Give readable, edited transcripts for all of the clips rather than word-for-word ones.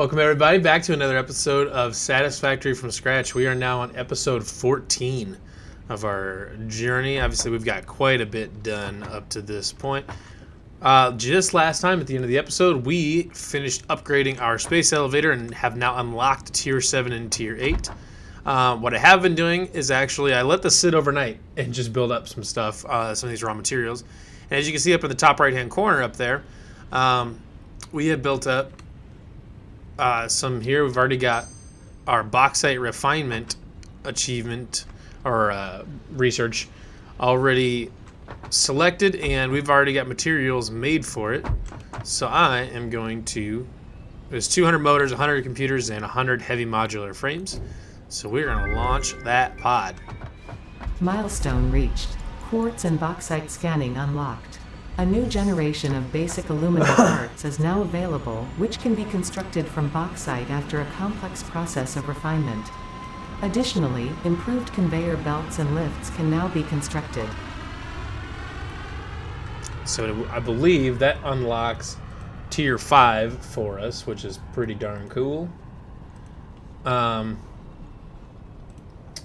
Welcome everybody back to another episode of Satisfactory from Scratch. We are now on episode 14 of our journey. Obviously, we've got quite a bit done up to this point. Just last time at the end of the episode, we finished upgrading our space elevator and have now unlocked Tier 7 and Tier 8. What I have been doing is actually I let this sit overnight and just build up some stuff, some of these raw materials. And as you can see up in the top right-hand corner up there, we have built up some here. We've already got our bauxite refinement achievement or research already selected, and we've already got materials made for it. So I am going to, there's 200 motors, 100 computers, and 100 heavy modular frames. So we're going to launch that pod. Milestone reached. Quartz and bauxite scanning unlocked. A new generation of basic aluminum parts is now available, which can be constructed from bauxite after a complex process of refinement. Additionally, improved conveyor belts and lifts can now be constructed. So I believe that unlocks Tier 5 for us, which is pretty darn cool. Just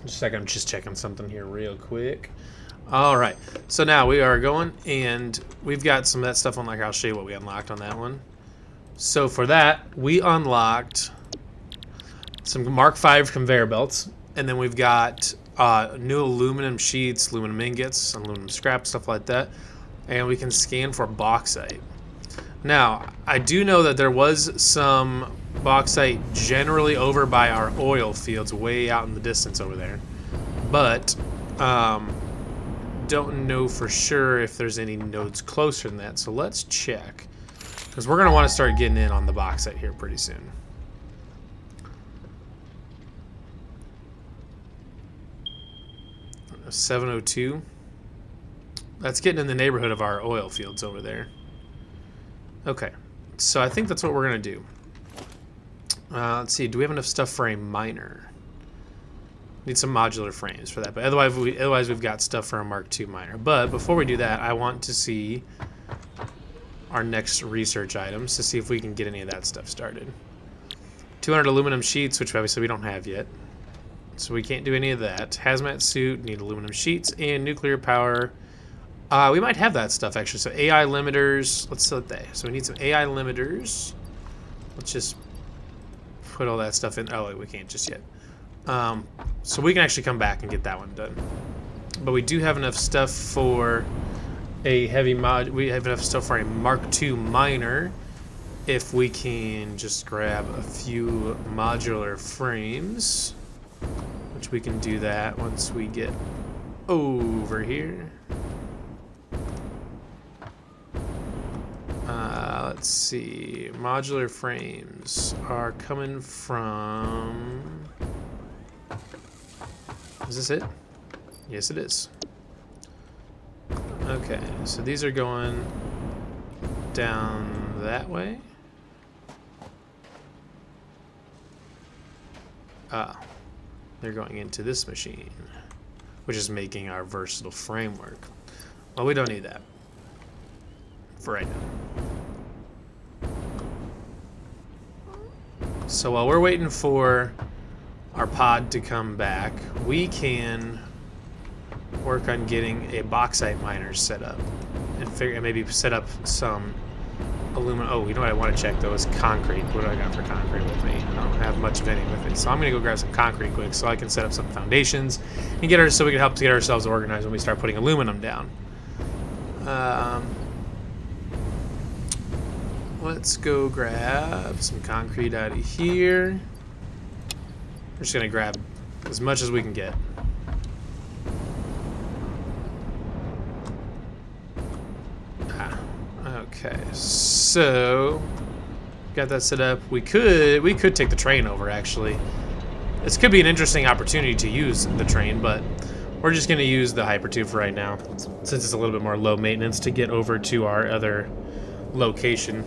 a second, I'm just checking something here real quick. All right, so now we are going, and we've got some of that stuff unlocked. I'll show you what we unlocked on that one. So for that, we unlocked some Mark V conveyor belts, and then we've got new aluminum sheets, aluminum ingots, aluminum scrap, stuff like that, and we can scan for bauxite. Now, I do know that there was some bauxite generally over by our oil fields, way out in the distance over there, but don't know for sure if there's any nodes closer than that, so let's check, because we're going to want to start getting in on the bauxite here pretty soon. A 702. That's getting in the neighborhood of our oil fields over there. Okay, so I think that's what we're going to do. Let's see, do we have enough stuff for a miner? Need some modular frames for that, but otherwise we've got stuff for a Mark II miner. But before we do that, I want to see our next research items to see if we can get any of that stuff started. 200 aluminum sheets, which obviously we don't have yet, so we can't do any of that. Hazmat suit, need aluminum sheets, and nuclear power. We might have that stuff actually. So AI limiters, let's set that. So we need some AI limiters. Let's just put all that stuff in. Oh, we can't just yet. So we can actually come back and get that one done. But we do have enough stuff for a heavy mod. We have enough stuff for a Mark II miner. If we can just grab a few modular frames, which we can do that once we get over here. Let's see. Modular frames are coming from... Is this it? Yes, it is. Okay, so these are going down that way. Ah, they're going into this machine, which is making our versatile framework. Well, we don't need that for right now. So while we're waiting for our pod to come back, we can work on getting a bauxite miner set up and maybe set up some aluminum. Oh, you know what I want to check though is concrete. What do I got for concrete with me? I don't have much of any with me, so I'm gonna go grab some concrete quick so I can set up some foundations and get so we can help to get ourselves organized when we start putting aluminum down. Let's go grab some concrete out of here. We're just gonna grab as much as we can get. Okay, so got that set up. We could take the train over actually. This could be an interesting opportunity to use the train, but we're just gonna use the hypertube for right now, since it's a little bit more low maintenance to get over to our other location.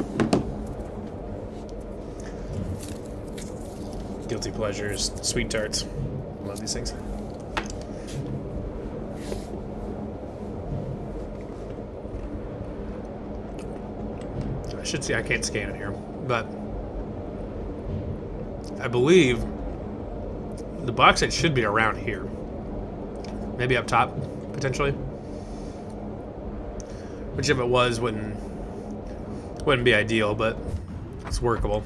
Guilty pleasures, sweet tarts. Love these things. I should see, I can't scan it here, but I believe the bauxite should be around here. Maybe up top, potentially. Which if it was, wouldn't be ideal, but it's workable.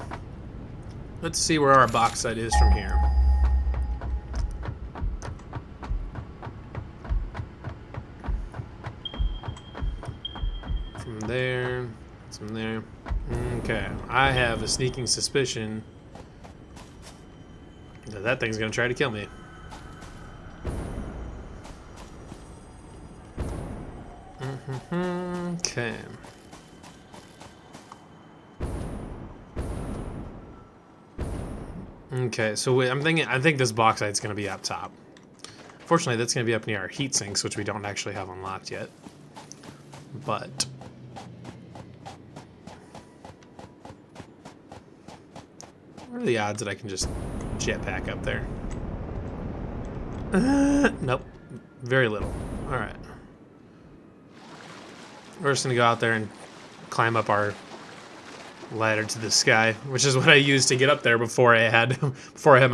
Let's see where our bauxite is from here. From there, from there. Okay, I have a sneaking suspicion that that thing's gonna try to kill me. Okay. Okay, so I think this bauxite's gonna be up top. Fortunately, that's gonna be up near our heat sinks, which we don't actually have unlocked yet. But what are the odds that I can just jetpack up there? Nope, very little. All right, we're just gonna go out there and climb up our ladder to the sky, which is what I used to get up there before I had my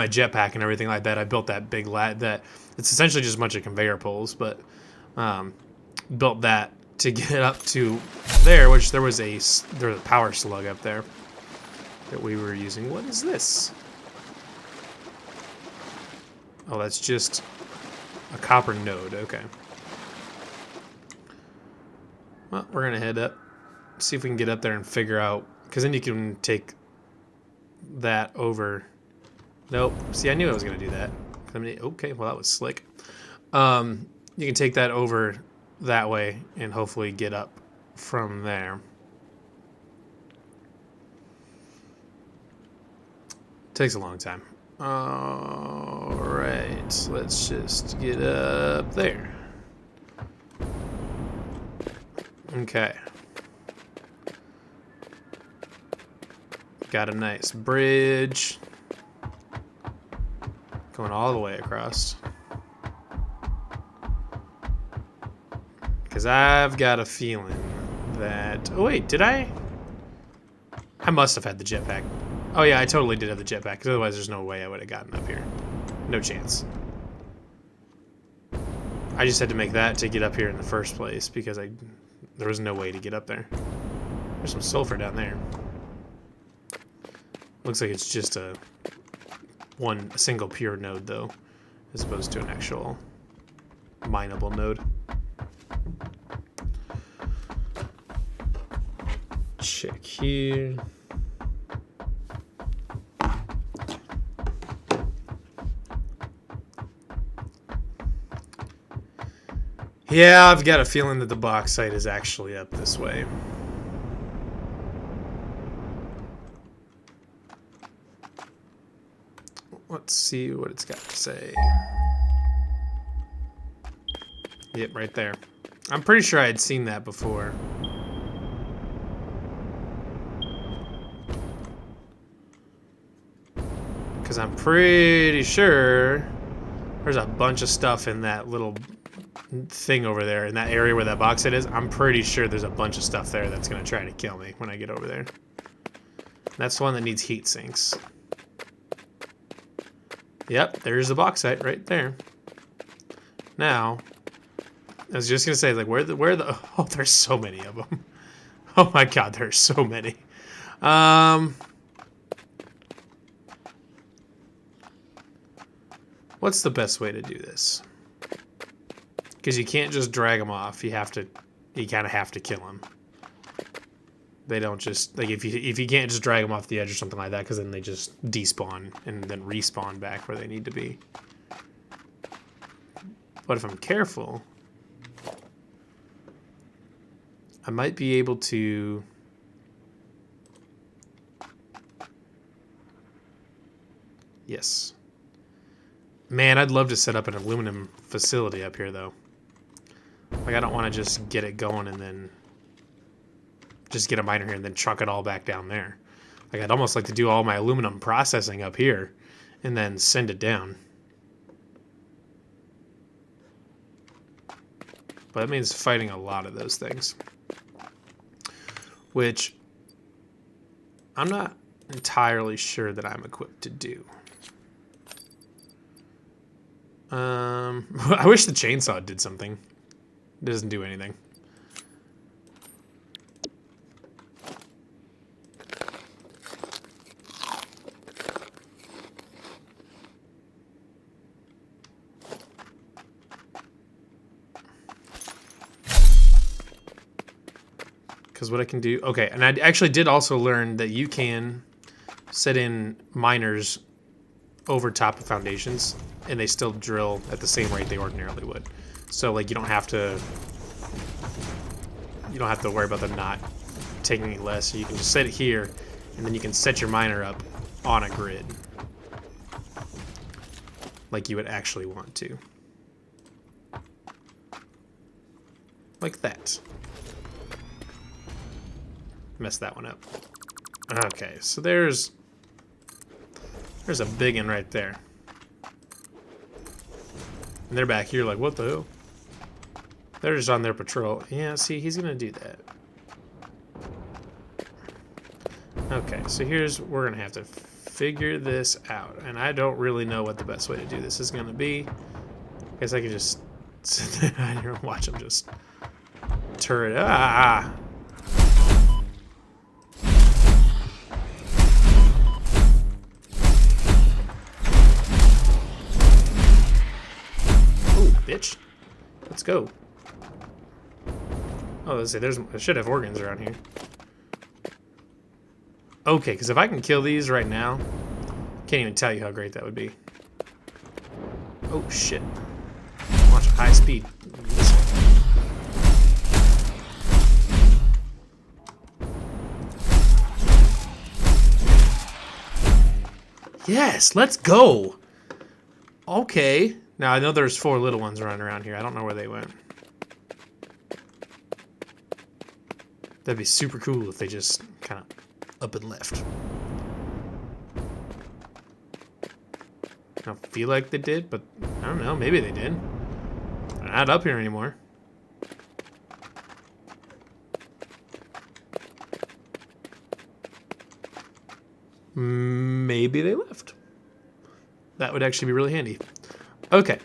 jetpack and everything like that. I built that big that it's essentially just a bunch of conveyor poles, but built that to get up to there, which there was a power slug up there that we were using. What is this? Oh, that's just a copper node. Okay. Well, we're gonna head up, see if we can get up there and figure out, because then you can take that over. Nope. See, I knew I was gonna do that. Okay, well that was slick. You can take that over that way and hopefully get up from there. Takes a long time. Alright, let's just get up there. Okay. Got a nice bridge going all the way across. Because I've got a feeling that... Oh wait, did I? I must have had the jetpack. Oh yeah, I totally did have the jetpack, because otherwise there's no way I would have gotten up here. No chance. I just had to make that to get up here in the first place, because there was no way to get up there. There's some sulfur down there. Looks like it's just a single pure node, though, as opposed to an actual mineable node. Check here. Yeah, I've got a feeling that the bauxite is actually up this way. Let's see what it's got to say. Yep, right there. I'm pretty sure I had seen that before. Because I'm pretty sure there's a bunch of stuff in that little thing over there, in that area where that bauxite is. I'm pretty sure there's a bunch of stuff there that's going to try to kill me when I get over there. That's the one that needs heat sinks. Yep, there's the bauxite right there. Now, I was just gonna say, like, where the oh, there's so many of them. Oh my god, there's so many. What's the best way to do this? Because you can't just drag them off. You kind of have to kill them. They don't just, like, if you can't just drag them off the edge or something like that, because then they just despawn and then respawn back where they need to be. But if I'm careful, I might be able to... Yes. Man, I'd love to set up an aluminum facility up here, though. Like, I don't want to just get it going and then just get a miner here and then truck it all back down there. Like, I'd almost like to do all my aluminum processing up here and then send it down. But that means fighting a lot of those things, which I'm not entirely sure that I'm equipped to do. I wish the chainsaw did something. It doesn't do anything. Because what I can do... Okay, and I actually did also learn that you can set in miners over top of foundations, and they still drill at the same rate they ordinarily would. So, like, you don't have to worry about them not taking any less. You can just set it here, and then you can set your miner up on a grid. Like you would actually want to. Like that. Messed that one up. Okay, so there's a big one right there. And they're back here like, what the hell? They're just on their patrol. Yeah, see, he's gonna do that. Okay, so we're gonna have to figure this out. And I don't really know what the best way to do this is gonna be. I guess I could just sit there here and watch him just turret. Ah! Bitch. Let's go. Oh, let's see. I should have organs around here. Okay, because if I can kill these right now, can't even tell you how great that would be. Oh, shit. Watch high speed. Yes, let's go. Okay. Now, I know there's 4 little ones running around here. I don't know where they went. That'd be super cool if they just kind of up and left. I don't feel like they did, but I don't know. Maybe they did. They're not up here anymore. Maybe they left. That would actually be really handy. Okay,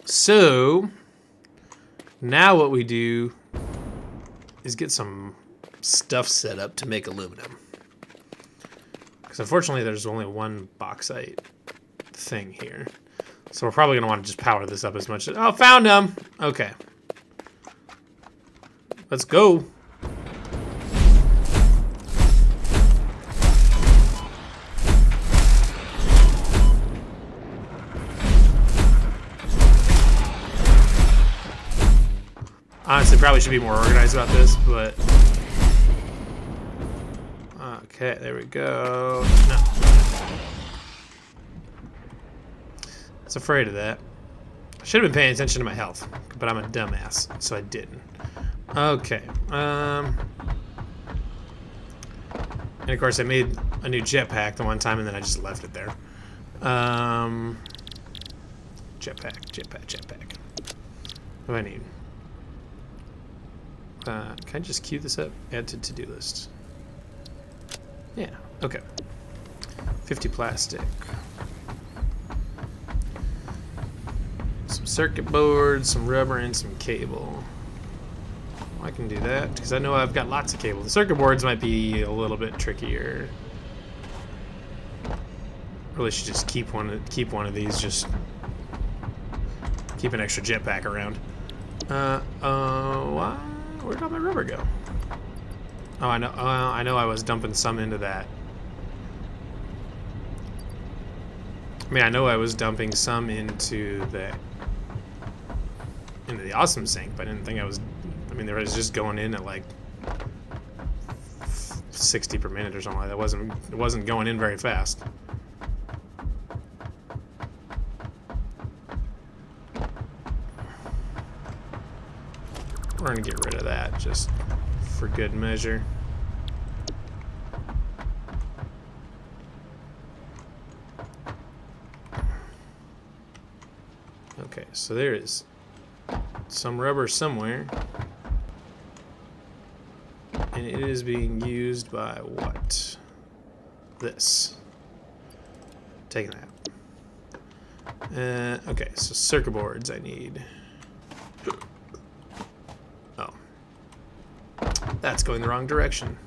so now what we do is get some stuff set up to make aluminum. Because unfortunately there's only one bauxite thing here. So we're probably going to want to just power this up as much as... Oh, found them! Okay. Let's go. Honestly, probably should be more organized about this, but... Okay, there we go. No. I was afraid of that. I should have been paying attention to my health, but I'm a dumbass, so I didn't. Okay. And of course, I made a new jetpack the one time, and then I just left it there. Jetpack. What do I need? Can I just queue this up? Add to to-do list. Yeah, okay. 50 plastic. Some circuit boards, some rubber, and some cable. I can do that, because I know I've got lots of cable. The circuit boards might be a little bit trickier. Really should just keep one of these, just keep an extra jetpack around. Why? Where'd all my rubber go? Oh, I know. I know. I was dumping some into that. I mean, I know I was dumping some into the awesome sink, but I didn't think I was. I mean, there was just going in at like 60 per minute or something like that. It wasn't going in very fast. We're gonna get rid of that just for good measure. Okay, so there is some rubber somewhere, and it is being used by what? This. Taking that. Okay, so circuit boards I need. Oh. That's going the wrong direction.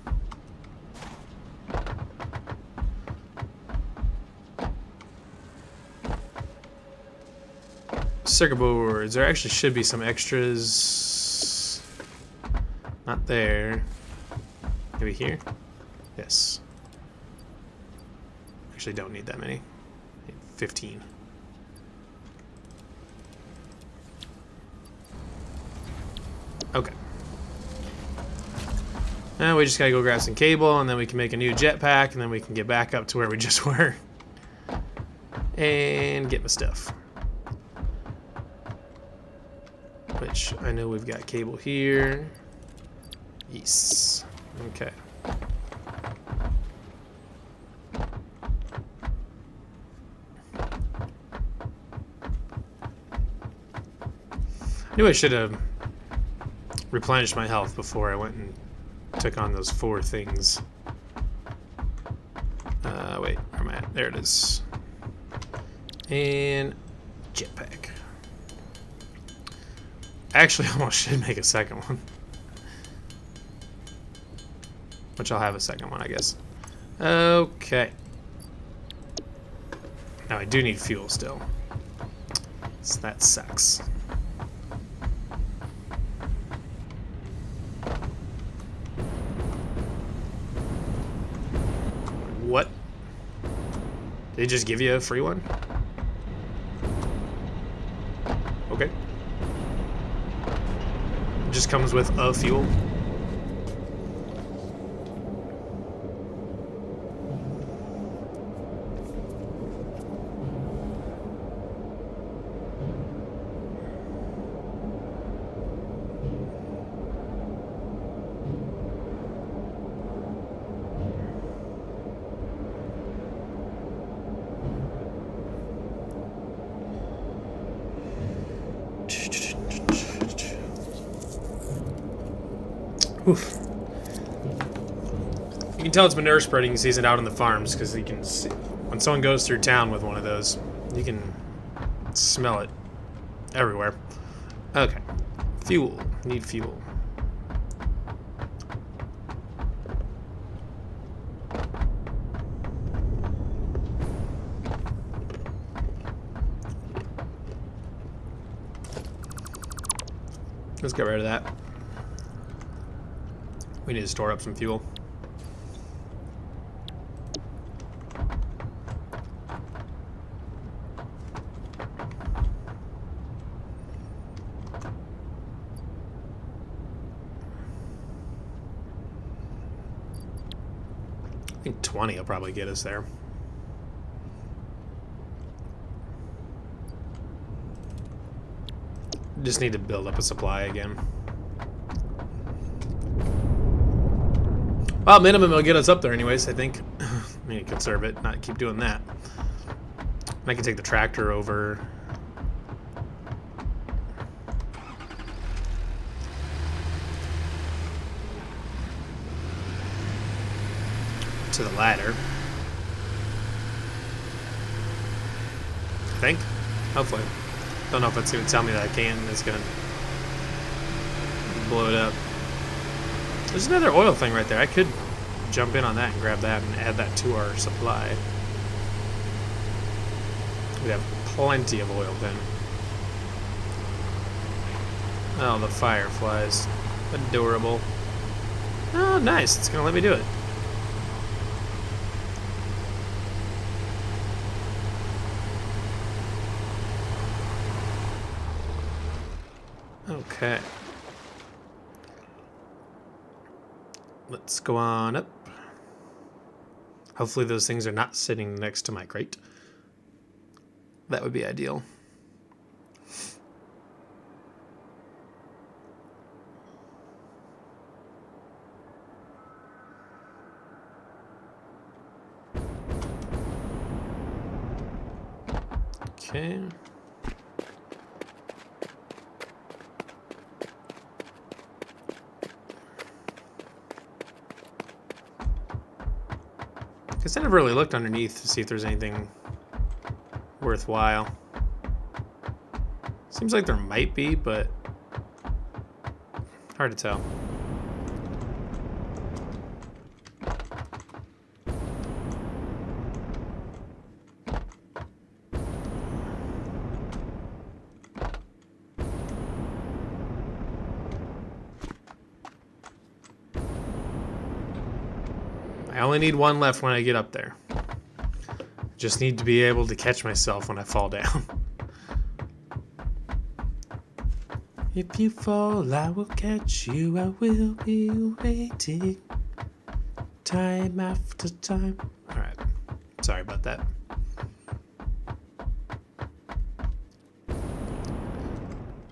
Circuit boards. There actually should be some extras. Not there. Maybe here? Yes. Actually don't need that many. I need 15. Okay. Now we just gotta go grab some cable, and then we can make a new jetpack, and then we can get back up to where we just were. And get my stuff. Which I know we've got cable here. Yes. Okay. I knew I should have replenished my health before I went and took on those 4 things. Wait, where am I at? There it is. And jetpack. Actually, I almost should make a second one. Which I'll have a second one, I guess. Okay. Now I do need fuel still. So that sucks. What? Did they just give you a free one? Okay. It just comes with a fuel. Oof. You can tell it's manure spreading season out on the farms because you can see when someone goes through town with one of those, you can smell it everywhere. Okay, fuel. Need fuel. Let's get rid of that. We need to store up some fuel. I think 20 will probably get us there. Just need to build up a supply again. Well, minimum will get us up there anyways, I think. I need to conserve it, not keep doing that. And I can take the tractor over. To the ladder. I think. Hopefully. Don't know if it's going to tell me that I can. It's going to blow it up. There's another oil thing right there. I could jump in on that and grab that and add that to our supply. We have plenty of oil then. Oh, the fireflies. Adorable. Oh, nice. It's going to let me do it. Okay. Let's go on up. Hopefully those things are not sitting next to my crate. That would be ideal. Okay. Guess I never really looked underneath to see if there's anything worthwhile. Seems like there might be, but hard to tell. I only need one left when I get up there. Just need to be able to catch myself when I fall down. If you fall, I will catch you. I will be waiting. Time after time. Alright. Sorry about that.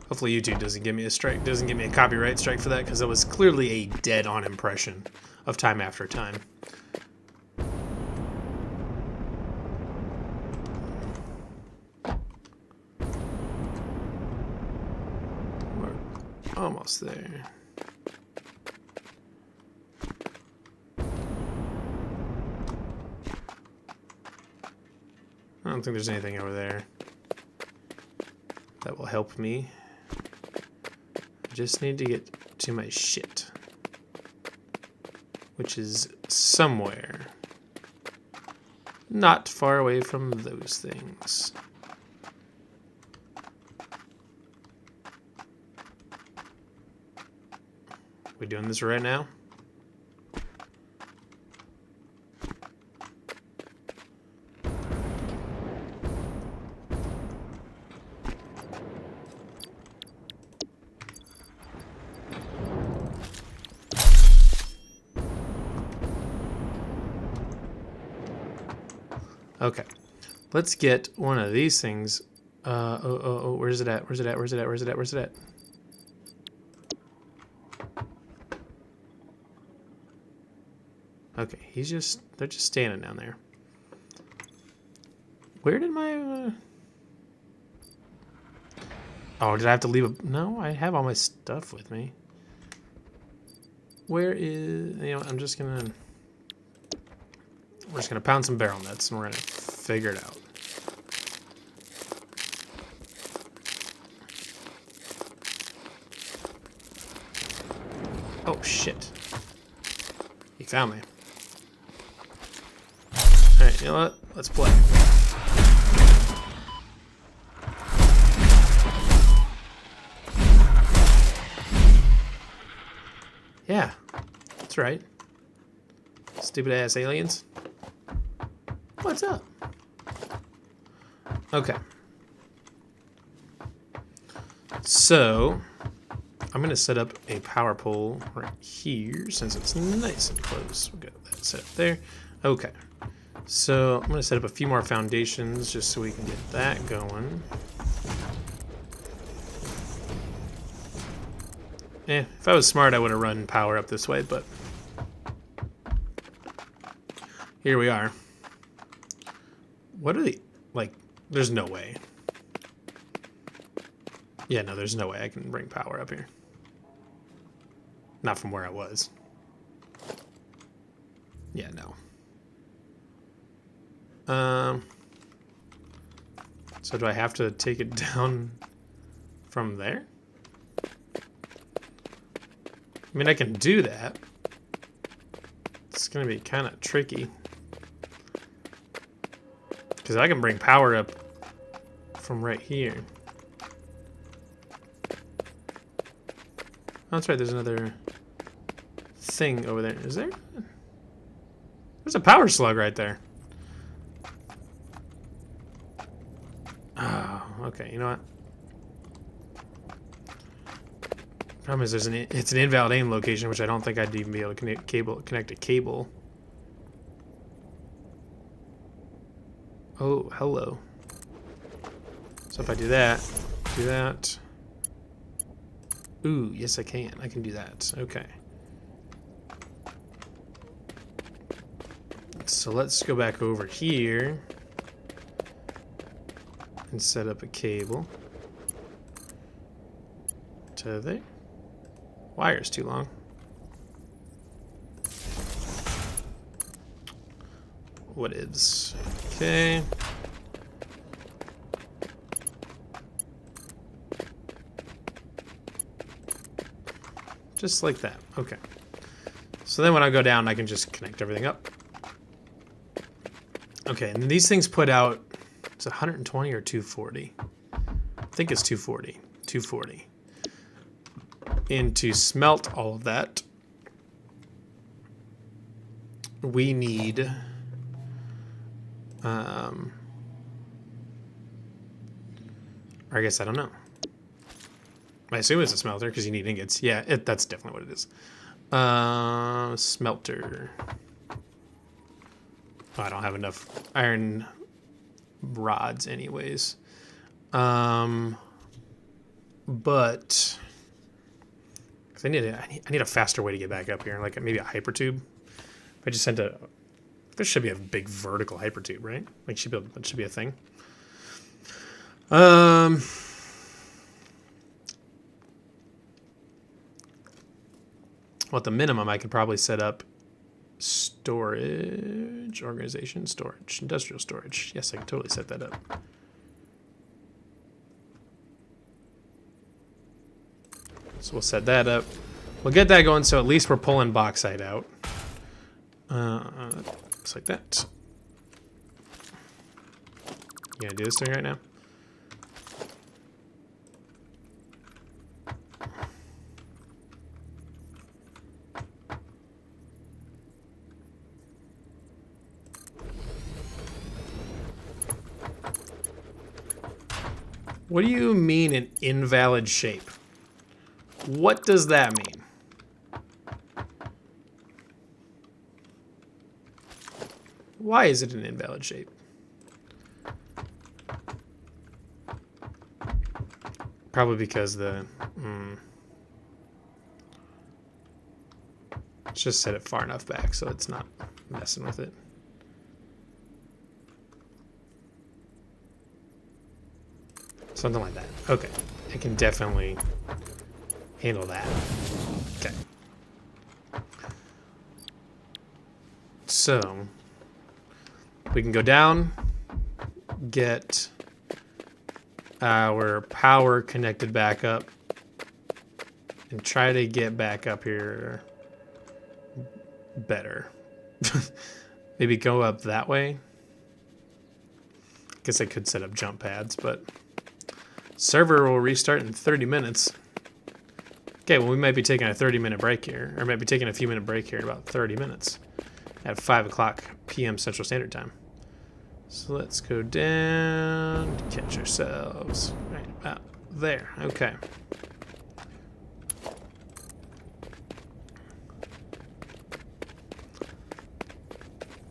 Hopefully YouTube doesn't give me a strike, doesn't give me a copyright strike for that, because it was clearly a dead-on impression of Time After Time. We're almost there. I don't think there's anything over there that will help me. I just need to get to my shit, which is somewhere not far away from those things. We doing this right now? Okay, let's get one of these things. Where's it at? Where's it at? Where's it at? Where's it at? Where's it at? Okay, they're just standing down there. Where did my, Oh, did I have to leave a, no, I have all my stuff with me. Where is, we're just gonna pound some barrel nuts and we're gonna figure it out. Oh shit. He found me. Alright, you know what? Let's play. Yeah, that's right. Stupid ass aliens. What's up? Okay. So, I'm going to set up a power pole right here since it's nice and close. We'll get that set up there. Okay. So, I'm going to set up a few more foundations just so we can get that going. If I was smart, I would have run power up this way, but here we are. What are the, like, there's no way. Yeah, no, there's no way I can bring power up here. Not from where I was. Yeah, no. So do I have to take it down from there? I mean, I can do that. It's gonna be kind of tricky. Because I can bring power up from right here. Oh, that's right, there's another thing over there. Is there? There's a power slug right there. Oh, okay, you know what? Problem is, it's an invalid aim location, which I don't think I'd even be able to connect a cable. Oh, hello. So if I do that. Ooh, yes I can. I can do that. Okay. So let's go back over here and set up a cable to there. Wire's too long. What is? Okay. Just like that. Okay. So then when I go down, I can just connect everything up. Okay, and then these things put out, it's 120 or 240? I think it's 240. 240. And to smelt all of that, we need or I guess I don't know. I assume it's a smelter because you need ingots. Yeah, that's definitely what it is. Smelter. Oh, I don't have enough iron rods anyways. But I need a faster way to get back up here, like maybe a hypertube. If I just sent a, there should be a big vertical hypertube, right? Like that should be a thing. Well, at the minimum, I could probably set up storage, organization, storage, industrial storage. Yes, I can totally set that up. So we'll set that up. We'll get that going, so at least we're pulling bauxite out. Just like that. You gonna do this thing right now? What do you mean an invalid shape? What does that mean? Why is it an invalid shape? Probably because the... let's just set it far enough back so it's not messing with it. Something like that. Okay. I can definitely handle that. Okay. So, we can go down, get our power connected back up, and try to get back up here better. Maybe go up that way. Guess I could set up jump pads, but server will restart in 30 minutes. Okay, well, we might be taking a 30-minute break here, or might be taking a few minute break here in about 30 minutes at 5 o'clock p.m. Central Standard Time. So let's go down to catch ourselves right about there. Okay.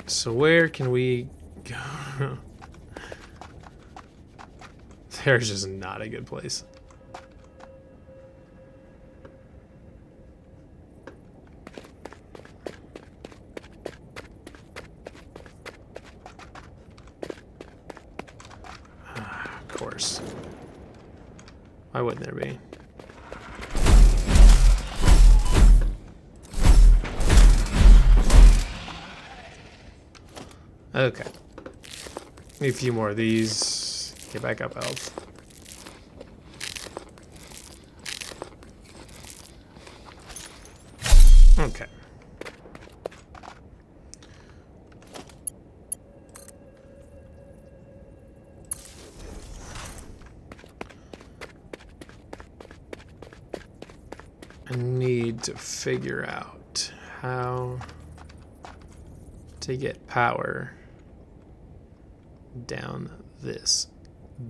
So where can we go? There's just not a good place. Of course. Why wouldn't there be? Okay. Need a few more of these. Get back up, elves. Okay. I need to figure out how to get power down this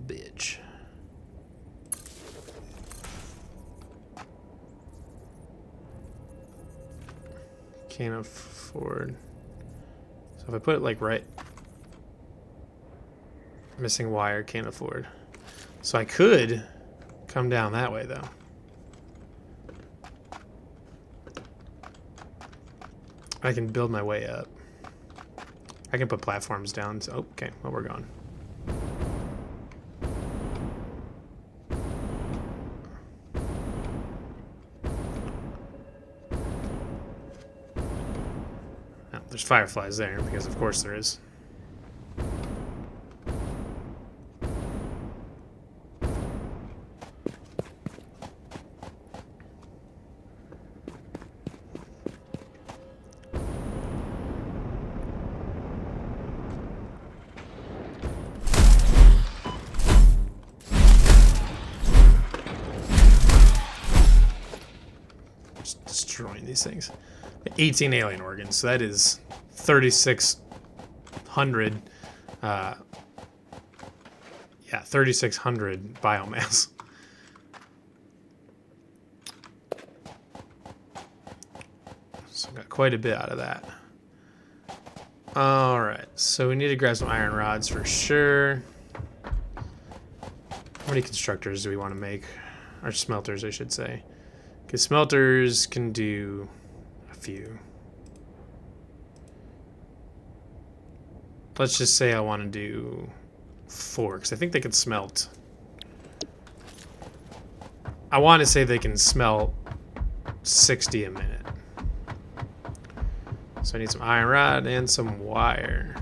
bitch. Can't afford. So if I put it like right, missing wire, can't afford. So I could come down that way though. I can build my way up. I can put platforms down. So, okay, well, we're gone. Oh, there's fireflies there, because of course there is. Just destroying these things. 18 alien organs, so that is 3,600. Yeah, 3,600 biomass. So got quite a bit out of that. Alright, so we need to grab some iron rods for sure. How many constructors do we want to make? Or smelters, I should say. Because smelters can do a few. Let's just say I want to do 4, because I think they can smelt. I want to say they can smelt 60 a minute. So I need some iron rod and some wire.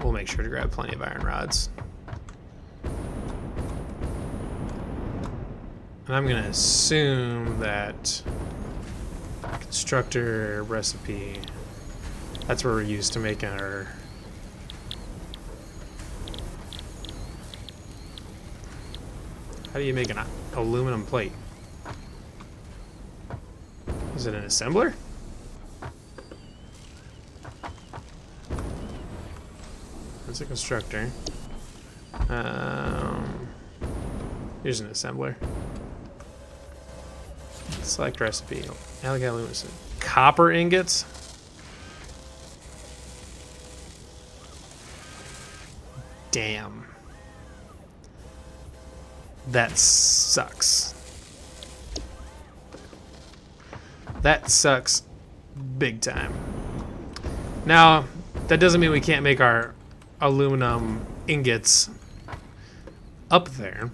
We'll make sure to grab plenty of iron rods. And I'm going to assume that constructor recipe, that's what we're used to making our... How do you make an aluminum plate? Is it an assembler? That's a constructor. Here's an assembler. Select recipe. Alligator aluminum. Copper ingots? Damn. That sucks. That sucks big time. Now, that doesn't mean we can't make our aluminum ingots up there.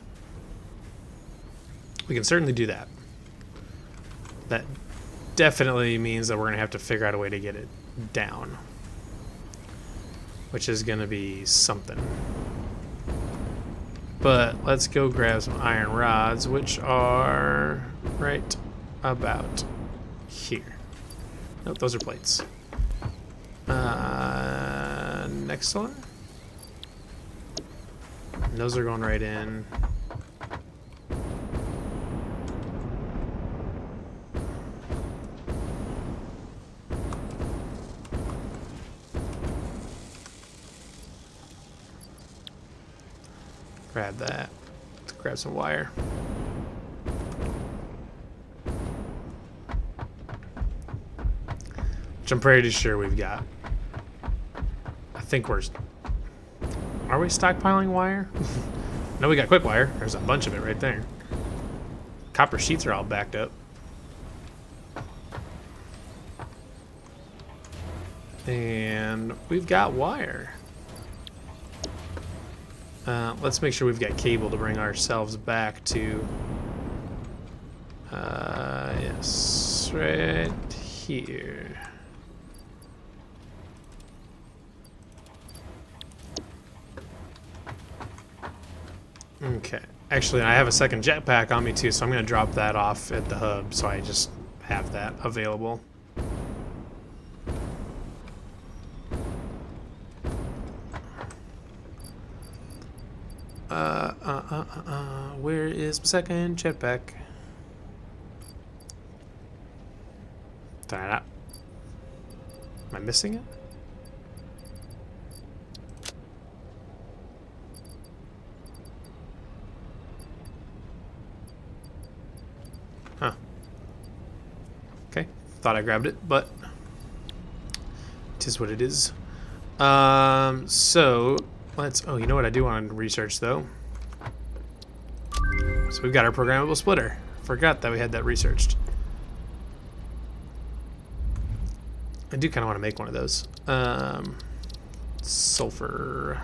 We can certainly do that. That definitely means that we're going to have to figure out a way to get it down. Which is going to be something. But let's go grab some iron rods, which are right about here. Nope, those are plates. Next one. And those are going right in. Grab that. Let's grab some wire. Which I'm pretty sure we've got. I think we're... Are we stockpiling wire? No, we got quick wire. There's a bunch of it right there. Copper sheets are all backed up. And we've got wire. Let's make sure we've got cable to bring ourselves back to... yes, right here. Okay. Actually, I have a second jetpack on me too, so I'm going to drop that off at the hub so I just have that available. Where is my second jetpack? Am I missing it? Huh. Okay. Thought I grabbed it, but it is what it is. So let's... Oh, you know what I do want to research, though? So we've got our programmable splitter. Forgot that we had that researched. I do kind of want to make one of those. Sulfur.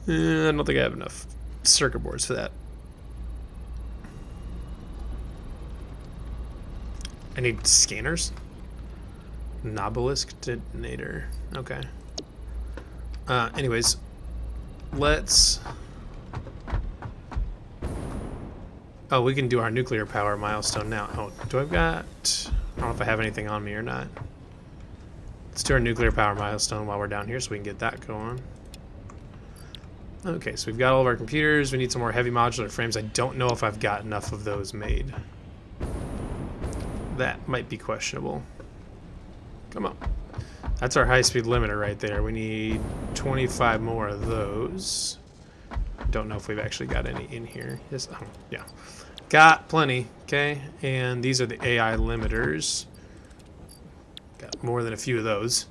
I don't think I have enough circuit boards for that. I need scanners. Nobelisk detonator. Okay. Anyways, let's... Oh, we can do our nuclear power milestone now. Oh, do I've got... I don't know if I have anything on me or not. Let's do our nuclear power milestone while we're down here so we can get that going. Okay, so we've got all of our computers. We need some more heavy modular frames. I don't know if I've got enough of those made. That might be questionable. Come on. That's our high-speed limiter right there. We need 25 more of those. Don't know if we've actually got any in here. Yes, oh, yeah. Got plenty, okay? And these are the AI limiters. Got more than a few of those.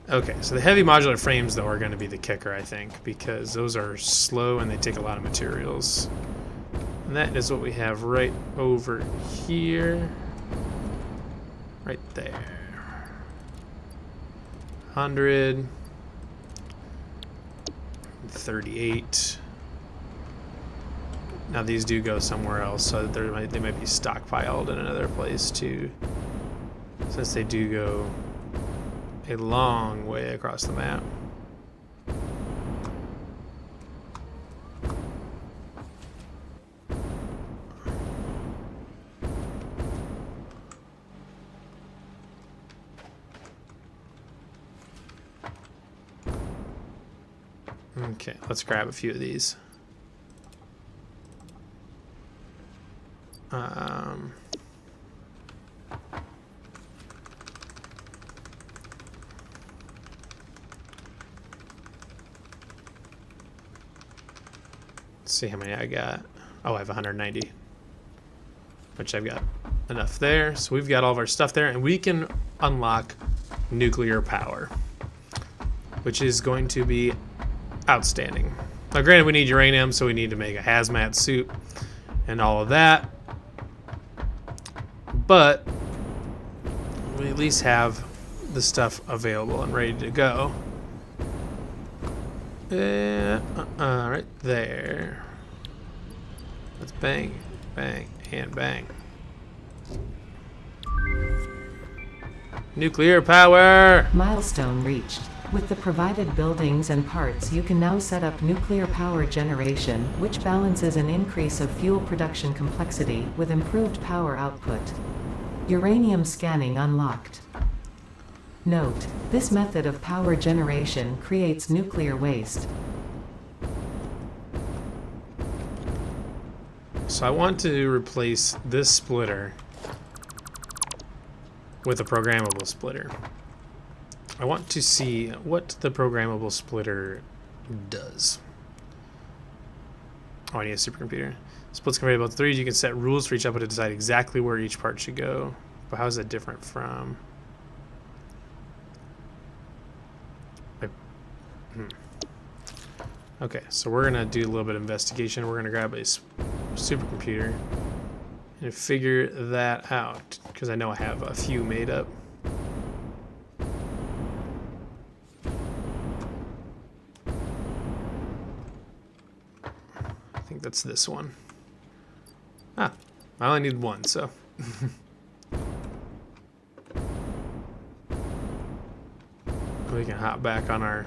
Okay, so the heavy modular frames, though, are going to be the kicker, I think, because those are slow and they take a lot of materials. And that is what we have right over here. Right there. 100. 38. Now these do go somewhere else, so they might be stockpiled in another place too, since they do go a long way across the map. Okay, let's grab a few of these. Let's see how many I got. Oh, I have 190, which I've got enough there. So we've got all of our stuff there, and we can unlock nuclear power, which is going to be outstanding. Now, granted, we need uranium, so we need to make a hazmat suit and all of that. But we at least have the stuff available and ready to go. Right there. Let's bang, bang, and bang. Nuclear power! Milestone reached. With the provided buildings and parts, you can now set up nuclear power generation, which balances an increase of fuel production complexity with improved power output. Uranium scanning unlocked. Note: this method of power generation creates nuclear waste. So I want to replace this splitter with a programmable splitter. I want to see what the programmable splitter does. Oh, I need a supercomputer. Splits conveyed about 3. You can set rules for each output to decide exactly where each part should go. But how is that different from... Okay, so we're gonna do a little bit of investigation. We're gonna grab a supercomputer and figure that out, because I know I have a few made up. I think that's this one. Ah, I only need one, so. We can hop back on our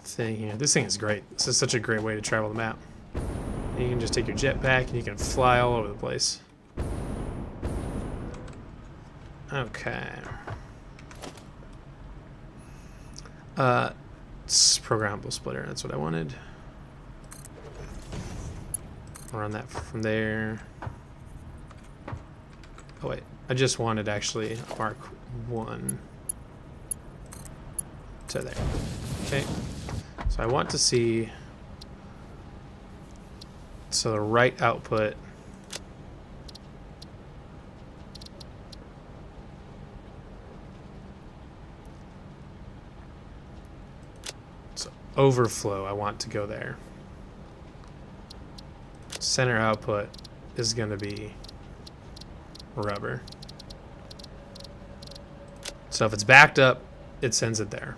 thing here. This thing is great. This is such a great way to travel the map. And you can just take your jetpack and you can fly all over the place. Okay. It's programmable splitter. That's what I wanted. I'll run that from there. Oh wait, I just wanted actually Mark 1 to there. Okay. So I want to see, so the right output so overflow, I want to go there. Center output is going to be rubber. So if it's backed up, it sends it there.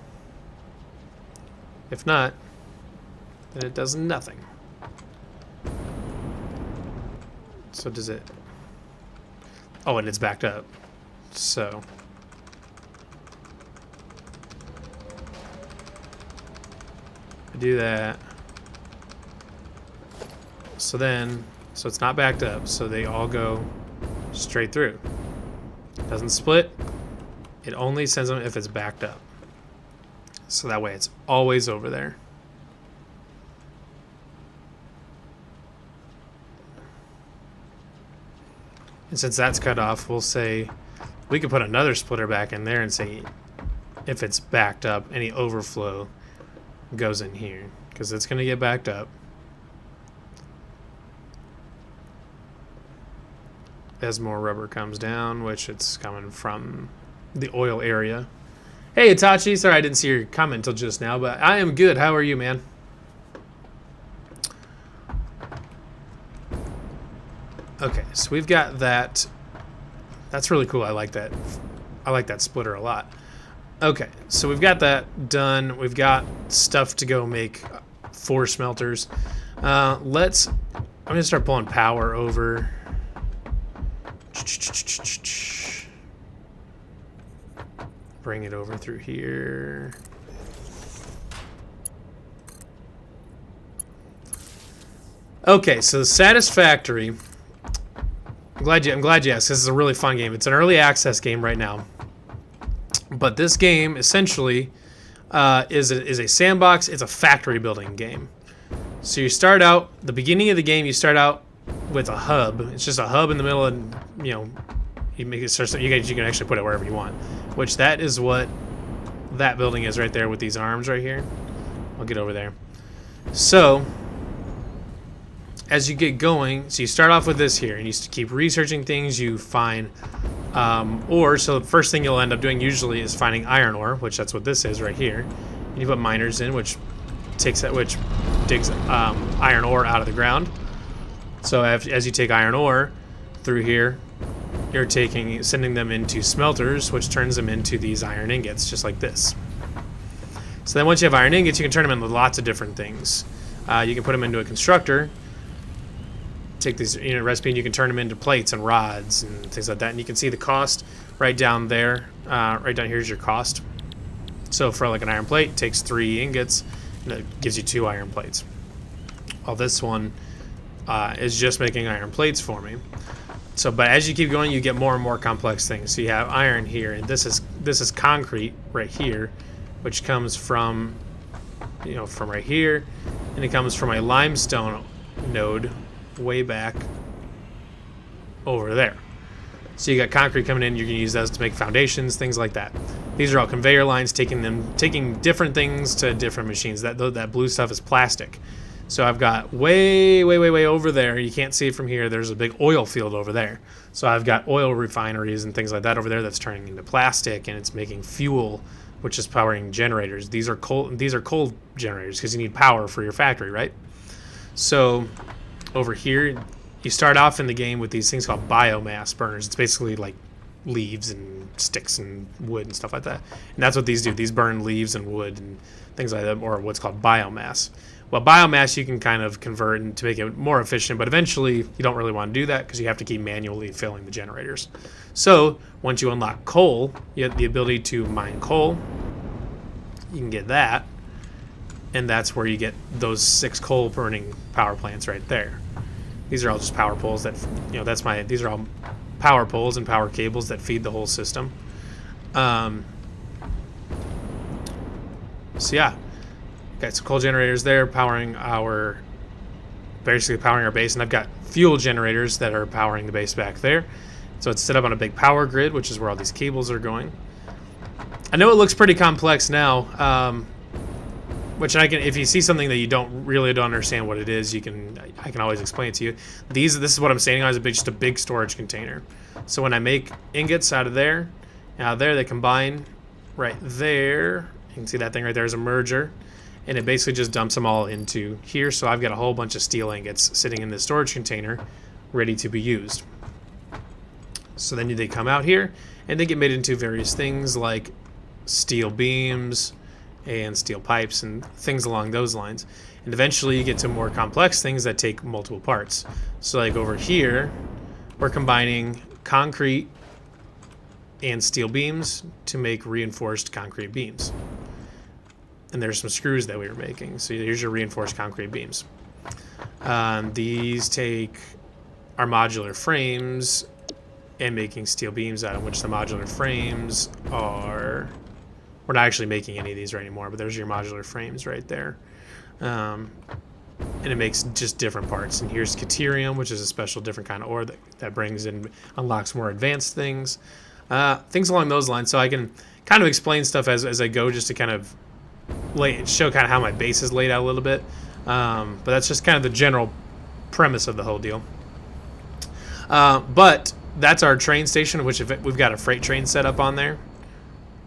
If not, then it does nothing. So does it... Oh, and it's backed up. So... I do that. So then... So it's not backed up, so they all go straight through. Doesn't split. It only sends them if it's backed up. So that way it's always over there. And since that's cut off, we'll say we could put another splitter back in there and say if it's backed up, any overflow goes in here because it's going to get backed up. As more rubber comes down, which it's coming from the oil area. Hey, Itachi. Sorry I didn't see your comment until just now, but I am good. How are you, man? Okay, so we've got that. That's really cool. I like that. I like that splitter a lot. Okay, so we've got that done. We've got stuff to go make 4 smelters. I'm going to start pulling power over. Bring it over through here. Okay, so Satisfactory. I'm glad you asked. This is a really fun game. It's an early access game right now. But this game essentially is a sandbox. It's a factory building game. So you start out, the beginning of the game, you start out with a hub. It's just a hub in the middle, and you make it so you can actually put it wherever you want. Which that is what that building is right there with these arms right here. I'll get over there. So as you get going, so you start off with this here, and you keep researching things you find, so the first thing you'll end up doing usually is finding iron ore, which that's what this is right here. And you put miners in, which digs iron ore out of the ground. So as you take iron ore through here, you're sending them into smelters, which turns them into these iron ingots, just like this. So then once you have iron ingots, you can turn them into lots of different things. You can put them into a constructor. Take these recipe and you can turn them into plates and rods and things like that, and you can see the cost right down there. Right down here's your cost. So for like an iron plate, it takes 3 ingots and it gives you 2 iron plates. Well, this one is just making iron plates for me. So but as you keep going, you get more and more complex things. So you have iron here, and this is concrete right here, which comes from from right here, and it comes from a limestone node way back over there. So you got concrete coming in, you're going to use those to make foundations, things like that. These are all conveyor lines taking different things to different machines. That blue stuff is plastic. So I've got way over there, you can't see it from here, there's a big oil field over there. So I've got oil refineries and things like that over there that's turning into plastic, and it's making fuel, which is powering generators. These are coal generators because you need power for your factory, right? So over here, you start off in the game with these things called biomass burners. It's basically like leaves and sticks and wood and stuff like that. And that's what these do. These burn leaves and wood and things like that, or what's called biomass. Well, biomass you can kind of convert and to make it more efficient, but eventually you don't really want to do that because you have to keep manually filling the generators. So once you unlock coal, you have the ability to mine coal. You can get that. And that's where you get those 6 coal burning power plants right there. These are all just power poles that, these are all power poles and power cables that feed the whole system. So yeah, got some coal generators there basically powering our base, and I've got fuel generators that are powering the base back there. So it's set up on a big power grid, which is where all these cables are going. I know it looks pretty complex now. Which if you see something that you don't understand what it is, I can always explain it to you. This is what I'm saying on, is just a big storage container. So when I make ingots out of there, they combine right there. You can see that thing right there is a merger, and it basically just dumps them all into here. So I've got a whole bunch of steel ingots sitting in this storage container, ready to be used. So then they come out here, and they get made into various things like steel beams and steel pipes and things along those lines. And eventually you get to more complex things that take multiple parts. So like over here, we're combining concrete and steel beams to make reinforced concrete beams. And there's some screws that we were making. So here's your reinforced concrete beams. These take our modular frames and making steel beams out of which the modular frames are... We're not actually making any of these right anymore, but there's your modular frames right there. and it makes just different parts. And here's Caterium, which is a special different kind of ore that brings in, unlocks more advanced things. Things along those lines. So I can kind of explain stuff as I go, just to kind of show kind of how my base is laid out a little bit. But that's just kind of the general premise of the whole deal. But that's our train station, which we've got a freight train set up on there.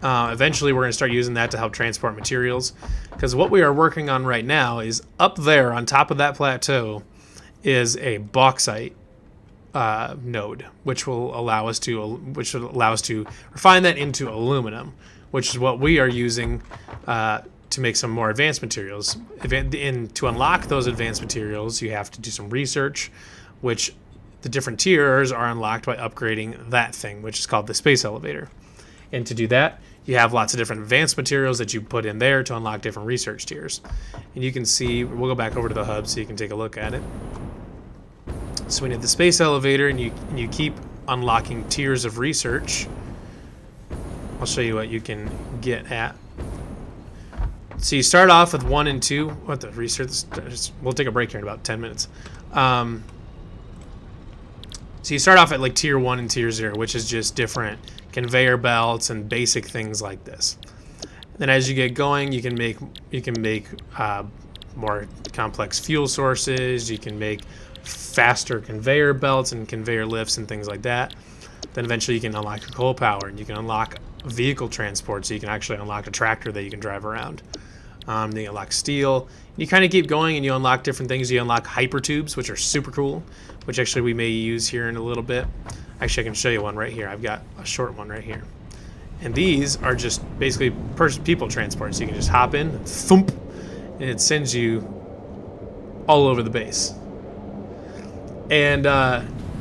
Eventually, we're going to start using that to help transport materials, because what we are working on right now is up there on top of that plateau is a bauxite node, which will allow us to refine that into aluminum, which is what we are using to make some more advanced materials. To unlock those advanced materials, you have to do some research, which the different tiers are unlocked by upgrading that thing, which is called the space elevator. And to do that, you have lots of different advanced materials that you put in there to unlock different research tiers. And you can see, we'll go back over to the hub so you can take a look at it. So we need the space elevator, and you keep unlocking tiers of research. I'll show you what you can get at. So you start off with 1 and 2. What the research? We'll take a break here in about 10 minutes. So you start off at like tier 1 and tier 0, which is just different conveyor belts and basic things like this. Then as you get going, you can make more complex fuel sources. You can make faster conveyor belts and conveyor lifts and things like that. Then eventually you can unlock your coal power, and you can unlock vehicle transport, so you can actually unlock a tractor that you can drive around. Then you unlock steel. You kind of keep going, and you unlock different things. You unlock hypertubes, which are super cool, which actually we may use here in a little bit. Actually, I can show you one right here. I've got a short one right here. And these are just basically people transport. So you can just hop in, thump, and it sends you all over the base. And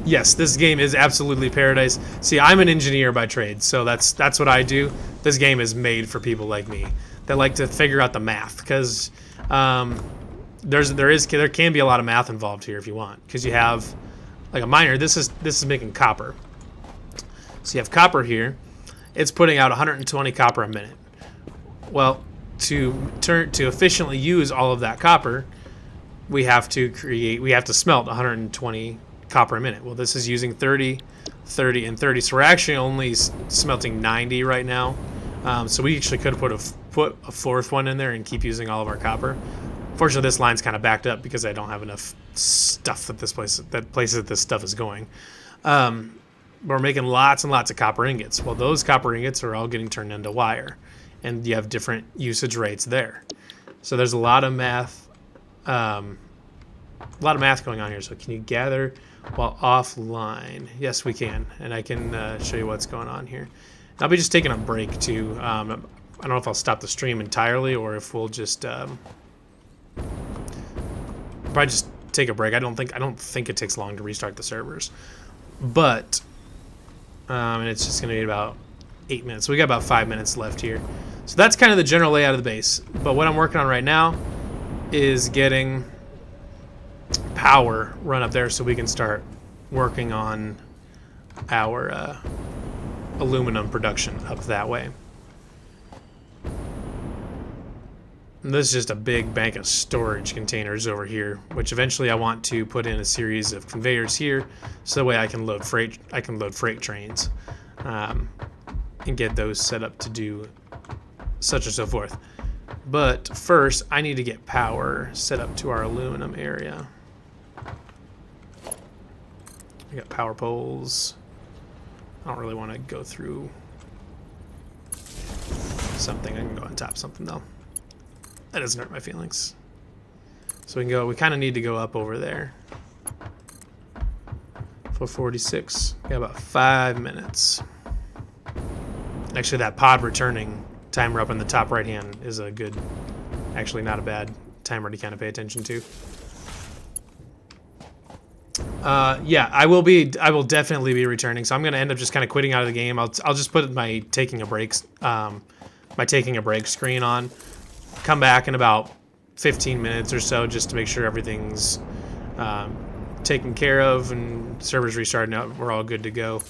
yes, this game is absolutely paradise. See, I'm an engineer by trade, so that's what I do. This game is made for people like me that like to figure out the math, because there can be a lot of math involved here if you want, because you have like a miner. This is making copper. So you have copper here. It's putting out 120 copper a minute. Well, to efficiently use all of that copper, we have to smelt 120 copper a minute. Well, this is using 30, 30, and 30. So we're actually only smelting 90 right now. So we actually could have put a fourth one in there and keep using all of our copper. Fortunately, this line's kind of backed up because I don't have enough stuff at places that this stuff is going. We're making lots and lots of copper ingots. Well, those copper ingots are all getting turned into wire, and you have different usage rates there. So there's a lot of math, going on here. So can you gather while offline? Yes, we can, and I can show you what's going on here. I'll be just taking a break too. I don't know if I'll stop the stream entirely or if we'll just probably just take a break. I don't think it takes long to restart the servers, but and it's just gonna be about 8 minutes. So we got about 5 minutes left here. So that's kind of the general layout of the base. But what I'm working on right now is getting power run up there so we can start working on our aluminum production up that way. And this is just a big bank of storage containers over here, which eventually I want to put in a series of conveyors here, so that way I can load freight. I can load freight trains, and get those set up to do such and so forth. But first, I need to get power set up to our aluminum area. I got power poles. I don't really want to go through something. I can go on top of something though. That doesn't hurt my feelings. So we can go. We kind of need to go up over there. 446. Got about 5 minutes. Actually, that pod returning timer up in the top right hand is a good, actually not a bad timer to kind of pay attention to. Yeah, I will definitely be returning. So I'm going to end up just kind of quitting out of the game. I'll just put my taking a break screen on. Come back in about 15 minutes or so just to make sure everything's taken care of and servers restarting out. We're all good to go,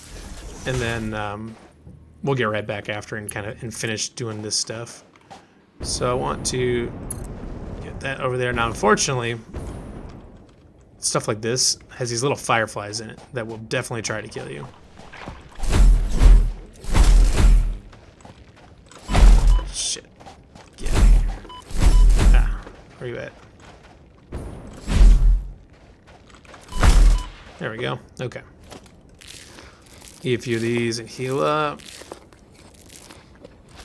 and then we'll get right back after and finish doing this stuff. So I want to get that over there. Now, unfortunately, stuff like this has these little fireflies in it that will definitely try to kill you. Shit. Get out of here. Ah, where you at? There we go. Okay. Eat a few of these and heal up.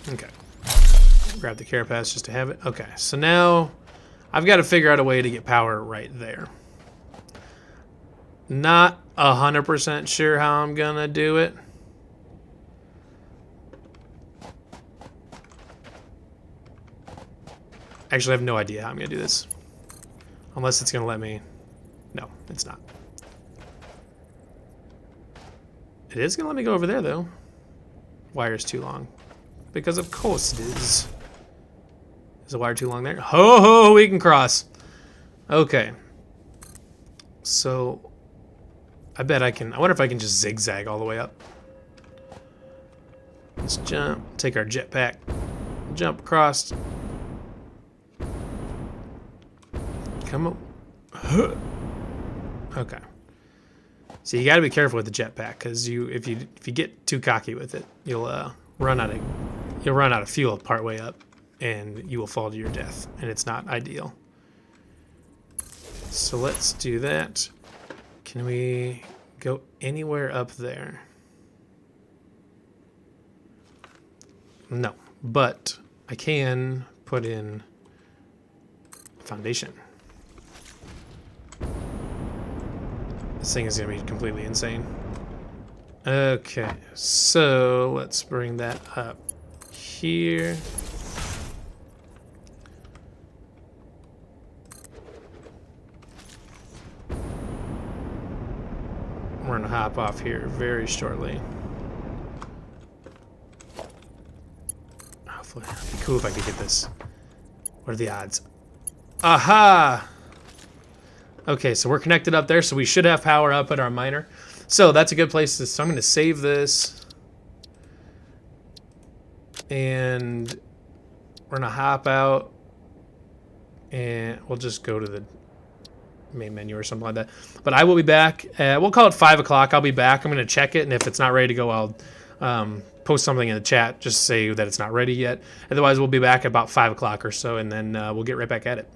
Okay. Grab the carapace just to have it. Okay, so now I've got to figure out a way to get power right there. Not 100% sure how I'm gonna do it. Actually, I have no idea how I'm gonna do this. Unless it's gonna let me. No, it's not. It is gonna let me go over there though. Wire's too long. Because of course it is. Is the wire too long there? Ho ho, we can cross. Okay. So I bet I can. I wonder if I can just zigzag all the way up. Let's jump. Take our jetpack. Jump across. Come on. Okay. So you got to be careful with the jetpack because if you get too cocky with it, you'll run out of fuel partway up, and you will fall to your death, and it's not ideal. So let's do that. Can we go anywhere up there? No, but I can put in foundation. This thing is going to be completely insane. Okay, so let's bring that up here. We're going to hop off here very shortly. Hopefully, it'd be cool if I could get this. What are the odds? Aha! Okay, so we're connected up there, so we should have power up at our miner. So that's a good place to. So I'm going to save this. And we're going to hop out. And we'll just go to the main menu or something like that. But I will be back. We'll call it 5 o'clock. I'll be back. I'm going to check it. And if it's not ready to go, I'll post something in the chat. Just say that it's not ready yet. Otherwise, we'll be back at about 5 o'clock or so. And then we'll get right back at it.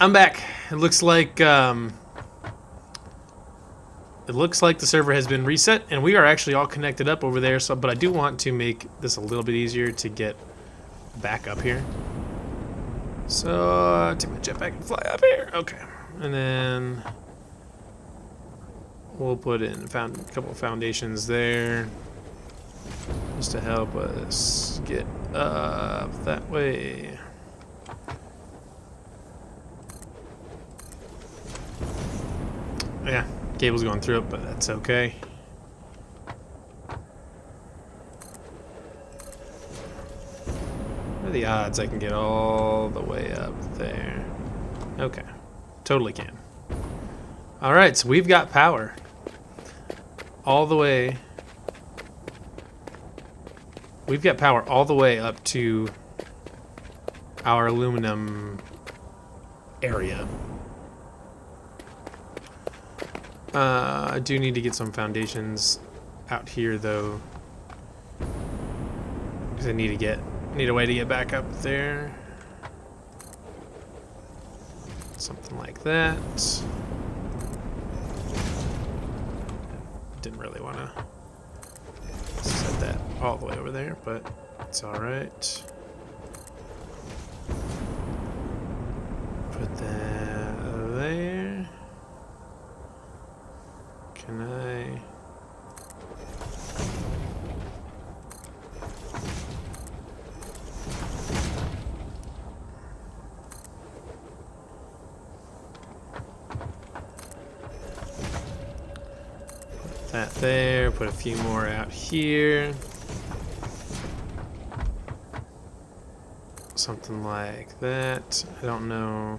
I'm back. It looks like the server has been reset, and we are actually all connected up over there. So, but I do want to make this a little bit easier to get back up here. So take my jetpack and fly up here. Okay, and then we'll put in a couple of foundations there, just to help us get up that way. Yeah, cable's going through it, but that's okay. What are the odds I can get all the way up there? Okay, totally can. All right, so we've got power all the way. We've got power all the way up to our aluminum area. I do need to get some foundations out here though, because I need a way to get back up there. Something like that. Didn't really want to set that all the way over there, but it's all right. Put that there. Can I? Put that there, put a few more out here. Something like that. I don't know.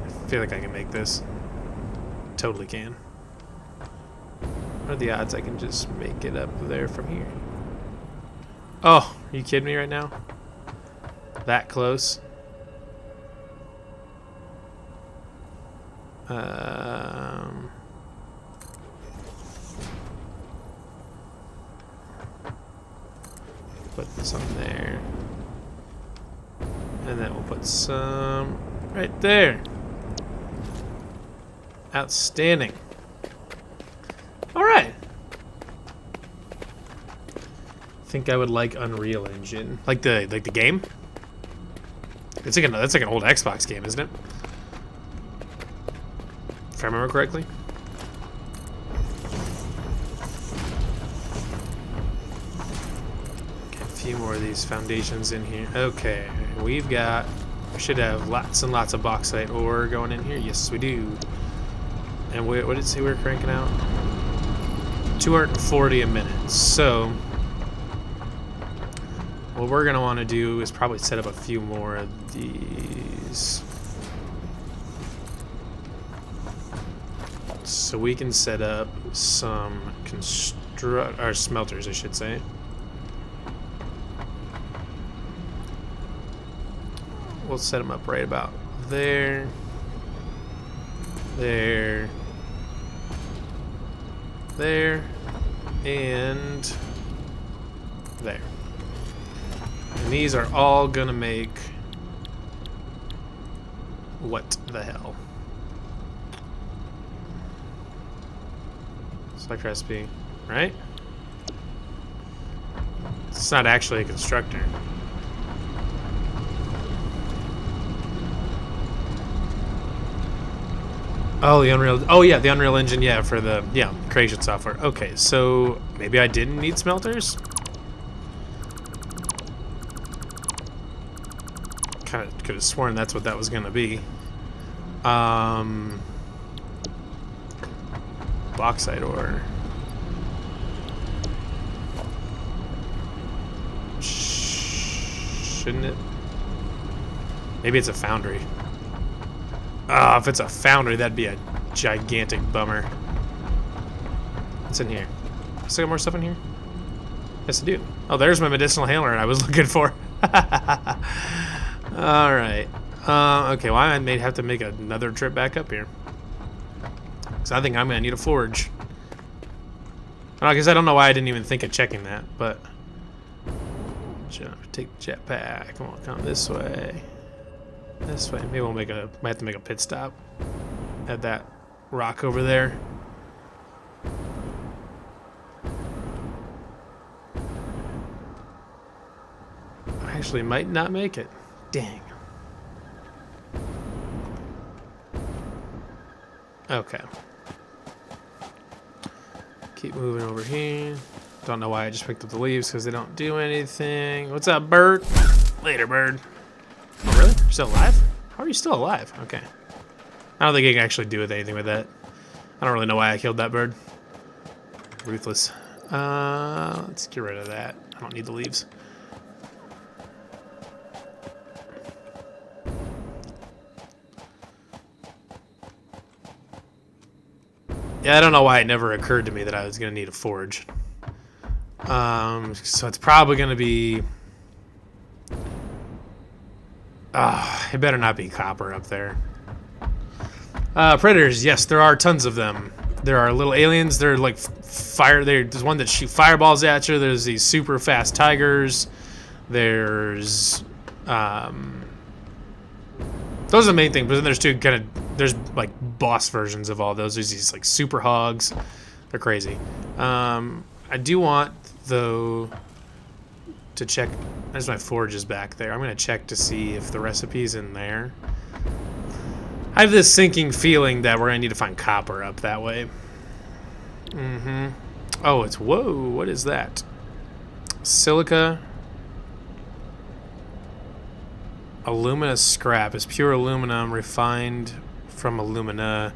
I feel like I can make this. Totally can. What are the odds I can just make it up there from here? Oh, are you kidding me right now? That close? Put some there. And then we'll put some right there. Outstanding. All right. Think I would like Unreal Engine, like the game. It's like that's like an old Xbox game, isn't it? If I remember correctly. Get a few more of these foundations in here. Okay, we should have lots and lots of bauxite ore going in here. Yes, we do. And what did it say we were cranking out? 240 a minute. So what we're gonna want to do is probably set up a few more of these, so we can set up some smelters, I should say. We'll set them up right about there. There, and there. And these are all gonna make what the hell? Select recipe, right? It's not actually a constructor. Oh, the Unreal. Oh, yeah, the Unreal Engine. Yeah, for the creation software. Okay, so maybe I didn't need smelters. Kind of could have sworn that's what that was gonna be. Bauxite ore. Shouldn't it? Maybe it's a foundry. Ah, if it's a foundry, that'd be a gigantic bummer. What's in here? Still got more stuff in here? Yes, I do. Oh, there's my medicinal handler I was looking for. All right. Okay, well, I may have to make another trip back up here. Because I think I'm going to need a forge. I guess I don't know why I didn't even think of checking that, but Jump. Take the jetpack. Come on, come this way. This way. Maybe we'll might have to make a pit stop at that rock over there. I actually might not make it. Dang. Okay. Keep moving over here. Don't know why I just picked up the leaves, because they don't do anything. What's up, bird? Later, bird. Oh, really? You're still alive? How are you still alive? Okay. I don't think I can actually do anything with that. I don't really know why I killed that bird. Ruthless. Let's get rid of that. I don't need the leaves. Yeah, I don't know why it never occurred to me that I was going to need a forge. So it's probably going to be... it better not be copper up there. Predators, yes, there are tons of them. There are little aliens. They're like fire. There's one that shoot fireballs at you. There's these super fast tigers. There's... those are the main things, but then there's two kind of... There's like boss versions of all those. There's these like super hogs. They're crazy. I do want, though, to check... There's my forges back there. I'm going to check to see if the recipe's in there. I have this sinking feeling that we're going to need to find copper up that way. Mm-hmm. Oh, it's... Whoa, what is that? Silica. Alumina scrap is pure aluminum refined from alumina.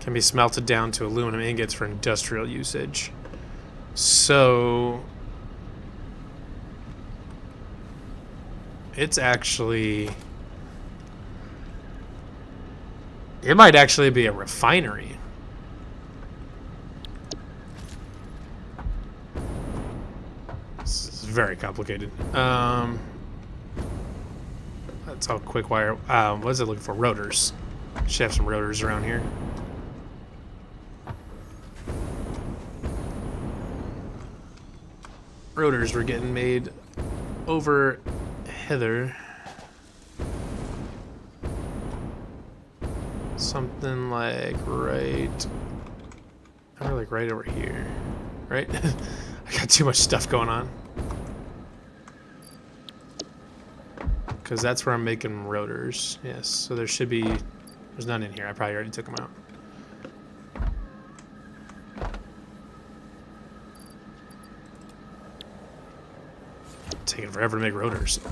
Can be smelted down to aluminum ingots for industrial usage. So... It's actually... It might actually be a refinery. This is very complicated. That's all quick wire. What is it looking for? Rotors. Should have some rotors around here. Rotors were getting made over hither. Something like right... Or like right over here. Right? I got too much stuff going on. Because that's where I'm making rotors. Yes, so there should be... There's none in here. I probably already took them out. Taking forever to make rotors. Wait,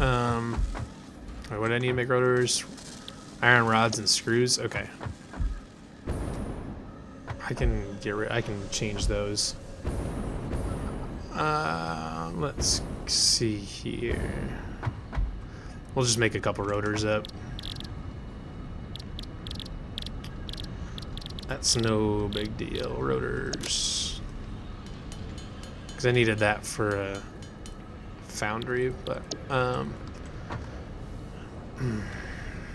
what do I need to make rotors? Iron rods and screws. Okay. I can change those. Let's see here. We'll just make a couple rotors up. That's no big deal. Rotors. Because I needed that for a foundry, but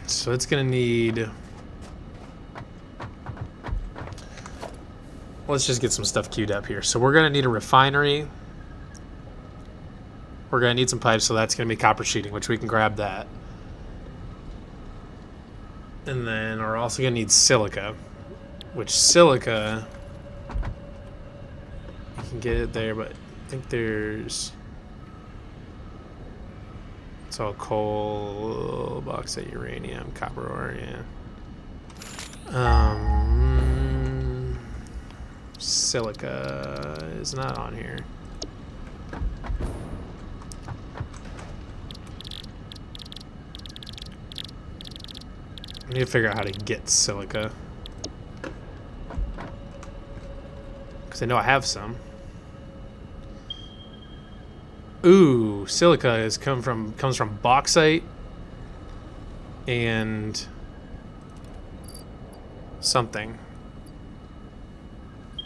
so it's gonna need... Let's just get some stuff queued up here. So we're gonna need a refinery. We're gonna need some pipes, so that's gonna be copper sheeting, which we can grab that. And then we're also gonna need silica, which silica, you can get it there, but I think there's... It's all coal, bauxite, uranium, copper ore, yeah. Silica is not on here. I need to figure out how to get silica. Because I know I have some. Ooh, silica comes from bauxite and something.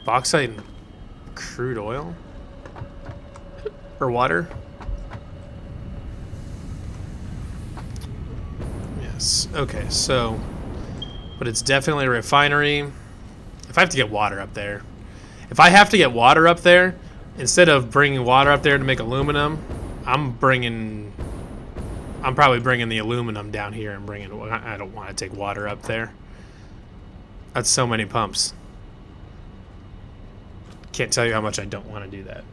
Bauxite and crude oil? Or water? Yes. Okay, so... But it's definitely a refinery. If I have to get water up there... If I have to get water up there, instead of bringing water up there to make aluminum, I'm probably bringing the aluminum down here and bringing. I don't want to take water up there. That's so many pumps. Can't tell you how much I don't want to do that.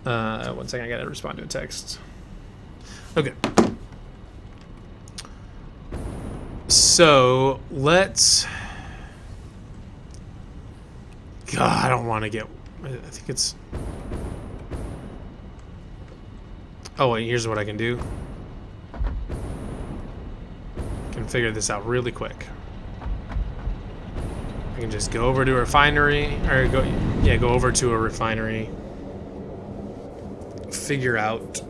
1 second, I gotta respond to a text. Okay. So let's. God, I don't want to get. I think it's. Oh wait, here's what I can do. I can figure this out really quick. I can just go over to a refinery, or go over to a refinery. Figure out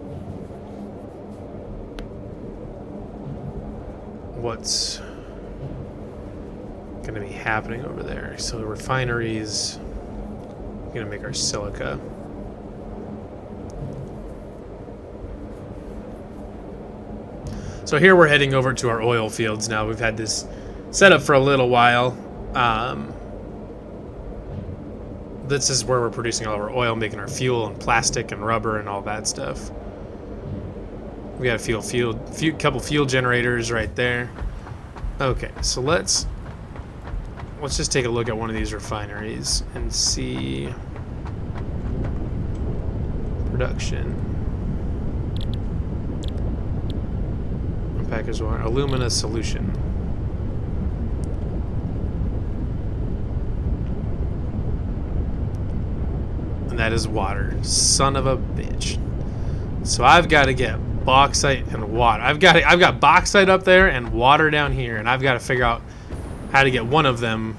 what's going to be happening over there. So the refinery is going to make our silica. So here we're heading over to our oil fields now. We've had this set up for a little while. This is where we're producing all of our oil, making our fuel and plastic and rubber and all that stuff. We got a couple fuel generators right there. Okay, so let's just take a look at one of these refineries and see production. Package water, alumina solution. And that is water. Son of a bitch. So I've got to get bauxite and water. I've got bauxite up there and water down here, and I've got to figure out how to get one of them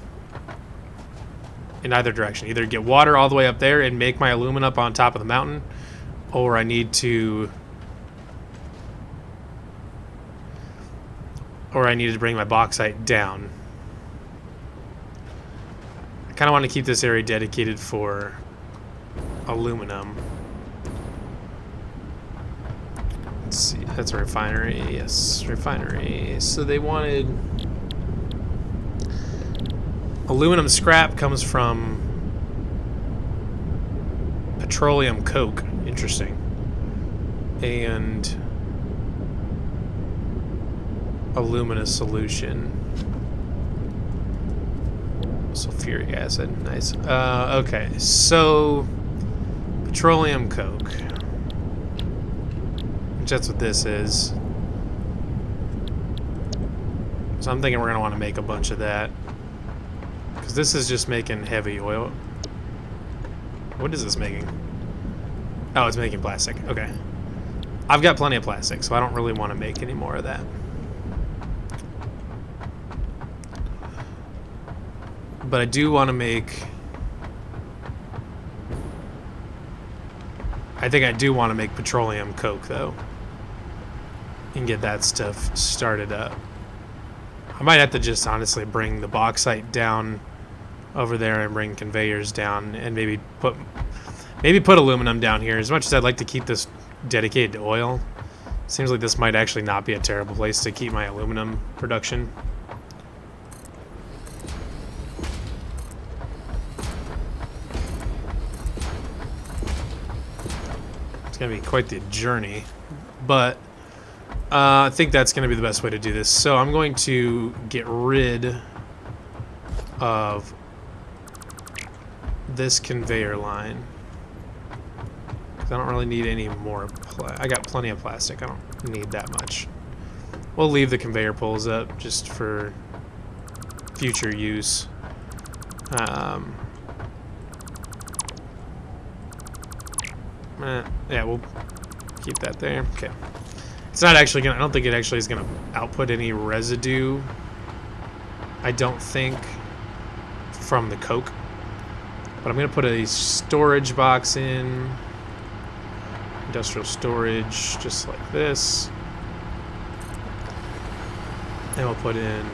in either direction. Either get water all the way up there and make my alumina up on top of the mountain, or I need to bring my bauxite down. I kind of want to keep this area dedicated for aluminum. Let's see, that's a refinery. Yes, refinery. So they wanted aluminum scrap comes from petroleum coke. Interesting. And alumina solution. Sulfuric acid. Nice. Okay, so petroleum coke. Which that's what this is. So I'm thinking we're going to want to make a bunch of that. Because this is just making heavy oil. What is this making? Oh, it's making plastic. Okay. I've got plenty of plastic, so I don't really want to make any more of that. But I do want to make... I think I do want to make petroleum coke, though. And get that stuff started up. I might have to just honestly bring the bauxite down over there and bring conveyors down and maybe put aluminum down here. As much as I'd like to keep this dedicated to oil, seems like this might actually not be a terrible place to keep my aluminum production. Gonna be quite the journey, but I think that's gonna be the best way to do this. So I'm going to get rid of this conveyor line. I don't really need any more. I got plenty of plastic. I don't need that much. We'll leave the conveyor poles up just for future use. Yeah, we'll keep that there. Okay. It's not actually gonna, I don't think it actually is gonna output any residue. I don't think from the coke. But I'm gonna put a storage box in. Industrial storage, just like this. And we'll put in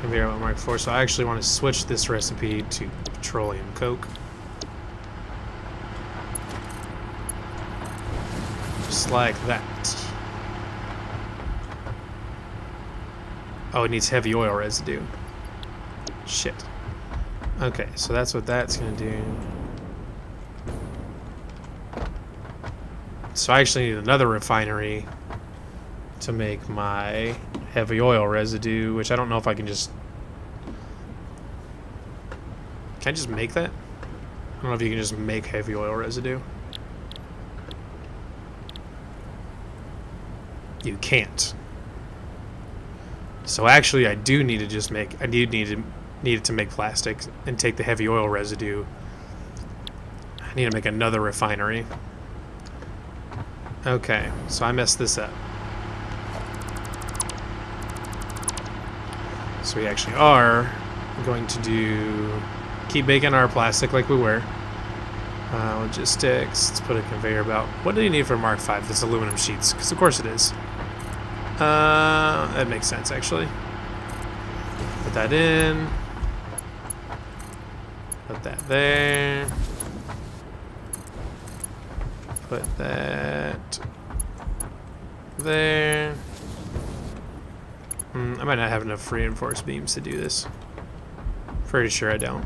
conveyor belt Mark IV. So I actually want to switch this recipe to petroleum coke. Just like that. Oh, it needs heavy oil residue. Shit. Okay, so that's what that's gonna do. So I actually need another refinery to make my heavy oil residue, which I don't know if I can just... Can I just make that? I don't know if you can just make heavy oil residue. You can't. So actually I do need to just make... I need it to make plastic and take the heavy oil residue. I need to make another refinery. Okay, so I messed this up. So we actually are going to keep making our plastic like we were. Logistics, let's put a conveyor belt. What do you need for Mark V? This aluminum sheets, because of course it is. That makes sense actually. Put that in. Put that there. Put that there. I might not have enough reinforced beams to do this. Pretty sure I don't.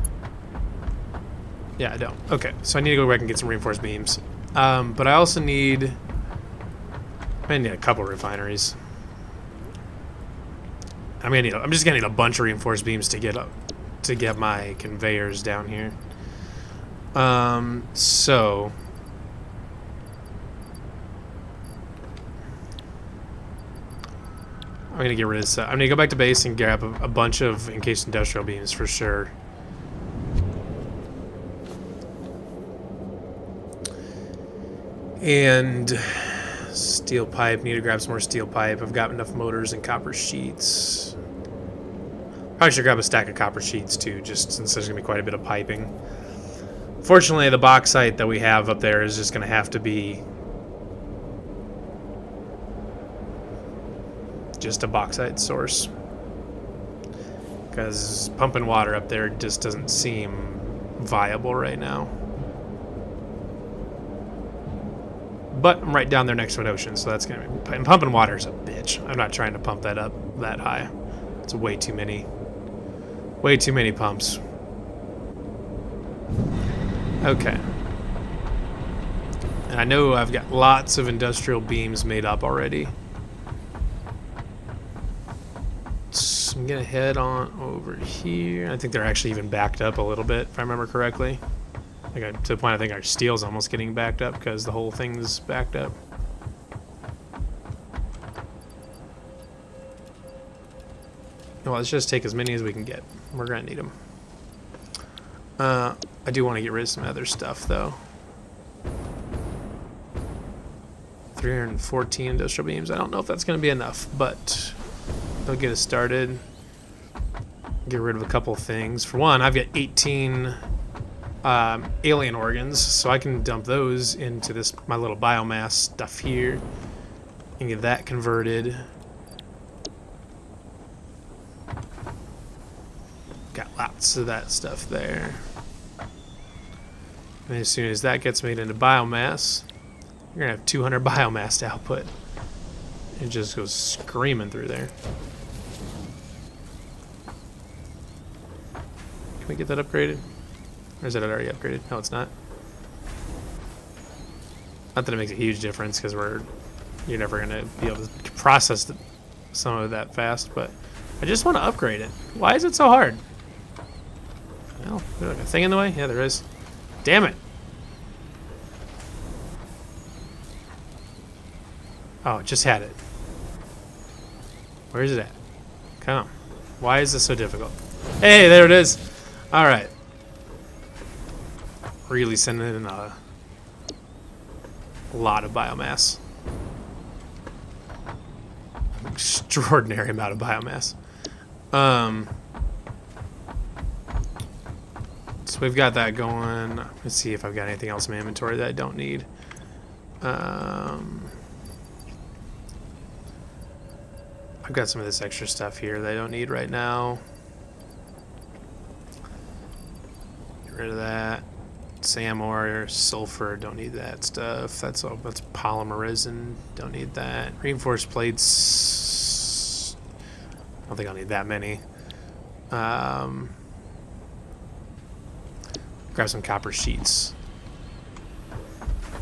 Yeah, I don't. Okay, so I need to go back and get some reinforced beams. But I also need... I need a couple refineries. I'm just gonna need a bunch of reinforced beams to get my conveyors down here. So... I'm gonna get rid of this. I'm gonna go back to base and grab a bunch of encased industrial beams for sure. And steel pipe. Need to grab some more steel pipe. I've got enough motors and copper sheets. Probably should grab a stack of copper sheets too, just since there's gonna be quite a bit of piping. Fortunately, the bauxite that we have up there is just gonna have to be just a bauxite source, because pumping water up there just doesn't seem viable right now. But I'm right down there next to an ocean, so that's gonna be... And pumping water is a bitch. I'm not trying to pump that up that high. It's way too many pumps. Okay. And I know I've got lots of industrial beams made up already. I'm gonna head on over here. I think they're actually even backed up a little bit, if I remember correctly. Like to the point I think our steel's almost getting backed up because the whole thing's backed up. Well, let's just take as many as we can get. We're gonna need them. I do want to get rid of some other stuff though. 314 industrial beams. I don't know if that's gonna be enough, but they'll get us started. Get rid of a couple things. For one, I've got 18 alien organs, so I can dump those into my little biomass stuff here and get that converted. Got lots of that stuff there. And as soon as that gets made into biomass, you're gonna have 200 biomass to output. It just goes screaming through there. Can we get that upgraded? Or is it already upgraded? No, it's not. Not that it makes a huge difference, because you're never going to be able to process some of that fast, but I just want to upgrade it. Why is it so hard? Well, is there like a thing in the way? Yeah, there is. Damn it. Oh, it just had it. Where is it at? Come on. Why is this so difficult? Hey, there it is. All right. Really sending in a lot of biomass. An extraordinary amount of biomass. So we've got that going. Let's see if I've got anything else in my inventory that I don't need. I've got some of this extra stuff here that I don't need right now. Get rid of that. SAM ore, sulfur, don't need that stuff. That's all. That's polymer resin. Don't need that. Reinforced plates. I don't think I'll need that many. Grab some copper sheets.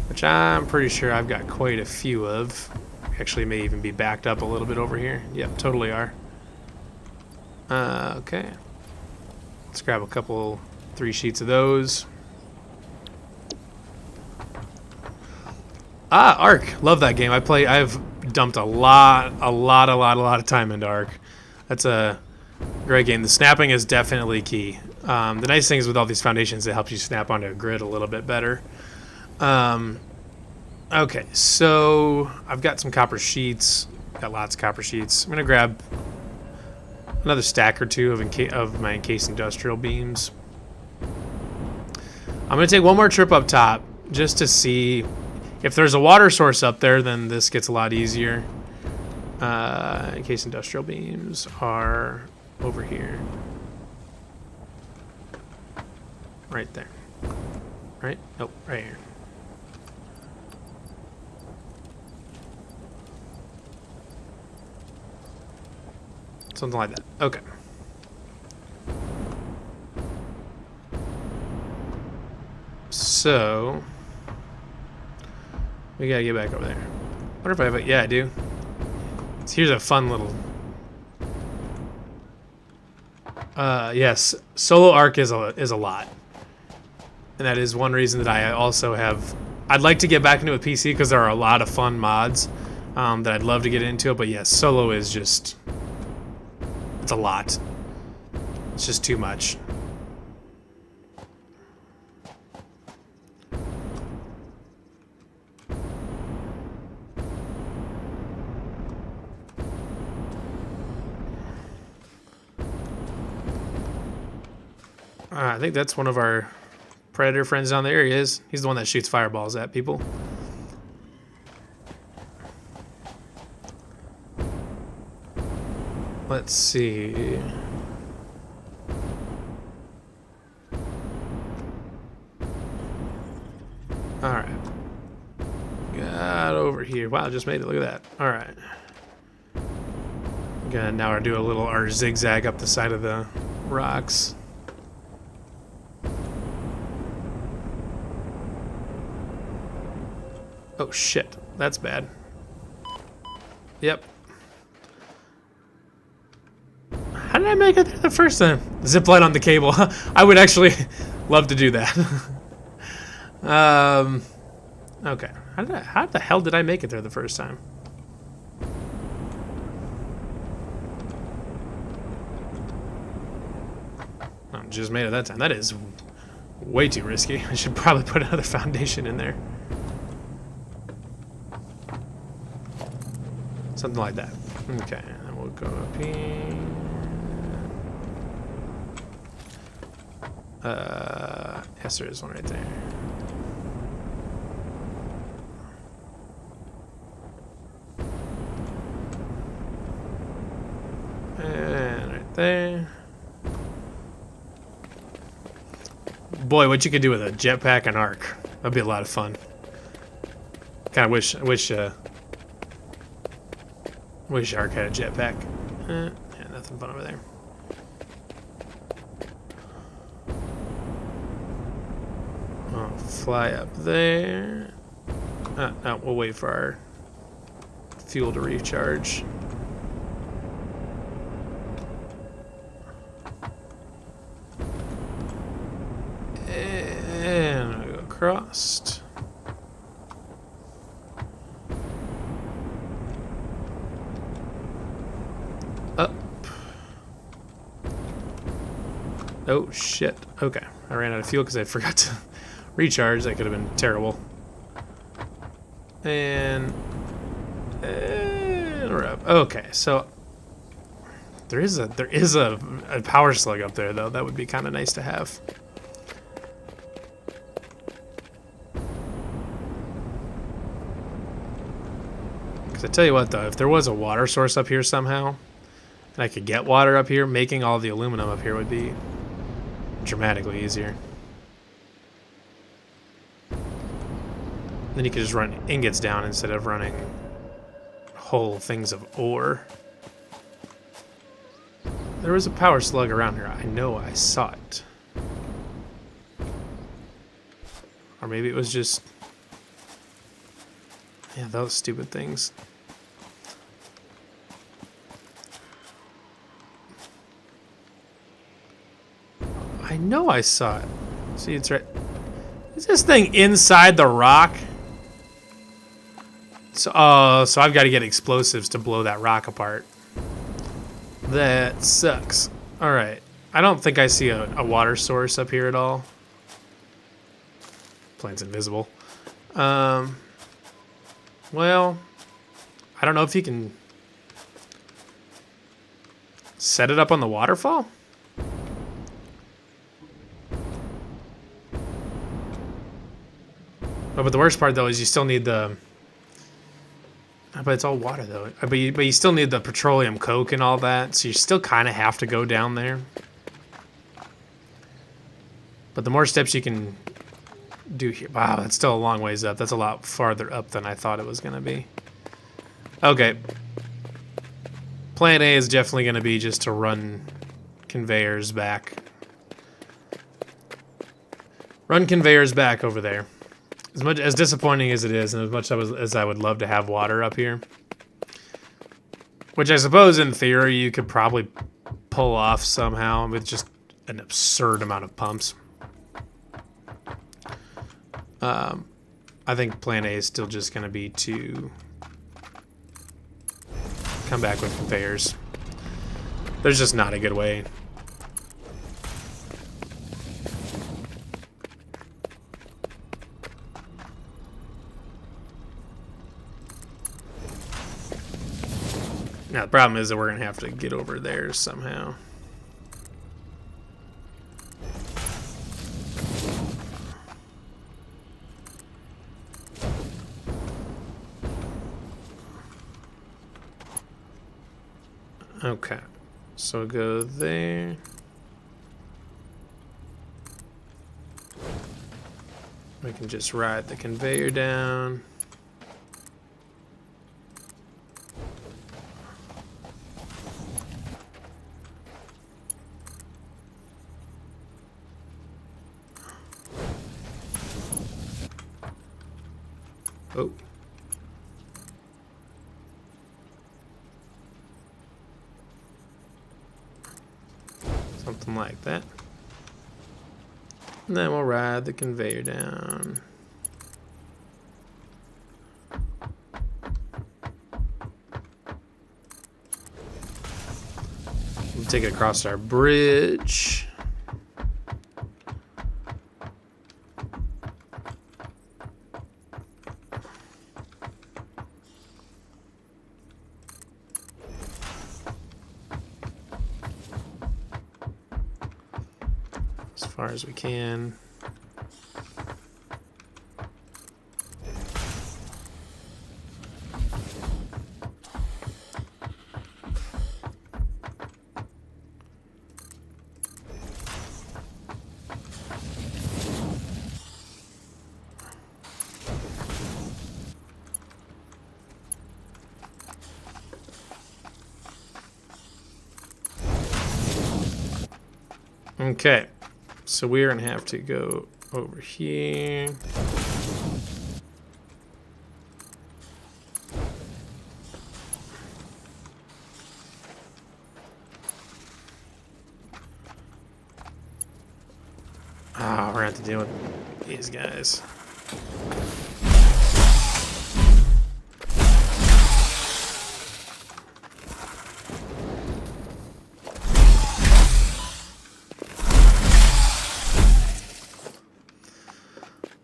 which I'm pretty sure I've got quite a few of. Actually, may even be backed up a little bit over here. Yep, totally are. Okay. Let's grab a couple, 3 sheets of those. Ah, Ark. Love that game. I've dumped a lot of time into Ark. That's a great game. The snapping is definitely key. The nice thing is with all these foundations, it helps you snap onto a grid a little bit better. Okay, so I've got some copper sheets. Got lots of copper sheets. I'm gonna grab another stack or two of my encased industrial beams. I'm gonna take one more trip up top just to see if there's a water source up there. Then this gets a lot easier. Encased industrial beams are over here, right there. Right? Nope, right here. Something like that. Okay. So we gotta get back over there. Wonder if I have it. Yeah, I do. So here's a fun little. Yes, solo arc is a lot, and that is one reason that I also have. I'd like to get back into a PC because there are a lot of fun mods that I'd love to get into. But yes, solo is just. It's a lot. It's just too much. I think that's one of our predator friends down there. He is. He's the one that shoots fireballs at people. Let's see. Alright. Got over here. Wow, just made it. Look at that. Alright. Gonna now do our zigzag up the side of the rocks. Oh shit. That's bad. Yep. How did I make it there the first time? Zip line on the cable. I would actually love to do that. Okay. How the hell did I make it there the first time? Oh, just made it that time. That is way too risky. I should probably put another foundation in there. Something like that. Okay, and then we'll go up here. Yes, there is one right there. And right there. Boy, what you could do with a jetpack and arc. That'd be a lot of fun. Kind of wish Ark had a jetpack. Yeah, nothing fun over there. I'll fly up there. No, we'll wait for our fuel to recharge. And I'll go across. Up. Oh shit. Okay. I ran out of fuel because I forgot to recharge. That could have been terrible. And we're up. Okay, so there is a power slug up there though. That would be kind of nice to have. Because I tell you what though, if there was a water source up here somehow, and I could get water up here, making all the aluminum up here would be dramatically easier. Then you could just run ingots down instead of running whole things of ore. There was a power slug around here. I know I saw it. Or maybe it was just Yeah, those stupid things. I know I saw it. See, it's right. Is this thing inside the rock? So, so I've got to get explosives to blow that rock apart. That sucks. All right. I don't think I see a water source up here at all. Plane's invisible. Well, I don't know if you can set it up on the waterfall. Oh, but the worst part though is you still need the. But it's all water though. But you still need the petroleum coke and all that, so you still kind of have to go down there. But the more steps you can do here, wow, that's still a long ways up. That's a lot farther up than I thought it was gonna be. Okay. Plan A is definitely gonna be just to run conveyors back. Run conveyors back over there. As much as disappointing as it is, and as much as I would love to have water up here, which I suppose in theory you could probably pull off somehow with just an absurd amount of pumps. I think plan A is still just going to be to come back with conveyors. There's just not a good way. Now, the problem is that we're going to have to get over there somehow. Okay, so go there. We can just ride the conveyor down. Oh. Something like that. And then we'll ride the conveyor down. We'll take it across our bridge. As far as we can. Okay. So we're going to have to go over here. Ah, we're going to have to deal with these guys.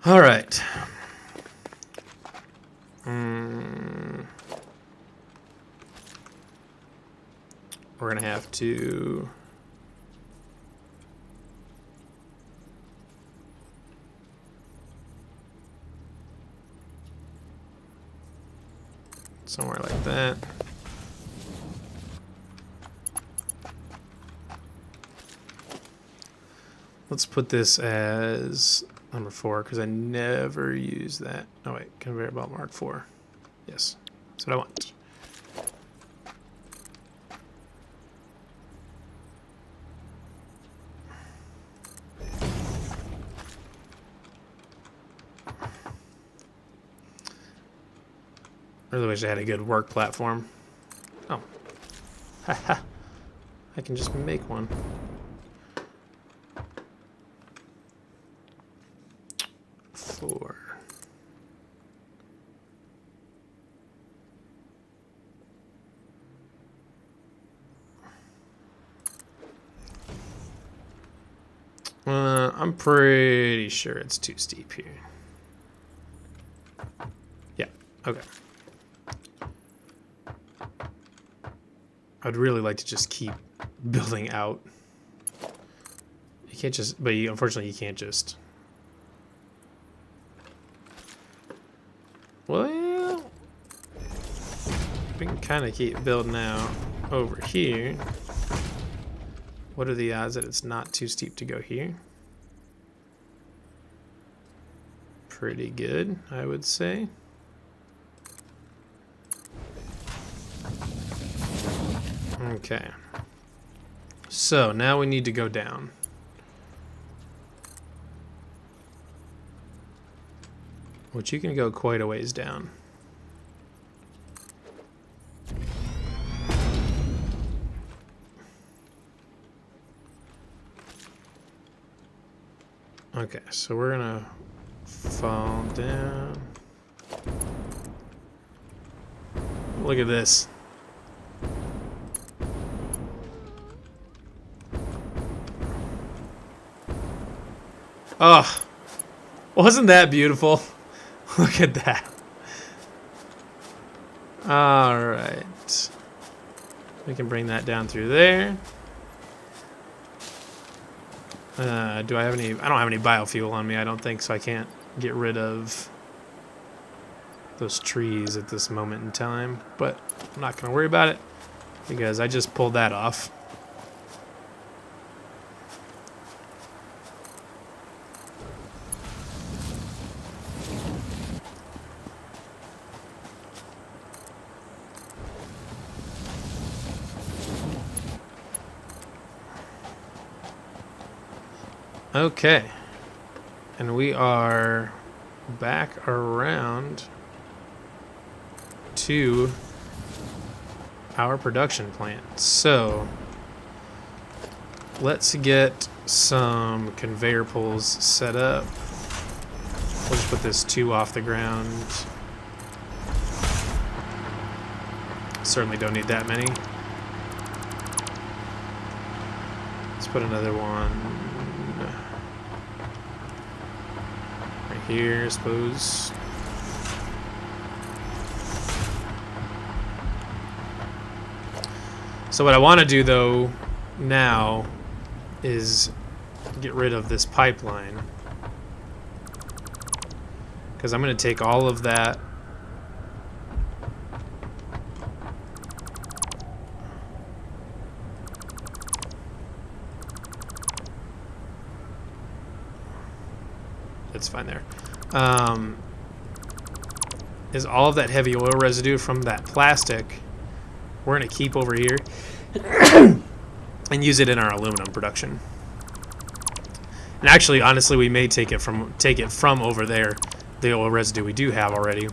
All right. We're going to have to... somewhere like that. Let's put this as number 4 because I never use that. Oh wait, conveyor belt mark 4. Yes, that's what I want. Really wish I had a good work platform. Oh. Haha. I can just make one. Four. I'm pretty sure it's too steep here. Yeah, okay. I'd really like to just keep building out. You can't just, but unfortunately you can't just. Well, we can kind of keep building out over here. What are the odds that it's not too steep to go here? Pretty good, I would say. Okay. So now we need to go down. Which you can go quite a ways down. Okay, so we're gonna fall down. Look at this. Oh, wasn't that beautiful? Look at that. All right. We can bring that down through there. Do I have any? I don't have any biofuel on me, I don't think, so I can't get rid of those trees at this moment in time. But I'm not going to worry about it because I just pulled that off. Okay, and we are back around to our production plant. So let's get some conveyor pulls set up. We'll just put this 2 off the ground. Certainly don't need that many. Let's put another one right here, I suppose. So what I want to do though now is get rid of this pipeline, because I'm going to take all of that it's fine there. Is all of that heavy oil residue from that plastic we're going to keep over here and use it in our aluminum production. And actually, honestly, we may take it from over there, the oil residue we do have already.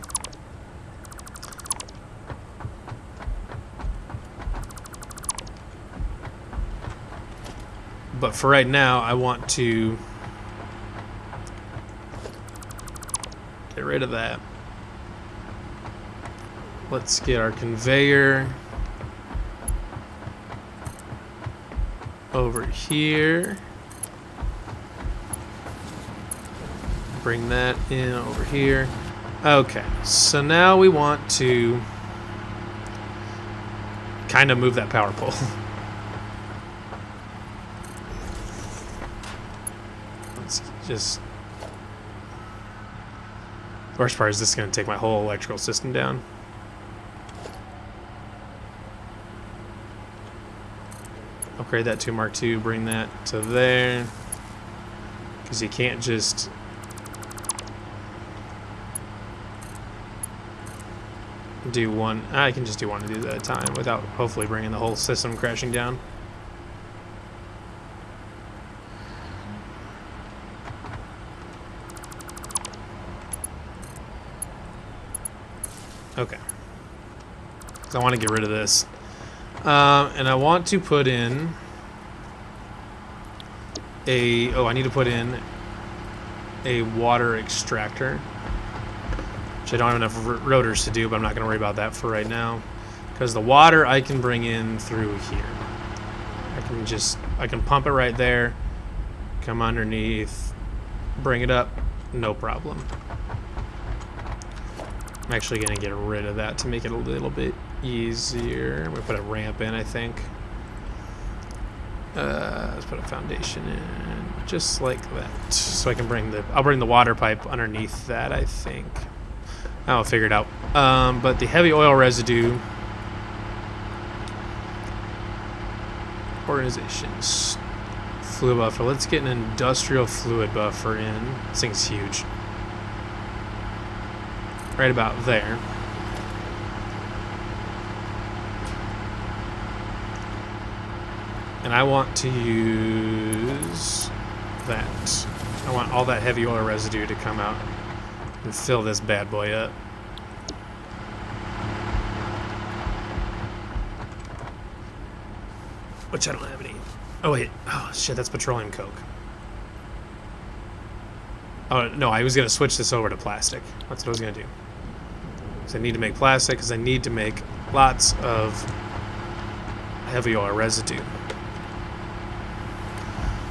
But for right now, I want to get rid of that. Let's get our conveyor over here. Bring that in over here. Okay, so now we want to kind of move that power pole. Let's just... The worst part is this is going to take my whole electrical system down. Upgrade that to Mark II, bring that to there. Because you can't just... do one. I can just do one of these at a time without hopefully bringing the whole system crashing down. Okay. I want to get rid of this. And I want to put in a... Oh, I need to put in a water extractor. Which I don't have enough rotors to do, but I'm not going to worry about that for right now. Because the water I can bring in through here. I can pump it right there. Come underneath. Bring it up. No problem. I'm actually going to get rid of that to make it a little bit easier. I'm going to put a ramp in, I think. Let's put a foundation in, just like that. So I can I'll bring the water pipe underneath that, I think. I'll figure it out. But the heavy oil residue organizations fluid buffer. Let's get an industrial fluid buffer in. This thing's huge. Right about there. And I want to use that. I want all that heavy oil residue to come out and fill this bad boy up. Which I don't have any. Oh wait. Oh shit, that's petroleum coke. Oh no, I was gonna switch this over to plastic. That's what I was gonna do. So I need to make plastic because I need to make lots of heavy oil residue.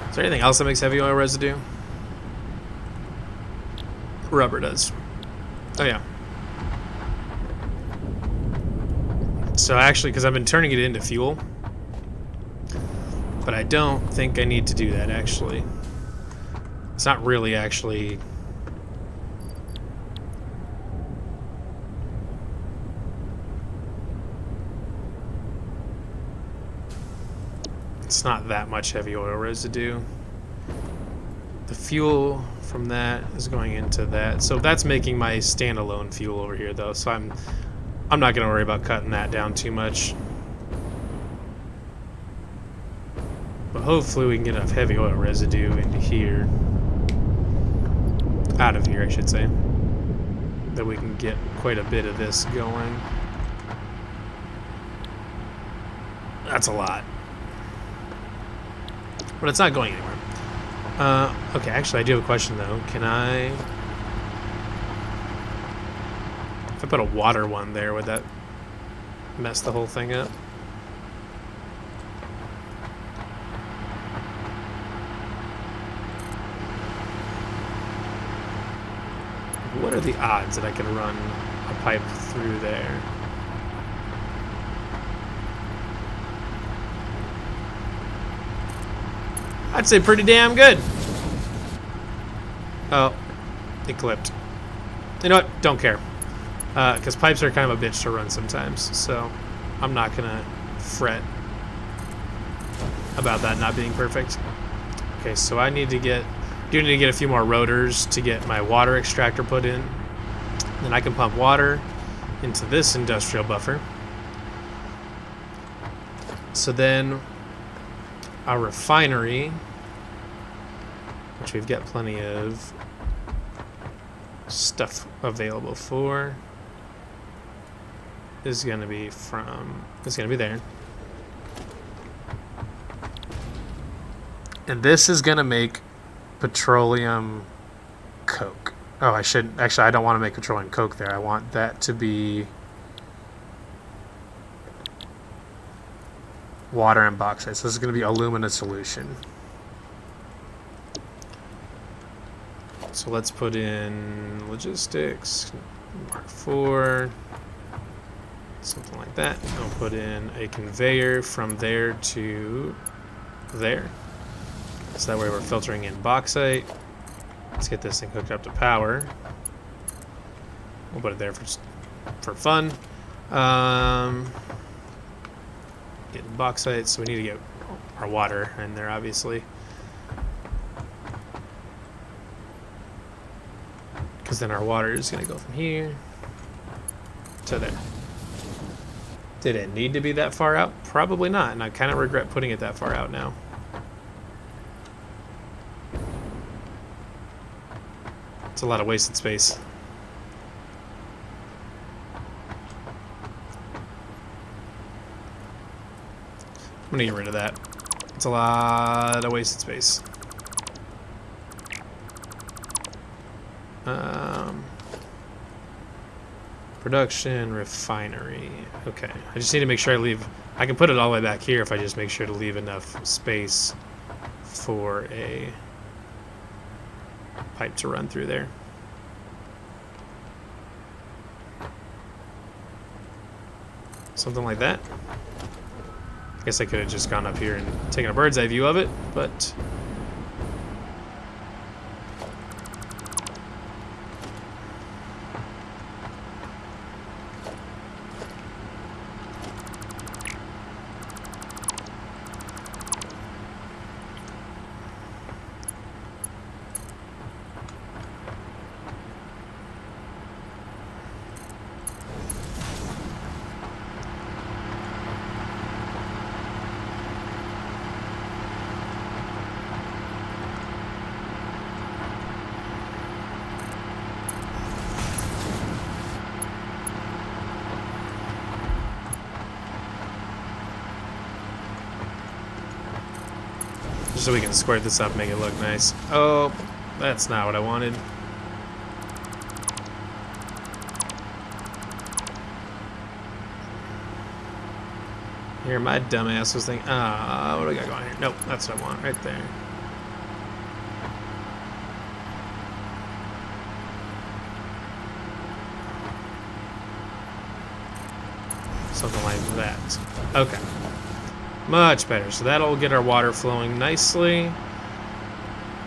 Is there anything else that makes heavy oil residue? Rubber does. Oh yeah. So actually, because I've been turning it into fuel, but I don't think I need to do that actually. It's not really actually... It's not that much heavy oil residue. The fuel from that is going into that. So that's making my standalone fuel over here though. So I'm not going to worry about cutting that down too much. But hopefully we can get enough heavy oil residue into here. Out of here, I should say. That we can get quite a bit of this going. That's a lot. But it's not going anywhere. Okay, actually I do have a question though. Can I... If I put a water one there, would that mess the whole thing up? What are the odds that I can run a pipe through there? I'd say pretty damn good. Oh, it clipped. You know what? Don't care. Because pipes are kind of a bitch to run sometimes, so I'm not gonna fret about that not being perfect. Okay, so I need to get a few more rotors to get my water extractor put in. Then I can pump water into this industrial buffer. So then our refinery, which we've got plenty of stuff available for, is going to be there. And this is going to make petroleum coke. Oh, I don't want to make petroleum coke there. I want that to be water and bauxite. So this is going to be alumina solution. So let's put in logistics, Mark IV, something like that. I'll put in a conveyor from there to there. So that way we're filtering in bauxite. Let's get this thing hooked up to power. We'll put it there for fun. Getting bauxite, so we need to get our water in there, obviously. Because then our water is going to go from here to there. Did it need to be that far out? Probably not, and I kind of regret putting it that far out now. It's a lot of wasted space. gonna get rid of that. It's a lot of wasted space. Production, refinery. Okay, I just need to make sure I leave... I can put it all the way back here if I just make sure to leave enough space for a pipe to run through there. Something like that. I guess I could have just gone up here and taken a bird's eye view of it, but... just so we can square this up, make it look nice. Oh, that's not what I wanted. Here, my dumbass was thinking, what do I got going here? Nope, that's what I want right there. Something like that. Okay. Much better. So that'll get our water flowing nicely.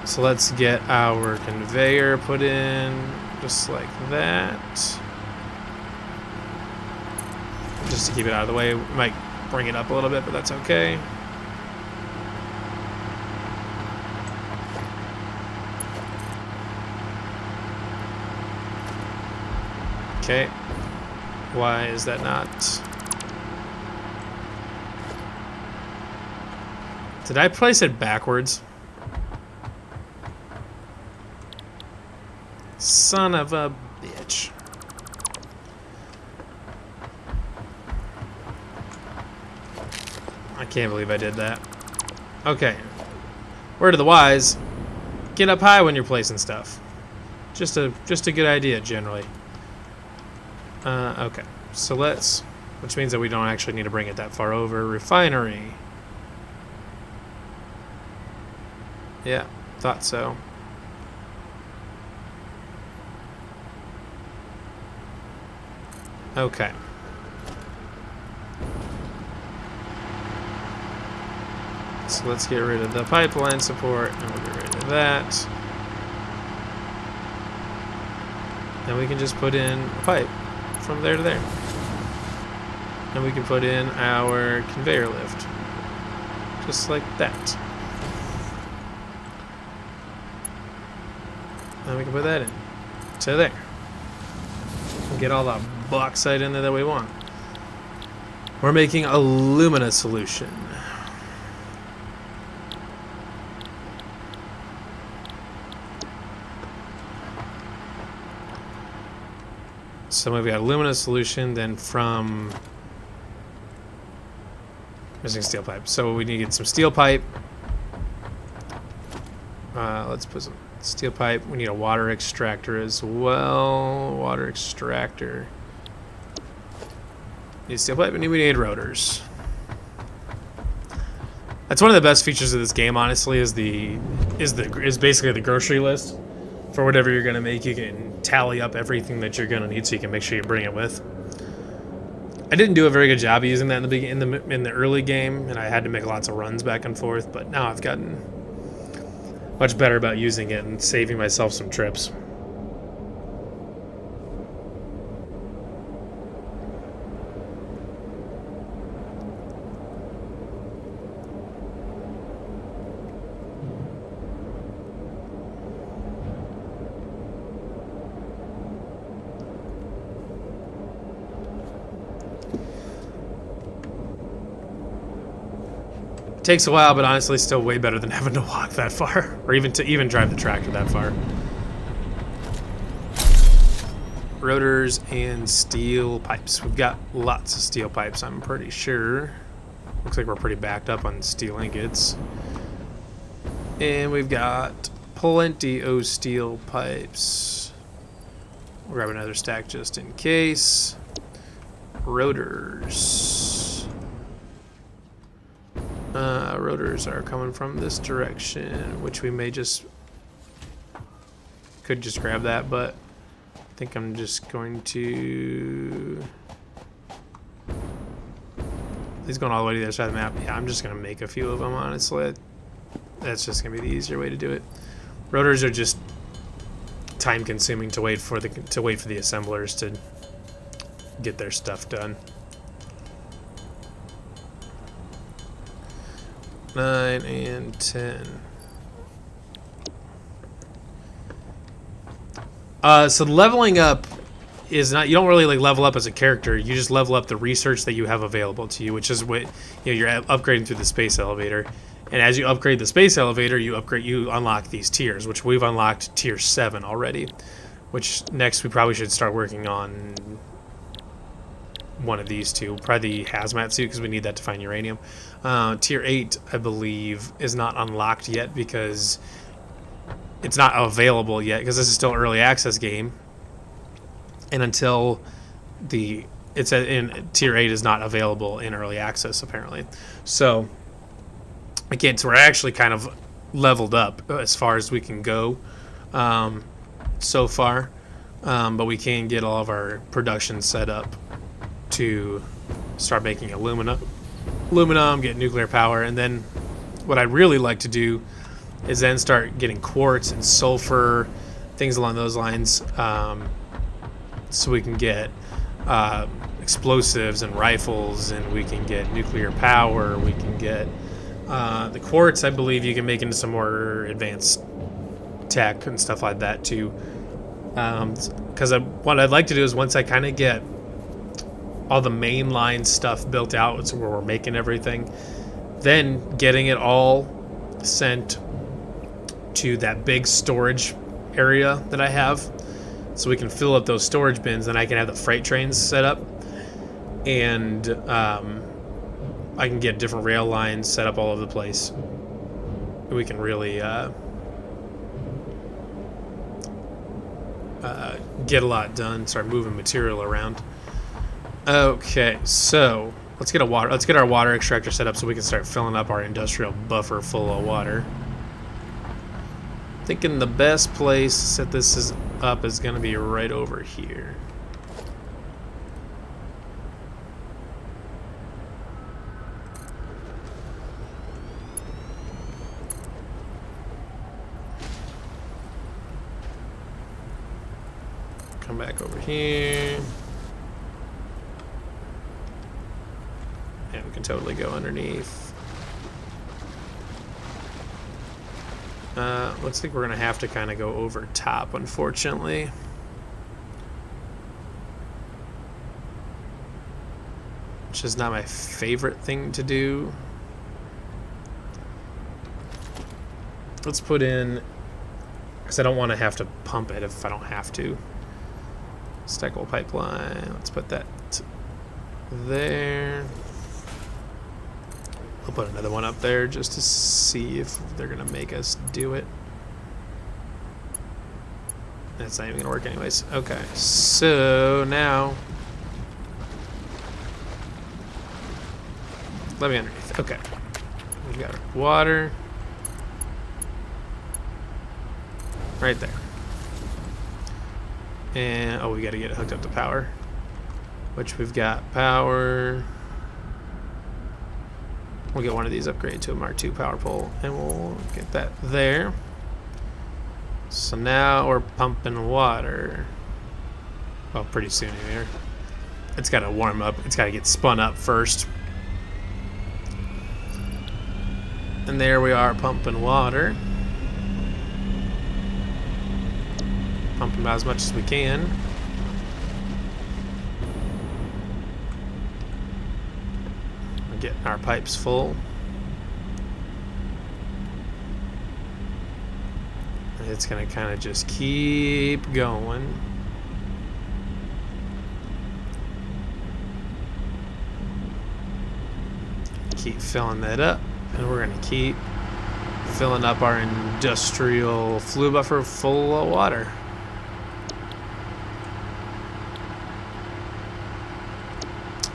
So let's get our conveyor put in just like that. Just to keep it out of the way. We might bring it up a little bit, but that's okay. Okay. Why is that not... Did I place it backwards? Son of a bitch. I can't believe I did that. Okay. Word of the wise, get up high when you're placing stuff. Just a good idea generally. Okay. So let's, which means that we don't actually need to bring it that far over. Refinery. Yeah, thought so. Okay. So let's get rid of the pipeline support, and we'll get rid of that. Then we can just put in a pipe from there to there. And we can put in our conveyor lift. Just like that. And we can put that in to there. And get all the bauxite in there that we want. We're making alumina solution. So we've got alumina solution, then from missing steel pipe. So we need to get some steel pipe. Let's put some steel pipe. We need a water extractor as well. Water extractor. Need steel pipe, and we need rotors. That's one of the best features of this game, honestly, is basically the grocery list. For whatever you're gonna make, you can tally up everything that you're gonna need, so you can make sure you bring it with. I didn't do a very good job of using that in the early game, and I had to make lots of runs back and forth. But now I've gotten much better about using it and saving myself some trips. Takes a while, but honestly still way better than having to walk that far, or even drive the tractor that far. Rotors and steel pipes. We've got lots of steel pipes, I'm pretty sure. Looks like we're pretty backed up on steel ingots. And we've got plenty of steel pipes. We'll grab another stack just in case. Rotors. Rotors are coming from this direction, which we may just... could just grab that, but I think I'm just going to... He's going all the way to the other side of the map. Yeah, I'm just going to make a few of them, honestly. That's just going to be the easier way to do it. Rotors are just time-consuming to wait for the assemblers to get their stuff done. 9 and 10. So leveling up is not, you don't really like level up as a character. You just level up the research that you have available to you, which is what, you know, you're upgrading through the space elevator. And as you upgrade the space elevator, you unlock these tiers, which we've unlocked tier 7 already. Which next we probably should start working on one of these two, probably the hazmat suit, because we need that to find uranium. Tier 8, I believe, is not unlocked yet because it's not available yet, because this is still an early access game. And until it's in tier 8 is not available in early access, apparently. So again, so we're actually kind of leveled up as far as we can go so far, but we can get all of our production set up to start making aluminum, get nuclear power, and then what I'd really like to do is then start getting quartz and sulfur, things along those lines, so we can get explosives and rifles, and we can get nuclear power. We can get the quartz, I believe you can make into some more advanced tech and stuff like that too. Because what I'd like to do is once I kind of get all the mainline stuff built out, so where we're making everything, then getting it all sent to that big storage area that I have, so we can fill up those storage bins, and I can have the freight trains set up, and I can get different rail lines set up all over the place. We can really get a lot done, start moving material around. Okay, so let's get our water extractor set up so we can start filling up our industrial buffer full of water. Thinking the best place to set this up is going to be right over here. Come back over here. And we can totally go underneath. Looks like we're going to have to kind of go over top, unfortunately. Which is not my favorite thing to do. Let's put in, because I don't want to have to pump it if I don't have to. Stackable pipeline. Let's put that there. I'll put another one up there just to see if they're going to make us do it. That's not even going to work anyways. Okay, so now... let me underneath. Okay. We've got our water. Right there. And, oh, we got to get it hooked up to power. Which we've got power. We'll get one of these upgraded to a Mark II power pole, and we'll get that there. So now we're pumping water. Well, pretty soon here. It's got to warm up. It's got to get spun up first. And there we are pumping water. Pumping about as much as we can. We're getting our pipes full. And it's going to kind of just keep going. keep filling that up, and we're gonna keep filling up our industrial flue buffer full of water.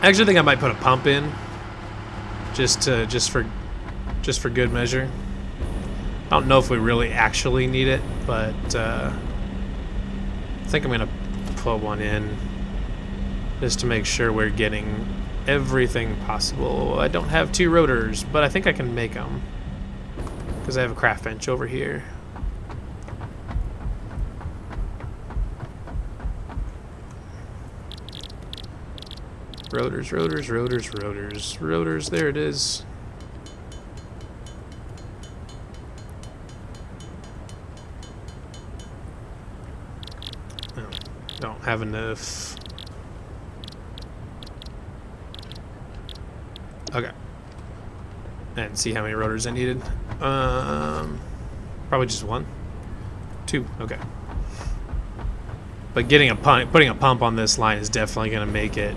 I actually think I might put a pump in, just for good measure. I don't know if we really actually need it, but I think I'm gonna put one in just to make sure we're getting everything possible. I don't have 2 rotors, but I think I can make them because I have a craft bench over here. Rotors, rotors, rotors, rotors, rotors. There it is. Oh, don't have enough. Okay. And see how many rotors I needed. Probably just 1, 2. Okay. But getting a pump, putting a pump on this line is definitely going to make it,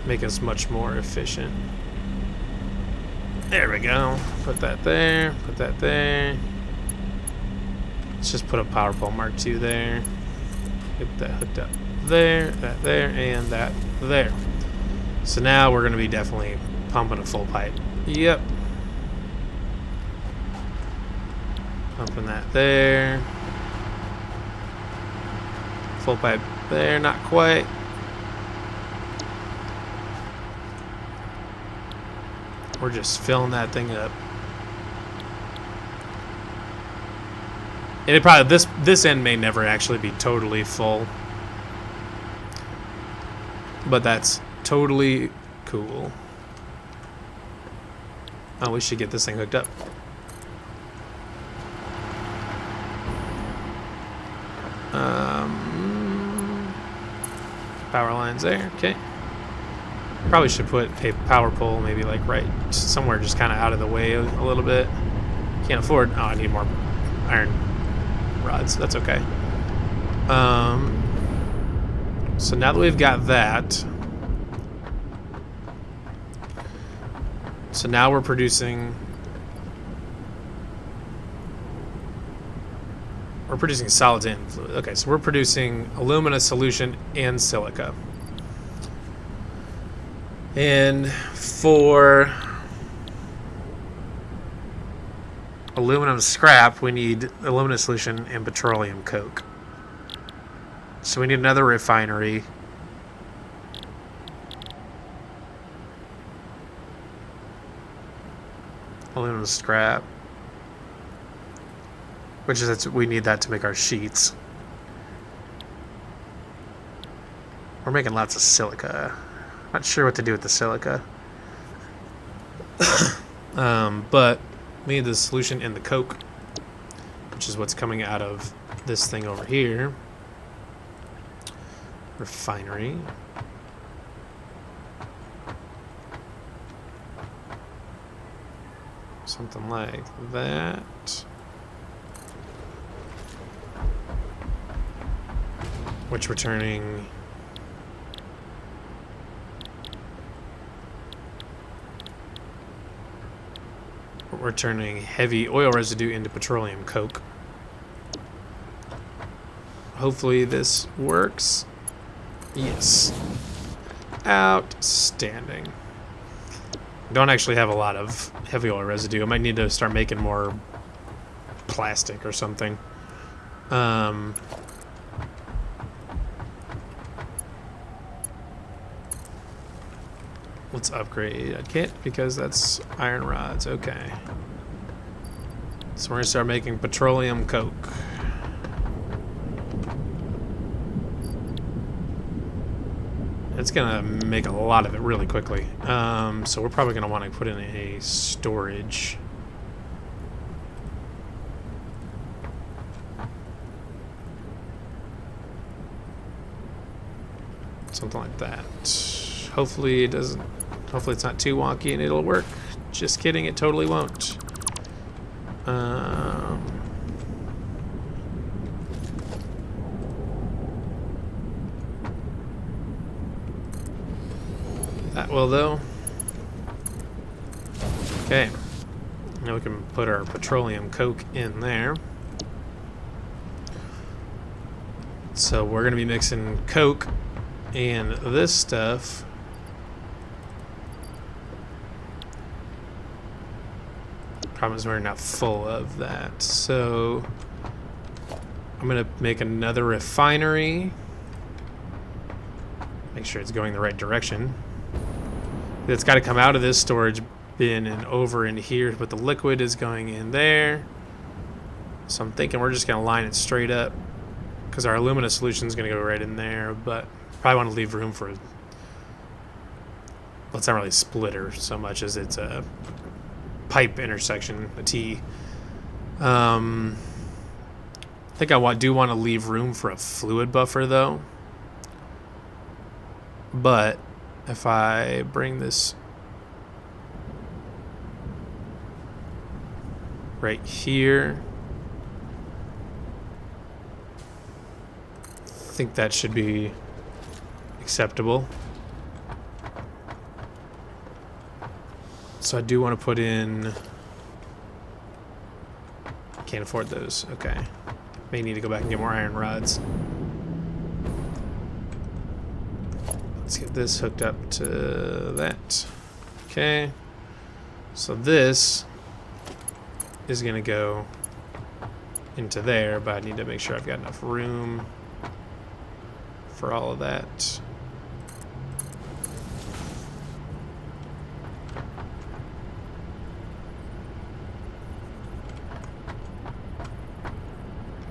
make us much more efficient. There we go. Put that there. Put that there. Let's just put a power pole Mark II there. Get that hooked up there, that there, and that there. So now we're going to be definitely pumping a full pipe. Yep. Pumping that there. Full pipe there, not quite. We're just filling that thing up. And it probably, this end may never actually be totally full. But that's totally cool. Oh, we should get this thing hooked up. Power lines there, okay. Probably should put a power pole maybe like right somewhere just kind of out of the way a little bit. Can't afford, oh, I need more iron rods, that's okay. So now that we've got that, so now we're producing solids and fluid. Okay, so we're producing alumina solution and silica. And for aluminum scrap, we need alumina solution and petroleum coke. So we need another refinery. Aluminum scrap. Which is, we need that to make our sheets. We're making lots of silica. Not sure what to do with the silica. But we need the solution in the coke, which is what's coming out of this thing over here. Refinery. Something like that. Which we're turning heavy oil residue into petroleum coke. Hopefully this works. Yes. Outstanding. Don't actually have a lot of heavy oil residue. I might need to start making more plastic or something. Let's upgrade. I can't because that's iron rods. Okay. So we're going to start making petroleum coke. It's going to make a lot of it really quickly. So we're probably going to want to put in a storage. Something like that. Hopefully it doesn't. Hopefully it's not too wonky and it'll work. Just kidding, it totally won't. That will though. Okay. Now we can put our petroleum coke in there. So we're going to be mixing coke and this stuff. Problem is we're not full of that. So I'm going to make another refinery. Make sure it's going the right direction. It's got to come out of this storage bin and over in here, but the liquid is going in there. So I'm thinking we're just going to line it straight up because our alumina solution is going to go right in there, but probably want to leave room for, well, it's not really a splitter so much as it's a pipe intersection, a T. I think I do want to leave room for a fluid buffer though. But if I bring this right here, I think that should be acceptable. So I do want to put in, can't afford those, okay. May need to go back and get more iron rods. Let's get this hooked up to that. Okay. So this is going to go into there, but I need to make sure I've got enough room for all of that.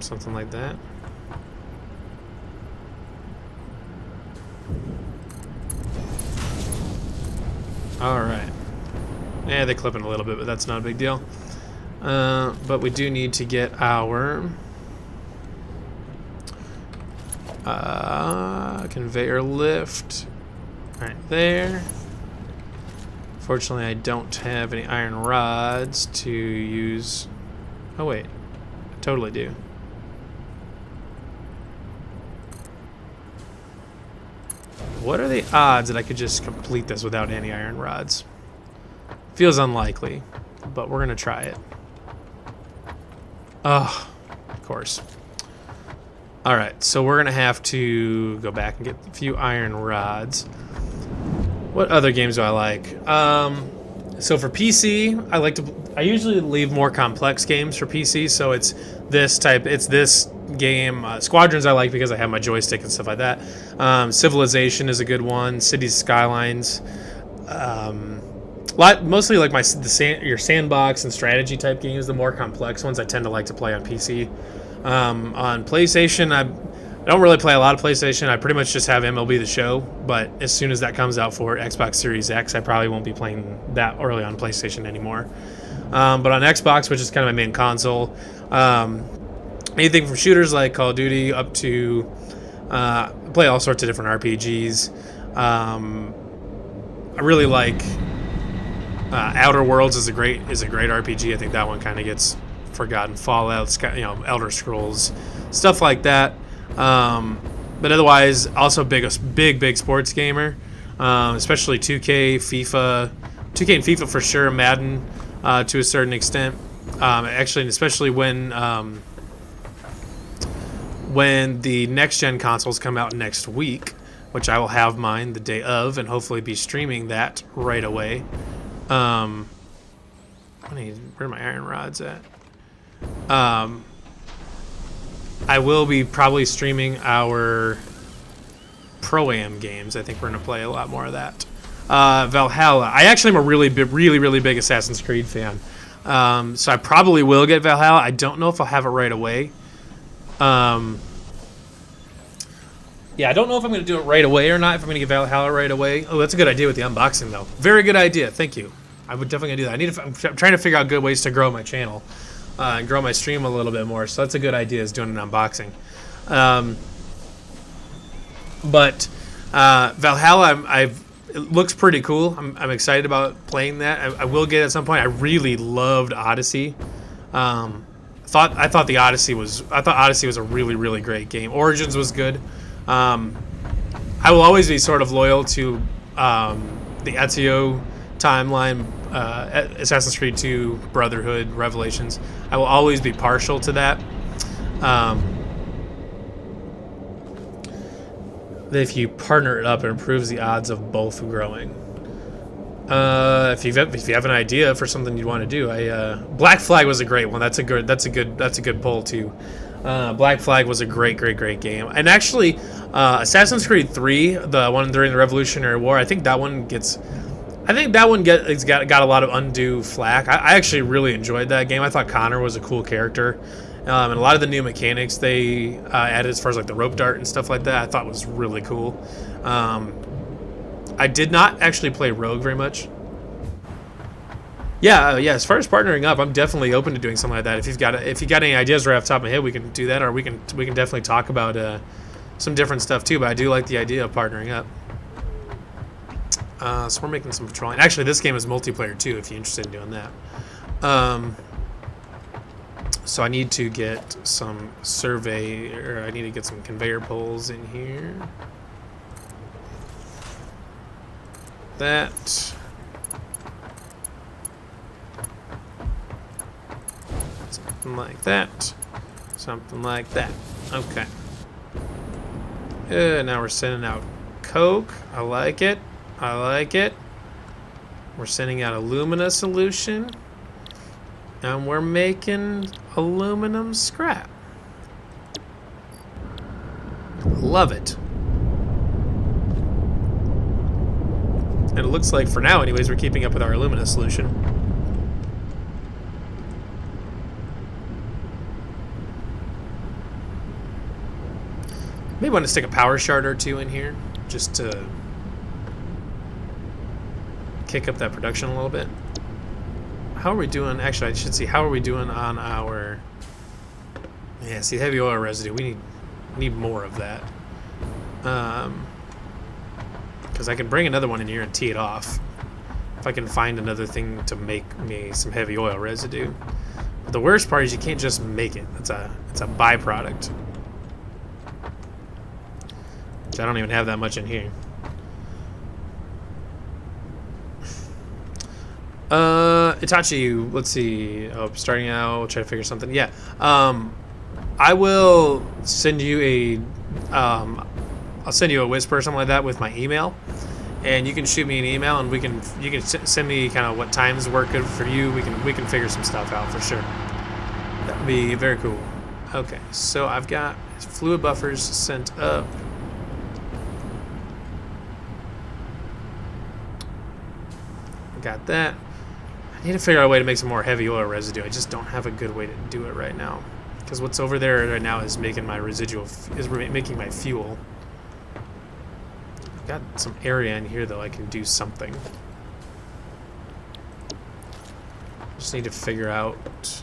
Something like that. Alright. Yeah, they're clipping a little bit, but that's not a big deal. But we do need to get our conveyor lift right there. Fortunately, I don't have any iron rods to use. Oh, wait. I totally do. What are the odds that I could just complete this without any iron rods? Feels unlikely, but we're gonna try it. Oh, of course. Alright, so we're gonna have to go back and get a few iron rods. What other games do I like? So for PC, I usually leave more complex games for PC, so it's this game. Squadrons I like because I have my joystick and stuff like that. Civilization is a good one. Cities Skylines. Mostly like your sandbox and strategy type games. The more complex ones I tend to like to play on PC. On PlayStation, I don't really play a lot of PlayStation. I pretty much just have MLB The Show, but as soon as that comes out for Xbox Series X, I probably won't be playing that early on PlayStation anymore. But on Xbox, which is kind of my main console, anything from shooters like Call of Duty up to play all sorts of different RPGs. I really like Outer Worlds is a great RPG. I think that one kind of gets forgotten. Fallout, Elder Scrolls, stuff like that. But otherwise, also big sports gamer, especially 2K, FIFA, 2K and FIFA for sure, Madden to a certain extent. Actually, and especially when the next gen consoles come out next week, which I will have mine the day of, and hopefully be streaming that right away. Where are my iron rods at? I will be probably streaming our Pro-Am games. I think we're going to play a lot more of that. Valhalla. I actually am a really big Assassin's Creed fan. So I probably will get Valhalla. I don't know if I'll have it right away. Yeah, I don't know if I'm going to do it right away or not, if I'm going to get Valhalla right away. Oh, that's a good idea with the unboxing, though. Very good idea. Thank you. I would definitely do that. I'm trying to figure out good ways to grow my channel and grow my stream a little bit more. So that's a good idea, is doing an unboxing. But Valhalla, it looks pretty cool. I'm excited about playing that. I will get it at some point. I really loved Odyssey. I thought Odyssey was a really great game. Origins was good. I will always be sort of loyal to the Ezio timeline Assassin's Creed 2, Brotherhood, Revelations. I will always be partial to that. If you partner it up, it improves the odds of both growing. If you have an idea for something you'd want to do, Black Flag was a great one. That's a good pull too. Black Flag was a great game. And actually, Assassin's Creed 3, the one during the Revolutionary War, I think that one got a lot of undue flack. I actually really enjoyed that game. I thought Connor was a cool character. And a lot of the new mechanics they added, as far as like the rope dart and stuff like that, I thought was really cool. I did not actually play Rogue very much. Yeah. As far as partnering up, I'm definitely open to doing something like that. If you got any ideas right off the top of my head, we can do that, or we can definitely talk about some different stuff too. But I do like the idea of partnering up. So we're making some patrolling. Actually, this game is multiplayer too, if you're interested in doing that. So I need to get some I need to get some conveyor poles in here. That. Something like that. Something like that. Okay. Now we're sending out coke. I like it. We're sending out alumina solution. And we're making aluminum scrap. Love it. And it looks like, for now anyways, we're keeping up with our alumina solution. Maybe want to stick a power shard or two in here, just to kick up that production a little bit. How are we doing? Actually, I should see, how are we doing on our... Yeah, see, heavy oil residue. We need more of that. Because I can bring another one in here and tee it off. If I can find another thing to make me some heavy oil residue. But the worst part is you can't just make it. It's a byproduct. Which I don't even have that much in here. Itachi, let's see. Oh, starting out, we'll try to figure something. Yeah. I will send you I'll send you a whisper or something like that with my email, and you can shoot me an email, and you can send me kind of what times work good for you. We can figure some stuff out for sure. That would be very cool. Okay, so I've got fluid buffers sent up. Got that. I need to figure out a way to make some more heavy oil residue. I just don't have a good way to do it right now, because what's over there right now is making my making my fuel. I've got some area in here though I can do something. Just need to figure out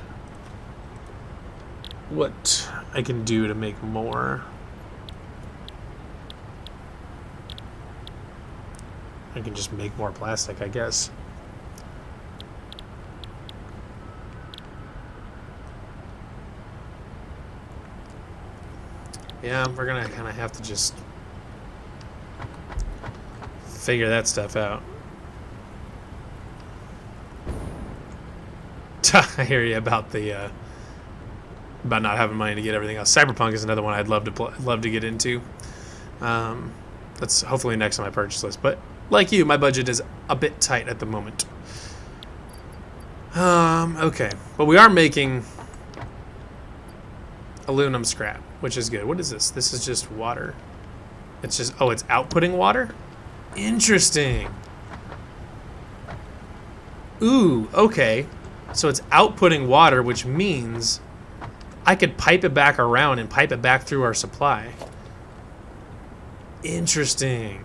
what I can do to make more. I can just make more plastic, I guess. Yeah, we're gonna kind of have to just figure that stuff out. I hear you about the about not having money to get everything else. Cyberpunk is another one I'd love to get into. That's hopefully next on my purchase list. But like you, my budget is a bit tight at the moment. Okay, but we are making aluminum scrap, which is good. What is this? This is just water. It's just, oh, it's outputting water? Interesting. Ooh, okay. So it's outputting water, which means I could pipe it back around and pipe it back through our supply. Interesting.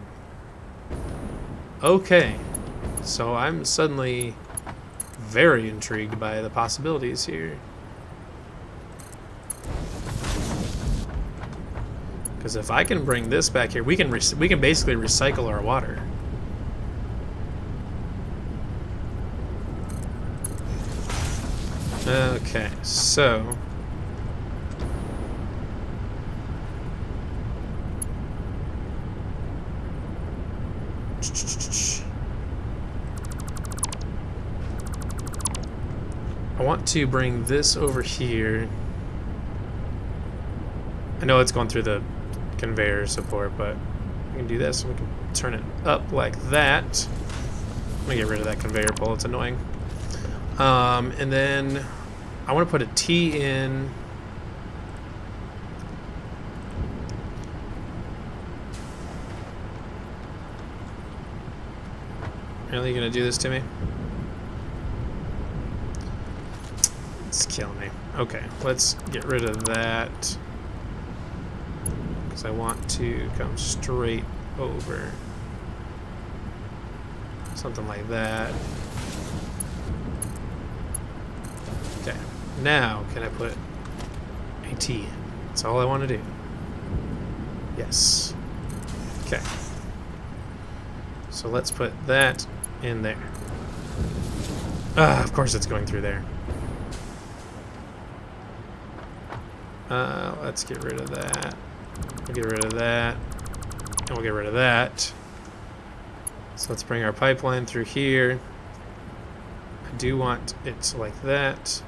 Okay. So I'm suddenly very intrigued by the possibilities here. Because if I can bring this back here, we can basically recycle our water. Okay, so I want to bring this over here. I know it's going through the conveyor support, but we can do this. We can turn it up like that. Let me get rid of that conveyor pole. It's annoying. And then I want to put a T in. Really gonna do this to me? It's killing me. Okay, let's get rid of that. Because I want to come straight over. Something like that. Okay, now can I put a T in? That's all I want to do. Yes. Okay. So let's put that in there. Of course it's going through there. Let's get rid of that. We'll get rid of that. And we'll get rid of that. So let's bring our pipeline through here. I do want it like that.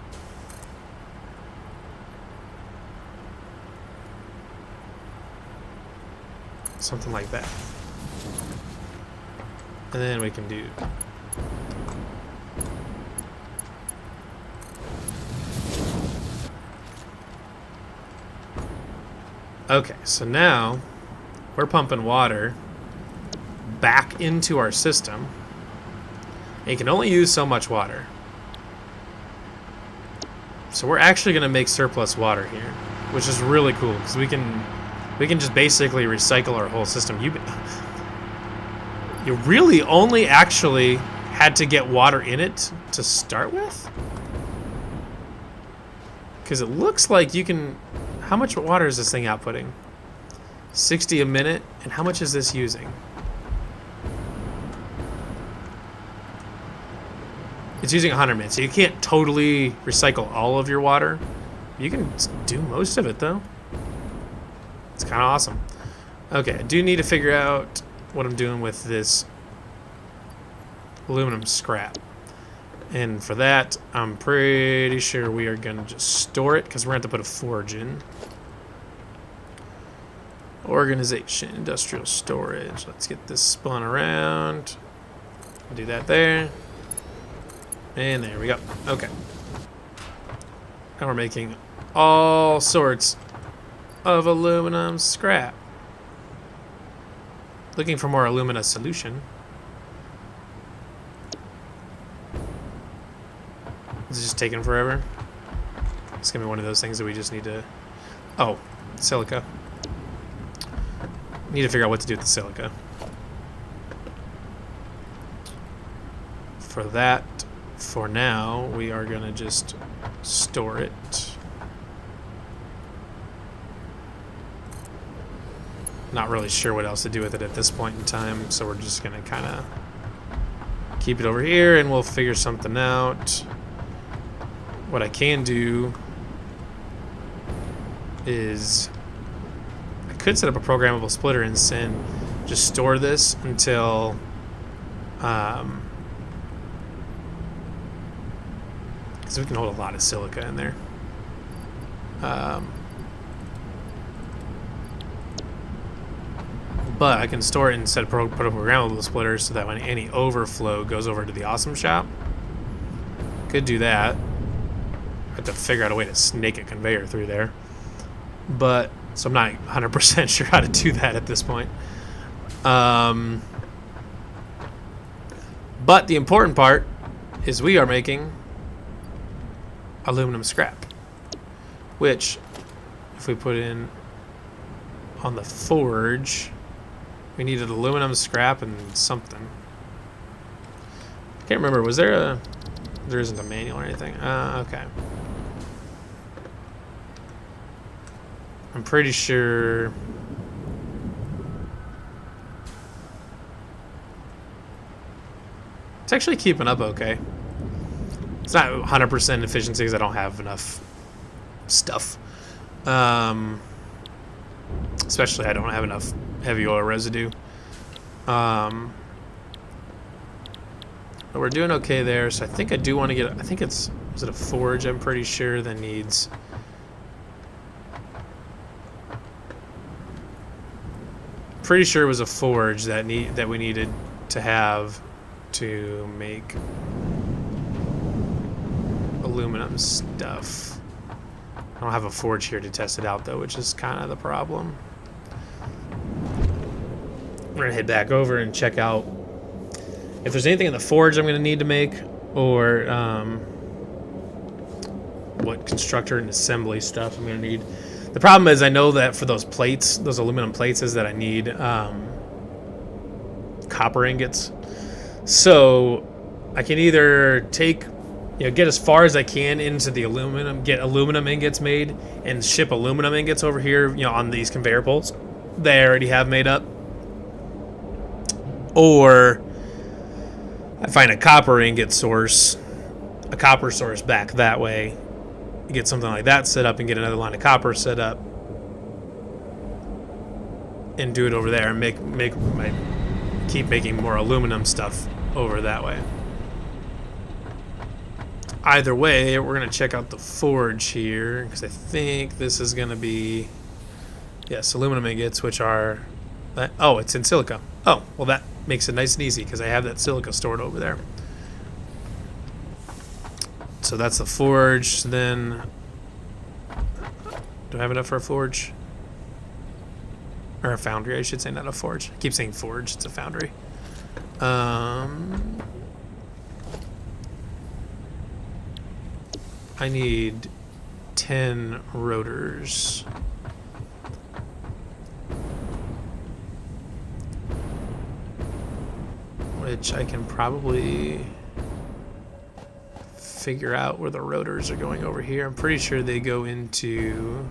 Something like that. And then we can do okay, so now we're pumping water back into our system. And you can only use so much water. So we're actually going to make surplus water here, which is really cool because we can just basically recycle our whole system. You really only actually had to get water in it to start with? Because it looks like you can... How much water is this thing outputting? 60 a minute, and how much is this using? It's using 100 minutes, so you can't totally recycle all of your water. You can do most of it, though. It's kind of awesome. Okay, I do need to figure out what I'm doing with this aluminum scrap. And for that, I'm pretty sure we are going to just store it, because we're going to have to put a forge in. Organization, industrial storage. Let's get this spun around. Do that there. And there we go. Okay. Now we're making all sorts of aluminum scrap. Looking for more alumina solution. Is it just taking forever? It's gonna be one of those things that we just need to... Oh, silica. Need to figure out what to do with the silica. For that, for now, we are gonna just store it. Not really sure what else to do with it at this point in time, so we're just gonna kind of keep it over here and we'll figure something out. What I can do is I could set up a programmable splitter and just store this until because we can hold a lot of silica in there. But I can store it and put a programmable splitter so that when any overflow goes over to the awesome shop. Could do that. I have to figure out a way to snake a conveyor through there. But, so I'm not 100% sure how to do that at this point. But the important part is we are making aluminum scrap. Which, if we put in on the forge, we needed aluminum scrap and something. I can't remember, was there a... There isn't a manual or anything. Okay. I'm pretty sure... It's actually keeping up okay. It's not 100% efficiency because I don't have enough stuff. Especially I don't have enough heavy oil residue. But we're doing okay there, so I think I do want to get... I think it's Is it a forge? I'm pretty sure that needs... Pretty sure it was a forge that we needed to have to make aluminum stuff. I don't have a forge here to test it out though, which is kind of the problem. We're gonna head back over and check out if there's anything in the forge I'm gonna need to make, or what constructor and assembly stuff I'm gonna need. The problem is I know that for those plates, those aluminum plates, is that I need copper ingots. So I can either take, get as far as I can into the aluminum, get aluminum ingots made, and ship aluminum ingots over here, on these conveyor belts they already have made up. Or I find a copper ingot source, a copper source back that way, get something like that set up and get another line of copper set up and do it over there and keep making more aluminum stuff over that way. Either way, we're going to check out the forge here because I think this is going to be, yes, aluminum ingots, which are, oh, it's in silica. Oh, well, that makes it nice and easy because I have that silica stored over there. So that's the forge. Then, do I have enough for a forge? Or a foundry, I should say, not a forge. I keep saying forge, it's a foundry. I need 10 rotors. Which I can probably figure out where the rotors are going over here. I'm pretty sure they go into...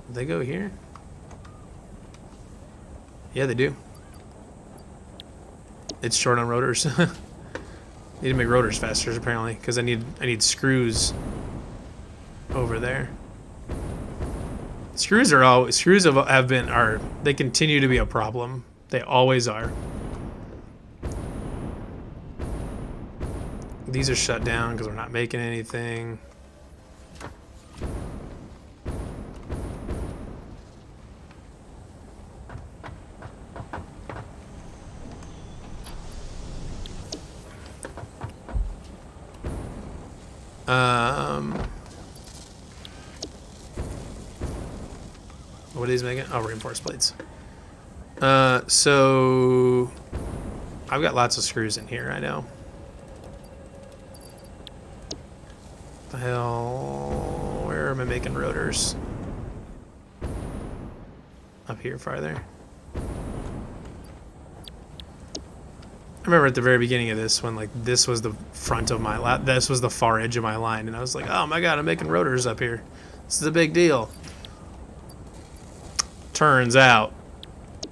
They go here? Yeah, they do. It's short on rotors. Need to make rotors faster, apparently, because I need screws over there. Screws they continue to be a problem. They always are. These are shut down because we're not making anything. What are these making? Oh, reinforced plates. So I've got lots of screws in here, I know. The hell, where am I making rotors? Up here farther. I remember at the very beginning of this when this was the front of my lap, this was the far edge of my line, and I was like, oh my god, I'm making rotors up here. This is a big deal. Turns out,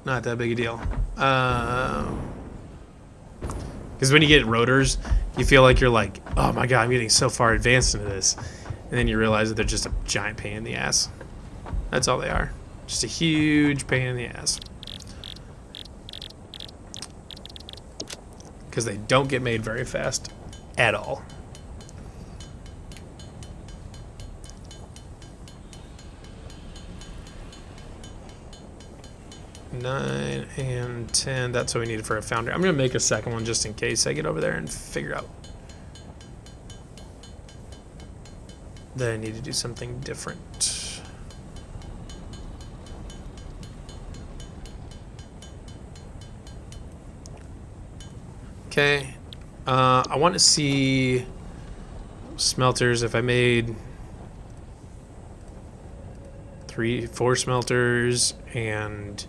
not that big a deal. Because when you get rotors, you feel like you're like, oh my god, I'm getting so far advanced into this. And then you realize that they're just a giant pain in the ass. That's all they are. Just a huge pain in the ass. Because they don't get made very fast at all. Nine and 10. That's what we needed for a foundry. I'm going to make a second one just in case I get over there and figure out that I need to do something different. Okay. I want to see smelters. If I made 4 smelters, and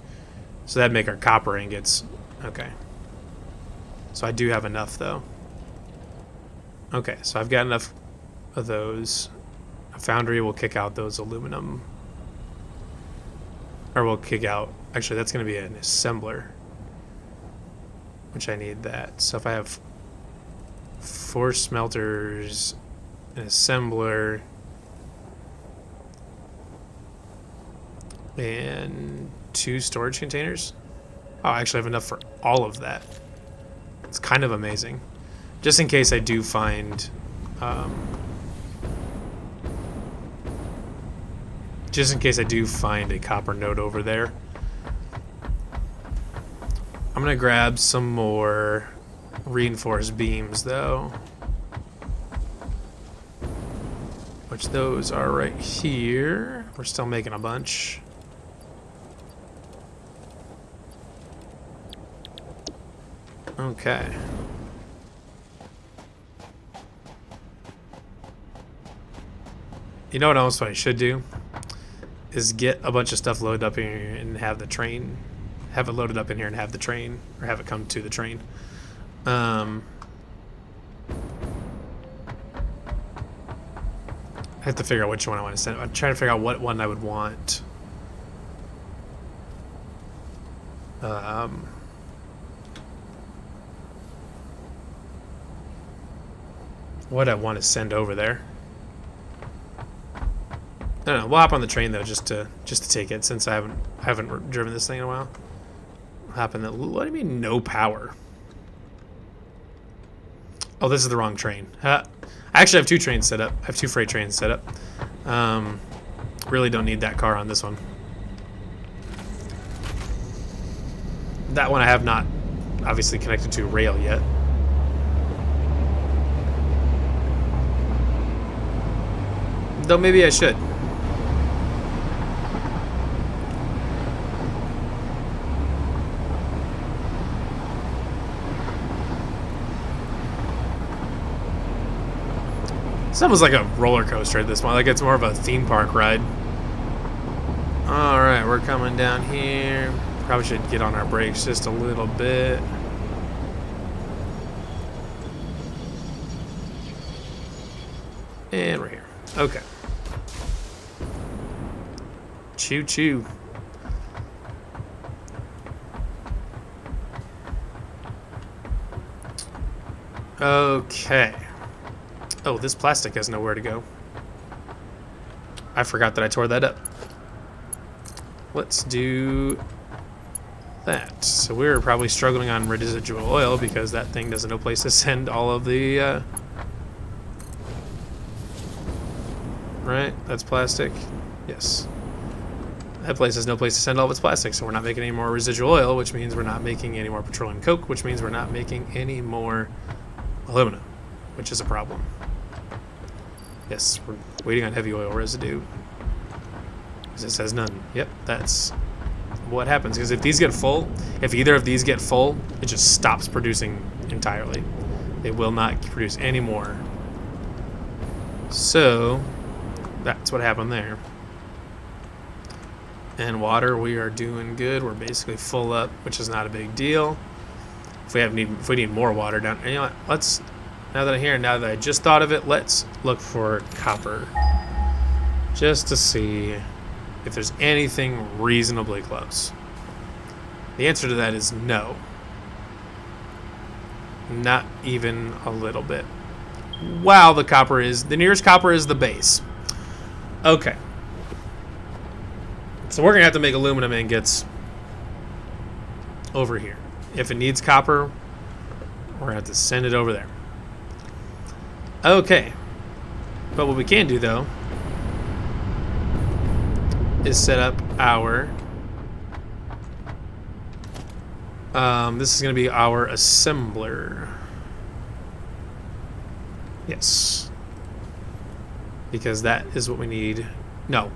so that'd make our copper ingots. Okay. So I do have enough though. Okay, so I've got enough of those. A foundry will kick out those aluminum. Or we'll kick out, actually that's going to be an assembler, which I need that. So if I have 4 smelters, an assembler, and 2 storage containers. Oh, I actually have enough for all of that. It's kind of amazing. Just in case I do find... just in case I do find a copper node over there. I'm gonna grab some more reinforced beams though. Which those are right here. We're still making a bunch. Okay. You know what else I should do? Is get a bunch of stuff loaded up in here and have the train, have it loaded up in here and have the train, or have it come to the train. I have to figure out which one I want to send. I'm trying to figure out what one I would want. What I want to send over there. I don't know. We'll hop on the train though, just to take it, since I haven't driven this thing in a while. What happened? What do you mean no power? Oh, this is the wrong train. I actually have two trains set up. I have two freight trains set up. Really don't need that car on this one. That one I have not obviously connected to rail yet. Though maybe I should. It's almost like a roller coaster at this point. Like it's more of a theme park ride. Alright, we're coming down here. Probably should get on our brakes just a little bit. And we're here. Okay. Choo choo. Okay. Oh, this plastic has nowhere to go. I forgot that I tore that up. Let's do that. So we're probably struggling on residual oil because that thing doesn't know place to send all of the... Right? That's plastic? Yes. That place has no place to send all of its plastic, so we're not making any more residual oil, which means we're not making any more petroleum coke, which means we're not making any more aluminum, which is a problem. Yes, we're waiting on heavy oil residue. Because it says none. Yep, that's what happens. Because if these get full, if either of these get full, it just stops producing entirely. They will not produce any more. So, that's what happened there. And water, we are doing good. We're basically full up, which is not a big deal. If we need more water down, and you know what? Let's. Now that I'm here, now that I just thought of it, let's look for copper. Just to see if there's anything reasonably close. The answer to that is no. Not even a little bit. Wow, the nearest copper is the base. Okay. So we're going to have to make aluminum ingots over here. If it needs copper, we're going to have to send it over there. Okay, but what we can do though is set up our this is going to be our assembler. Yes, because that is what we need. No,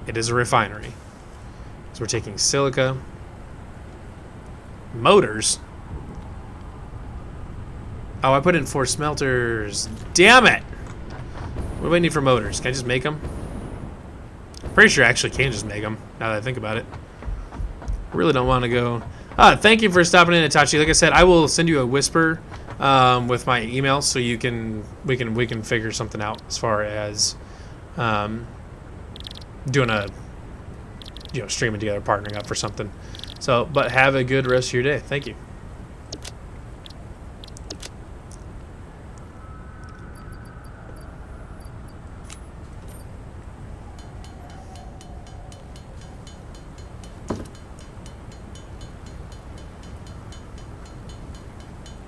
it is a refinery. So we're taking silica, motors. Oh, I put in 4 smelters. Damn it! What do I need for motors? Can I just make them? I'm pretty sure I actually can just make them, now that I think about it. I really don't want to go... thank you for stopping in, Itachi. Like I said, I will send you a whisper with my email so you can... We can figure something out as far as doing a... streaming together, partnering up for something. So, but have a good rest of your day. Thank you.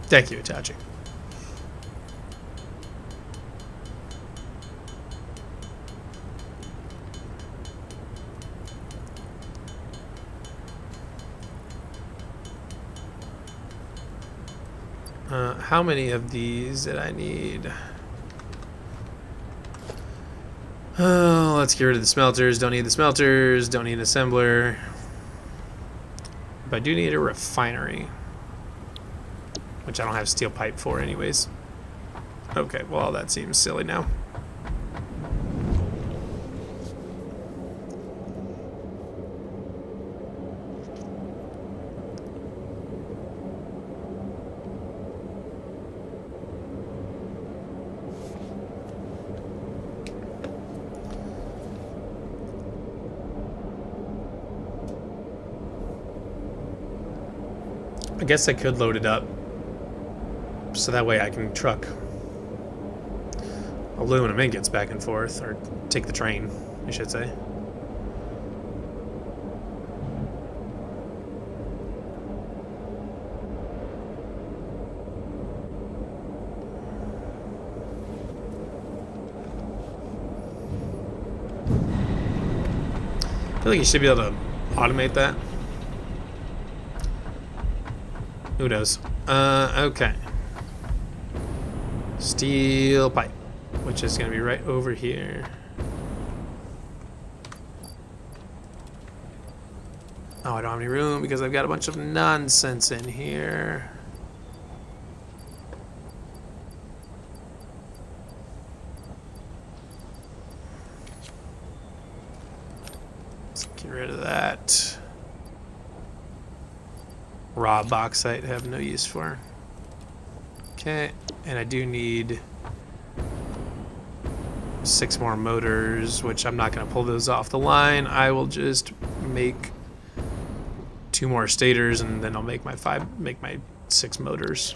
Thank you, Itachi. How many of these did I need? Oh, let's get rid of the smelters. Don't need the smelters. Don't need an assembler. But I do need a refinery, which I don't have steel pipe for anyways. Okay, well, that seems silly now. I guess I could load it up so that way I can truck aluminum ingots back and forth, or take the train, I should say. I feel like you should be able to automate that. Who knows? Okay. Steel pipe, which is going to be right over here. Oh, I don't have any room because I've got a bunch of nonsense in here. Let's get rid of that. Raw bauxite I have no use for. Okay, and I do need 6 more motors, which I'm not going to pull those off the line. I will just make 2 more stators, and then I'll make my 6 motors.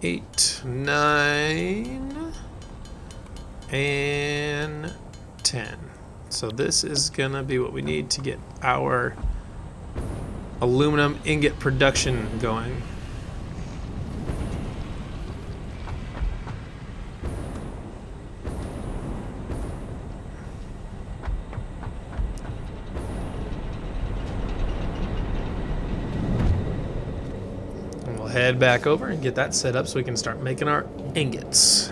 Eight, 9, and 10. So this is gonna be what we need to get our aluminum ingot production going. Head back over and get that set up so we can start making our ingots.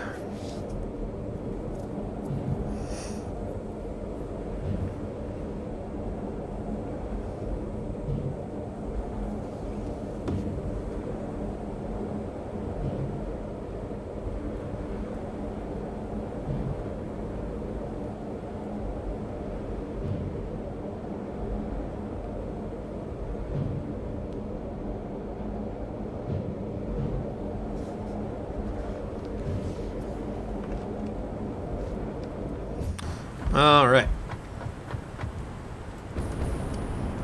All right.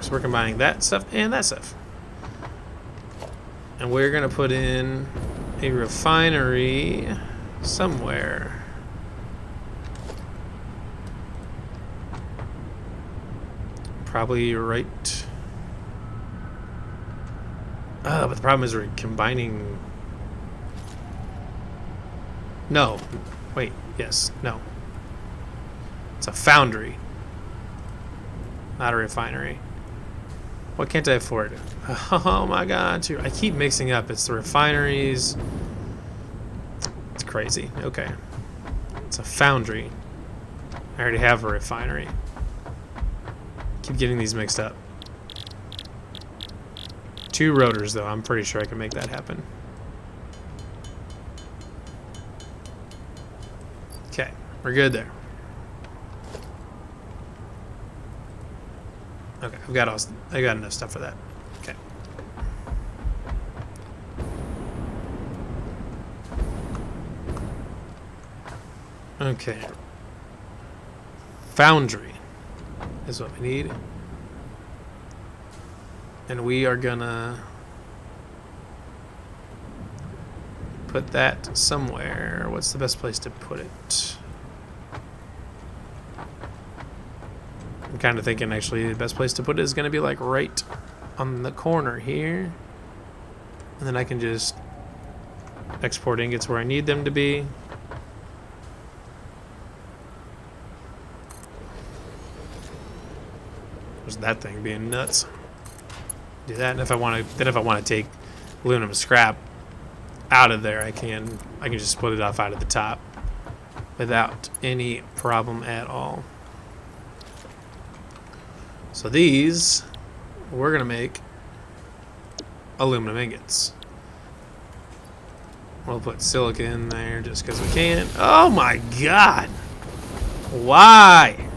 So we're combining that stuff and that stuff. And we're going to put in a refinery somewhere. Probably right. But the problem is we're combining. No. Wait. Yes. No. It's a foundry, not a refinery. What can't I afford? Oh my god, I keep mixing up. It's the refineries. It's crazy. Okay. It's a foundry. I already have a refinery. Keep getting these mixed up. 2 rotors, though. I'm pretty sure I can make that happen. Okay, we're good there. Okay, I got enough stuff for that. Okay. Okay. foundry is what we need. And we are gonna put that somewhere. What's the best place to put it? I'm kind of thinking actually the best place to put it is gonna be like right on the corner here. And then I can just export ingots where I need them to be. There's that thing being nuts. Do that, and if I want to take aluminum scrap out of there, I can just split it off out of the top without any problem at all. So these we're gonna make aluminum ingots. We'll put silica in there just because we can. Oh my god! Why?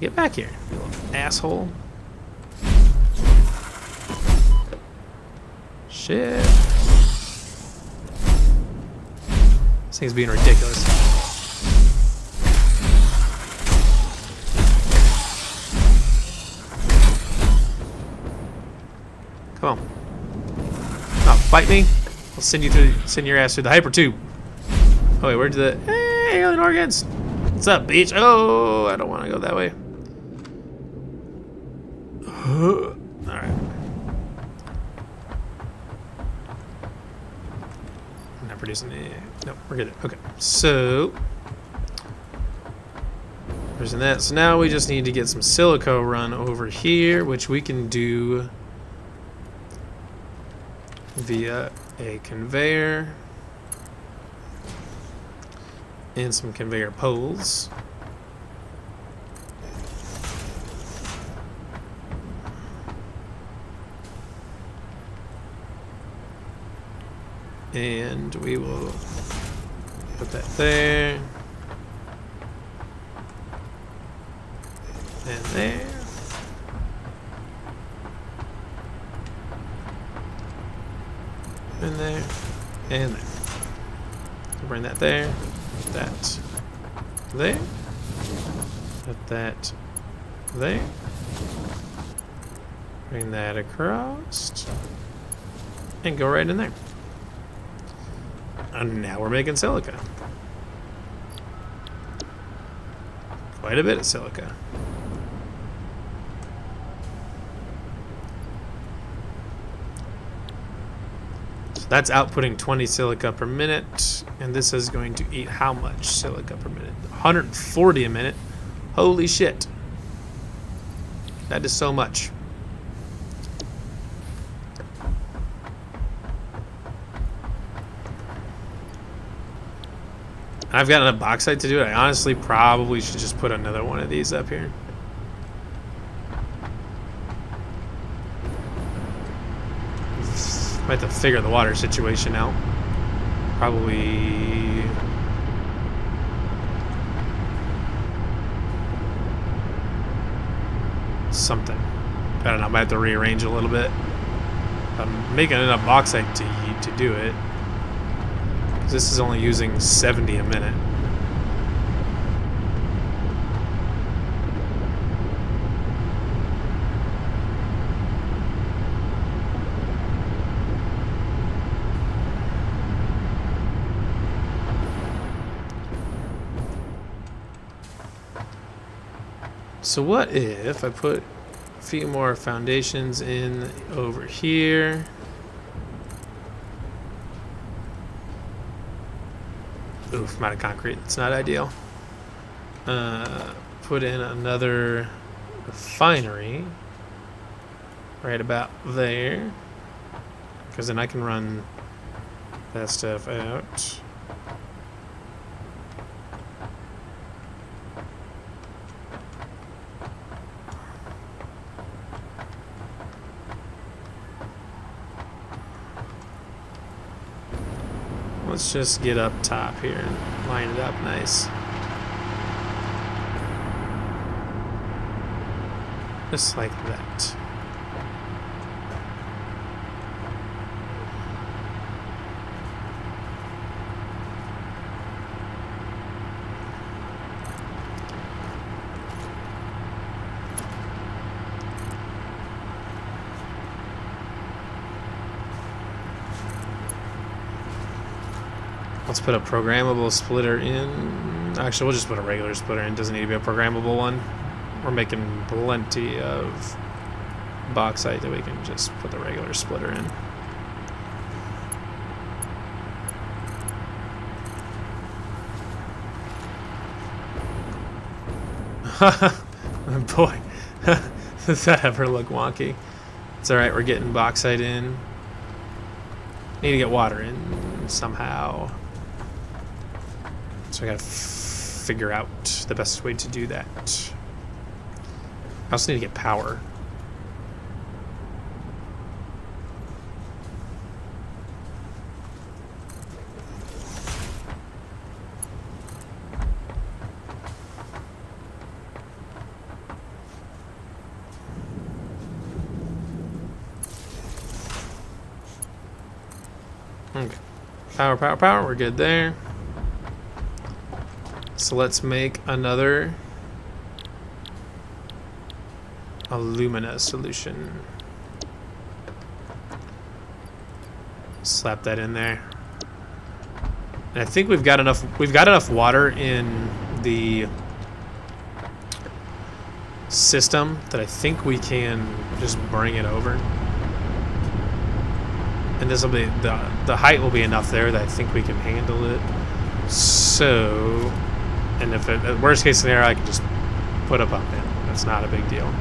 Get back here, you little asshole. Shit. This thing's being ridiculous. Come on. Oh, fight me. I'll send your ass through the hyper tube. Oh wait, where'd the hey, alien organs? What's up, bitch? Oh, I don't want to go that way. Alright. I'm not producing it. Nope, we're good. Okay, so producing that. So now we just need to get some silica run over here, which we can do via a conveyor and some conveyor poles. And we will put that there and there. And there, and there. Bring that there, put that there, put that there, bring that across, and go right in there. And now we're making silica. Quite a bit of silica. That's outputting 20 silica per minute, and this is going to eat how much silica per minute? 140 a minute. Holy shit. That is so much. I've got enough bauxite to do it. I honestly probably should just put another one of these up here. Might have to figure the water situation out. Probably something. I don't know. I might have to rearrange a little bit. I'm making enough bauxite to do it. This is only using 70 a minute. So what if I put a few more foundations in over here? Oof, amount of concrete. That's not ideal. Put in another refinery right about there, because then I can run that stuff out. Let's just get up top here and line it up nice. Just like that. Let's put a programmable splitter in. Actually, we'll just put a regular splitter in. Doesn't need to be a programmable one. We're making plenty of bauxite that we can just put the regular splitter in. Boy, does that ever look wonky? It's alright, we're getting bauxite in. Need to get water in somehow. So I gotta figure out the best way to do that. I also need to get power. Okay. Power, power, power. We're good there. So let's make another alumina solution. Slap that in there. And I think we've got enough water in the system that I think we can just bring it over. And this will be the height will be enough there that I think we can handle it. So, and if it, worst case scenario, I can just put a pump in. That's not a big deal.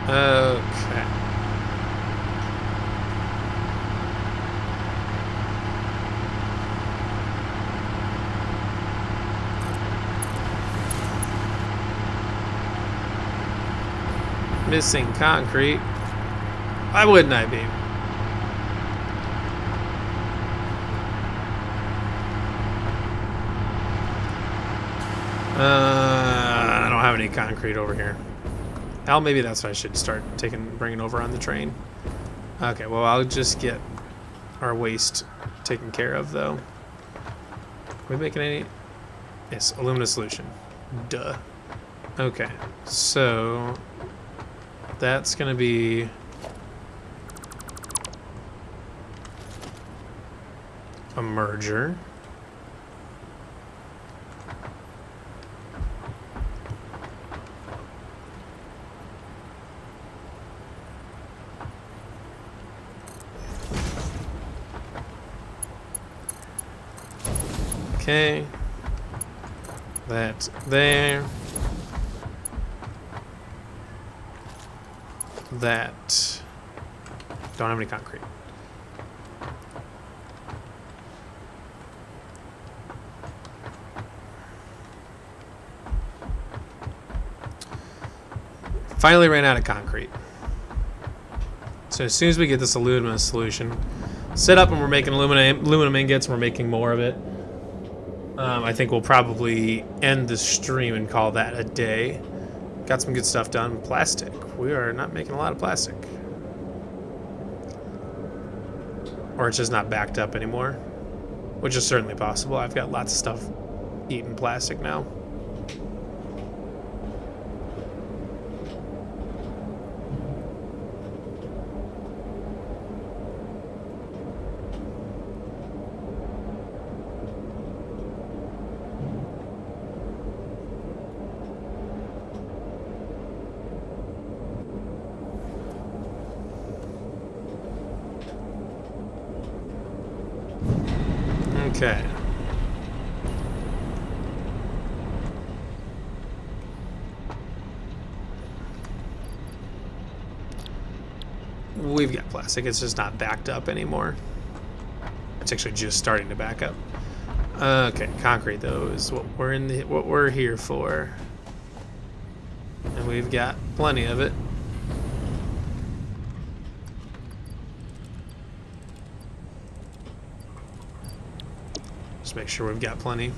Okay. Missing concrete. Why wouldn't I be? I don't have any concrete over here. Hell, maybe that's what I should start bringing over on the train. Okay, well, I'll just get our waste taken care of, though. Are we making any? Yes, alumina solution. Duh. Okay, so that's gonna be a merger. Okay, that's there. That don't have any concrete. Finally ran out of concrete. So as soon as we get this aluminum solution set up and we're making aluminum ingots and we're making more of it, I think we'll probably end the stream and call that a day. Got some good stuff done. Plastic. We are not making a lot of plastic. Or it's just not backed up anymore. Which is certainly possible. I've got lots of stuff eating plastic now. Okay. We've got plastic. It's just not backed up anymore. It's actually just starting to back up. Okay, concrete though is what we're here for, and we've got plenty of it. Just make sure we've got plenty.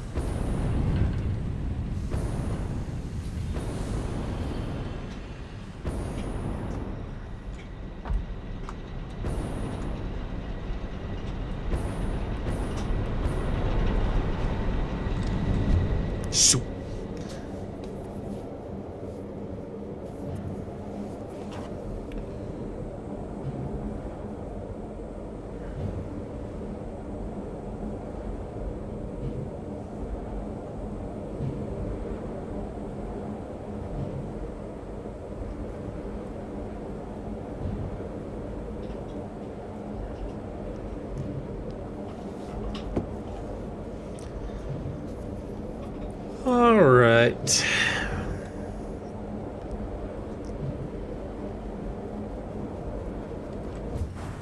right.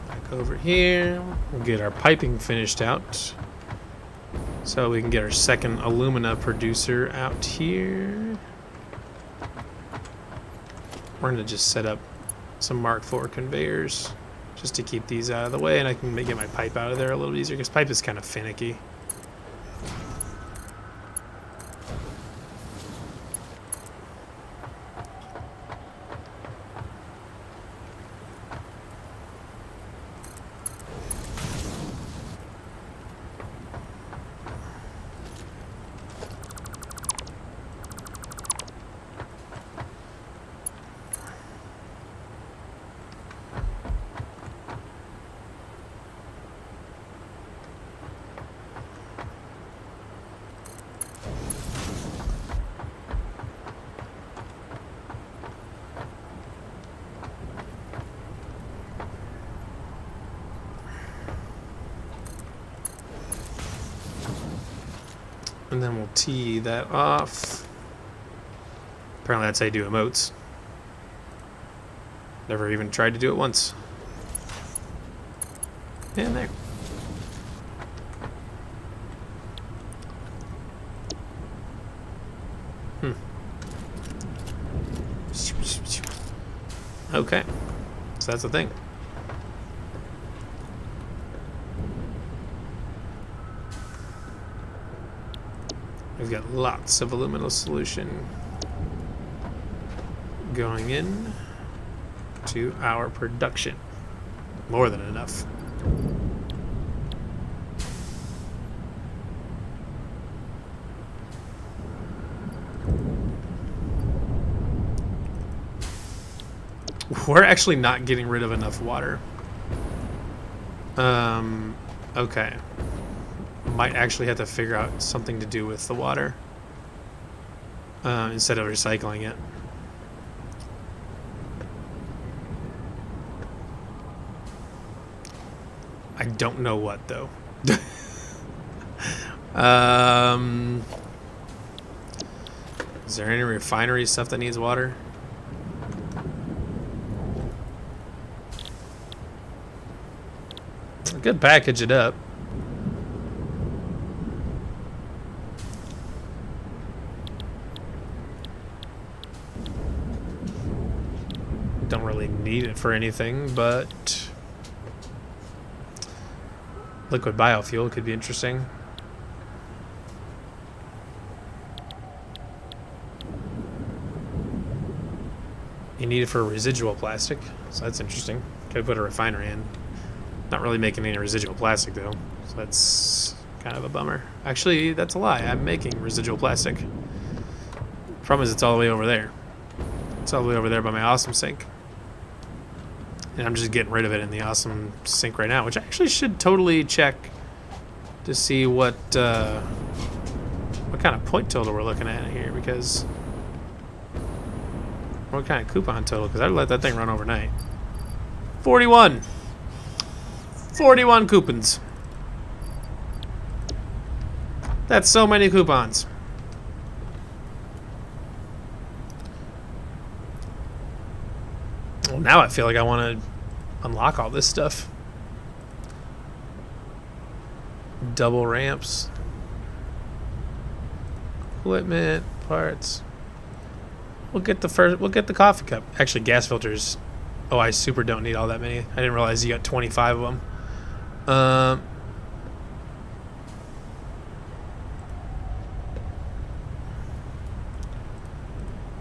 Back over here. We'll get our piping finished out. So we can get our second alumina producer out here. We're going to just set up some Mark IV conveyors just to keep these out of the way, and I can get my pipe out of there a little easier because pipe is kind of finicky. And then we'll tee that off. Apparently that's how you do emotes. Never even tried to do it once. And there. Okay. So that's the thing. We've got lots of aluminum solution going in to our production. More than enough. We're actually not getting rid of enough water. Okay. Might actually have to figure out something to do with the water instead of recycling it. I don't know what though. Is there any refinery stuff that needs water? I could package it up. Don't really need it for anything, but liquid biofuel could be interesting. You need it for residual plastic, so that's interesting. Could put a refinery in. Not really making any residual plastic though, so that's kind of a bummer. Actually, that's a lie. I'm making residual plastic. Problem is, it's all the way over there. It's all the way over there by my awesome sink. And I'm just getting rid of it in the awesome sink right now, which I actually should totally check to see what kind of point total we're looking at here, because what kind of coupon total, because I'd let that thing run overnight. 41 coupons. That's so many coupons. Well, now I feel like I want to unlock all this stuff. Double ramps. Equipment, parts. We'll get the coffee cup. Actually, gas filters. Oh, I super don't need all that many. I didn't realize you got 25 of them.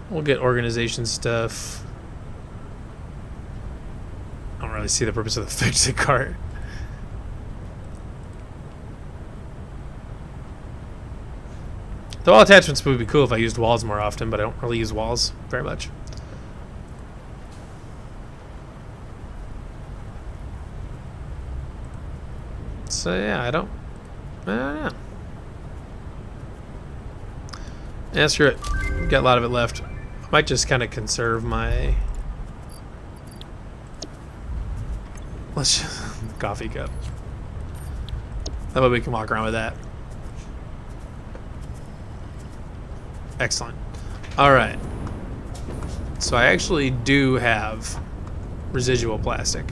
We'll get organization stuff. I don't really see the purpose of the fix-it cart. The wall attachments would be cool if I used walls more often, but I don't really use walls very much. So yeah, I don't know. Yeah, screw it. Got a lot of it left. I might just kind of conserve my... Let's just... coffee cup. That way we can walk around with that. Excellent. All right. So I actually do have residual plastic.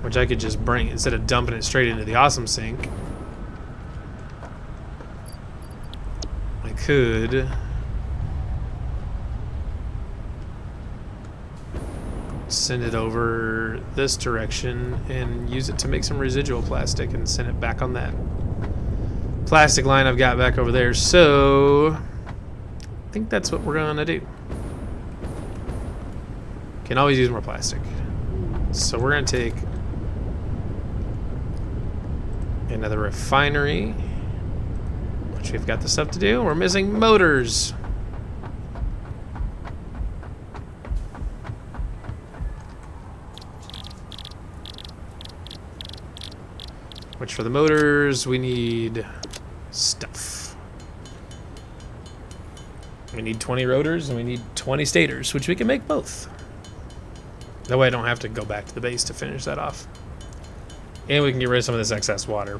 Which I could just bring instead of dumping it straight into the awesome sink. I could send it over this direction and use it to make some residual plastic and send it back on that plastic line I've got back over there. So I think that's what we're gonna do. Can always use more plastic. So we're gonna take another refinery, which we've got the stuff to do. We're missing motors. Which for the motors, we need stuff. We need 20 rotors and we need 20 stators, which we can make both. That way I don't have to go back to the base to finish that off. And we can get rid of some of this excess water.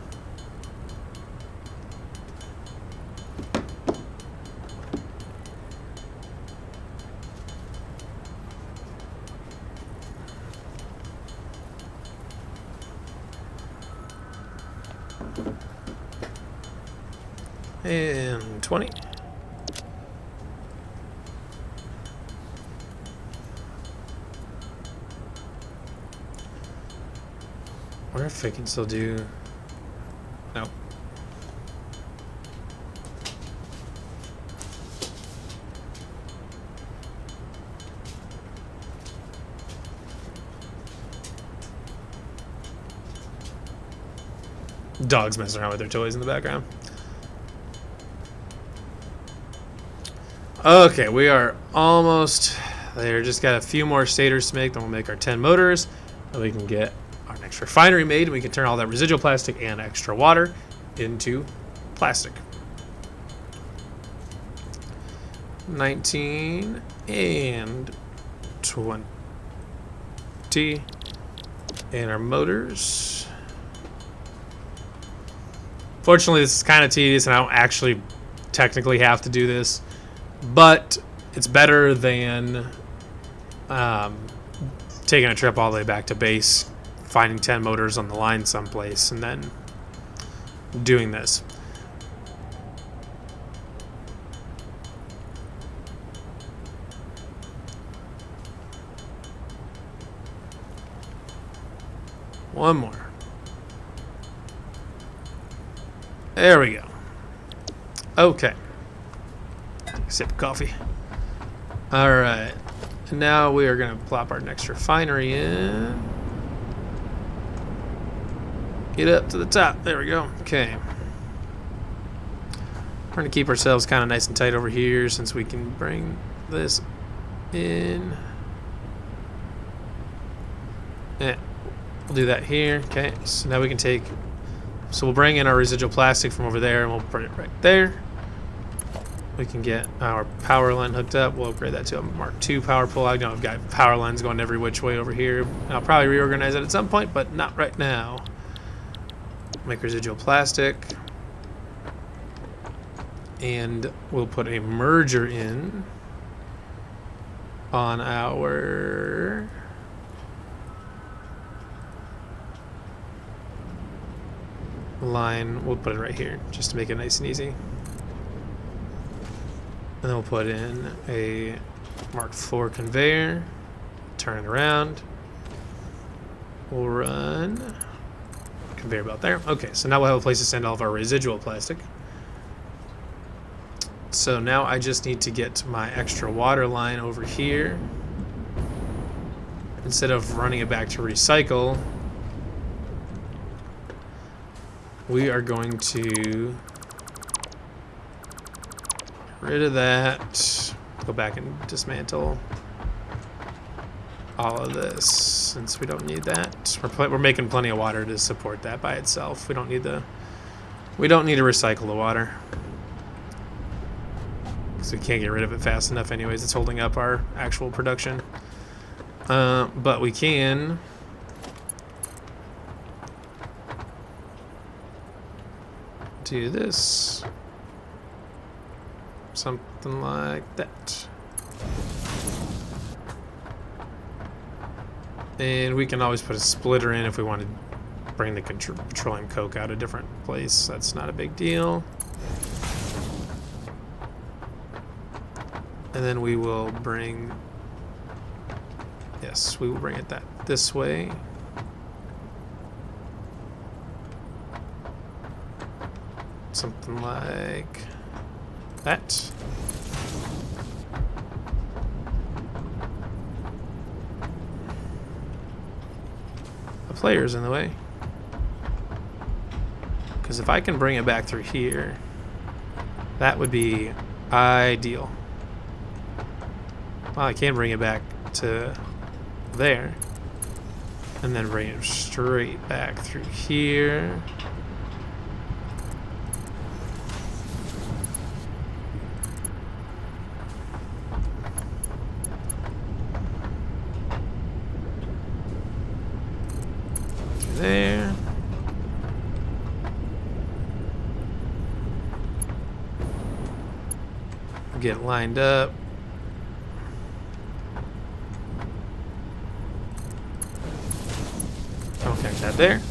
And 20. Wonder if I can still do... No. Dogs messing around with their toys in the background. Okay, we are almost there. Just got a few more stators to make, then we'll make our 10 motors, and we can get our next refinery made, and we can turn all that residual plastic and extra water into plastic. 19 and 20. And our motors. Fortunately, this is kind of tedious, and I don't actually technically have to do this. But it's better than taking a trip all the way back to base, finding 10 motors on the line someplace, and then doing this. One more. There we go. Okay. Sip of coffee. Alright. Now we are going to plop our next refinery in. Get up to the top. There we go. Okay. We're going to keep ourselves kind of nice and tight over here since we can bring this in. Yeah. We'll do that here. Okay. So now we can take... So we'll bring in our residual plastic from over there and we'll put it right there. We can get our power line hooked up. We'll upgrade that to a Mark II power pole. I know I've got power lines going every which way over here. I'll probably reorganize it at some point, but not right now. Make residual plastic. And we'll put a merger in on our... line. We'll put it right here just to make it nice and easy. And then we'll put in a Mark IV conveyor, turn it around. We'll run conveyor belt there. Okay, so now we'll have a place to send all of our residual plastic. So now I just need to get my extra water line over here. Instead of running it back to recycle, we are going to get rid of that. Go back and dismantle all of this since we don't need that. We're making plenty of water to support that by itself. We don't need to recycle the water because we can't get rid of it fast enough anyways. It's holding up our actual production. But we can do this. Something like that. And we can always put a splitter in if we want to bring the petroleum coke out a different place. That's not a big deal. And then we will bring... Yes, we will bring it this way. Something like that. The player's in the way. Because if I can bring it back through here, that would be ideal. Well, I can bring it back to there. And then bring it straight back through here. Through there. Get lined up. Okay, that there.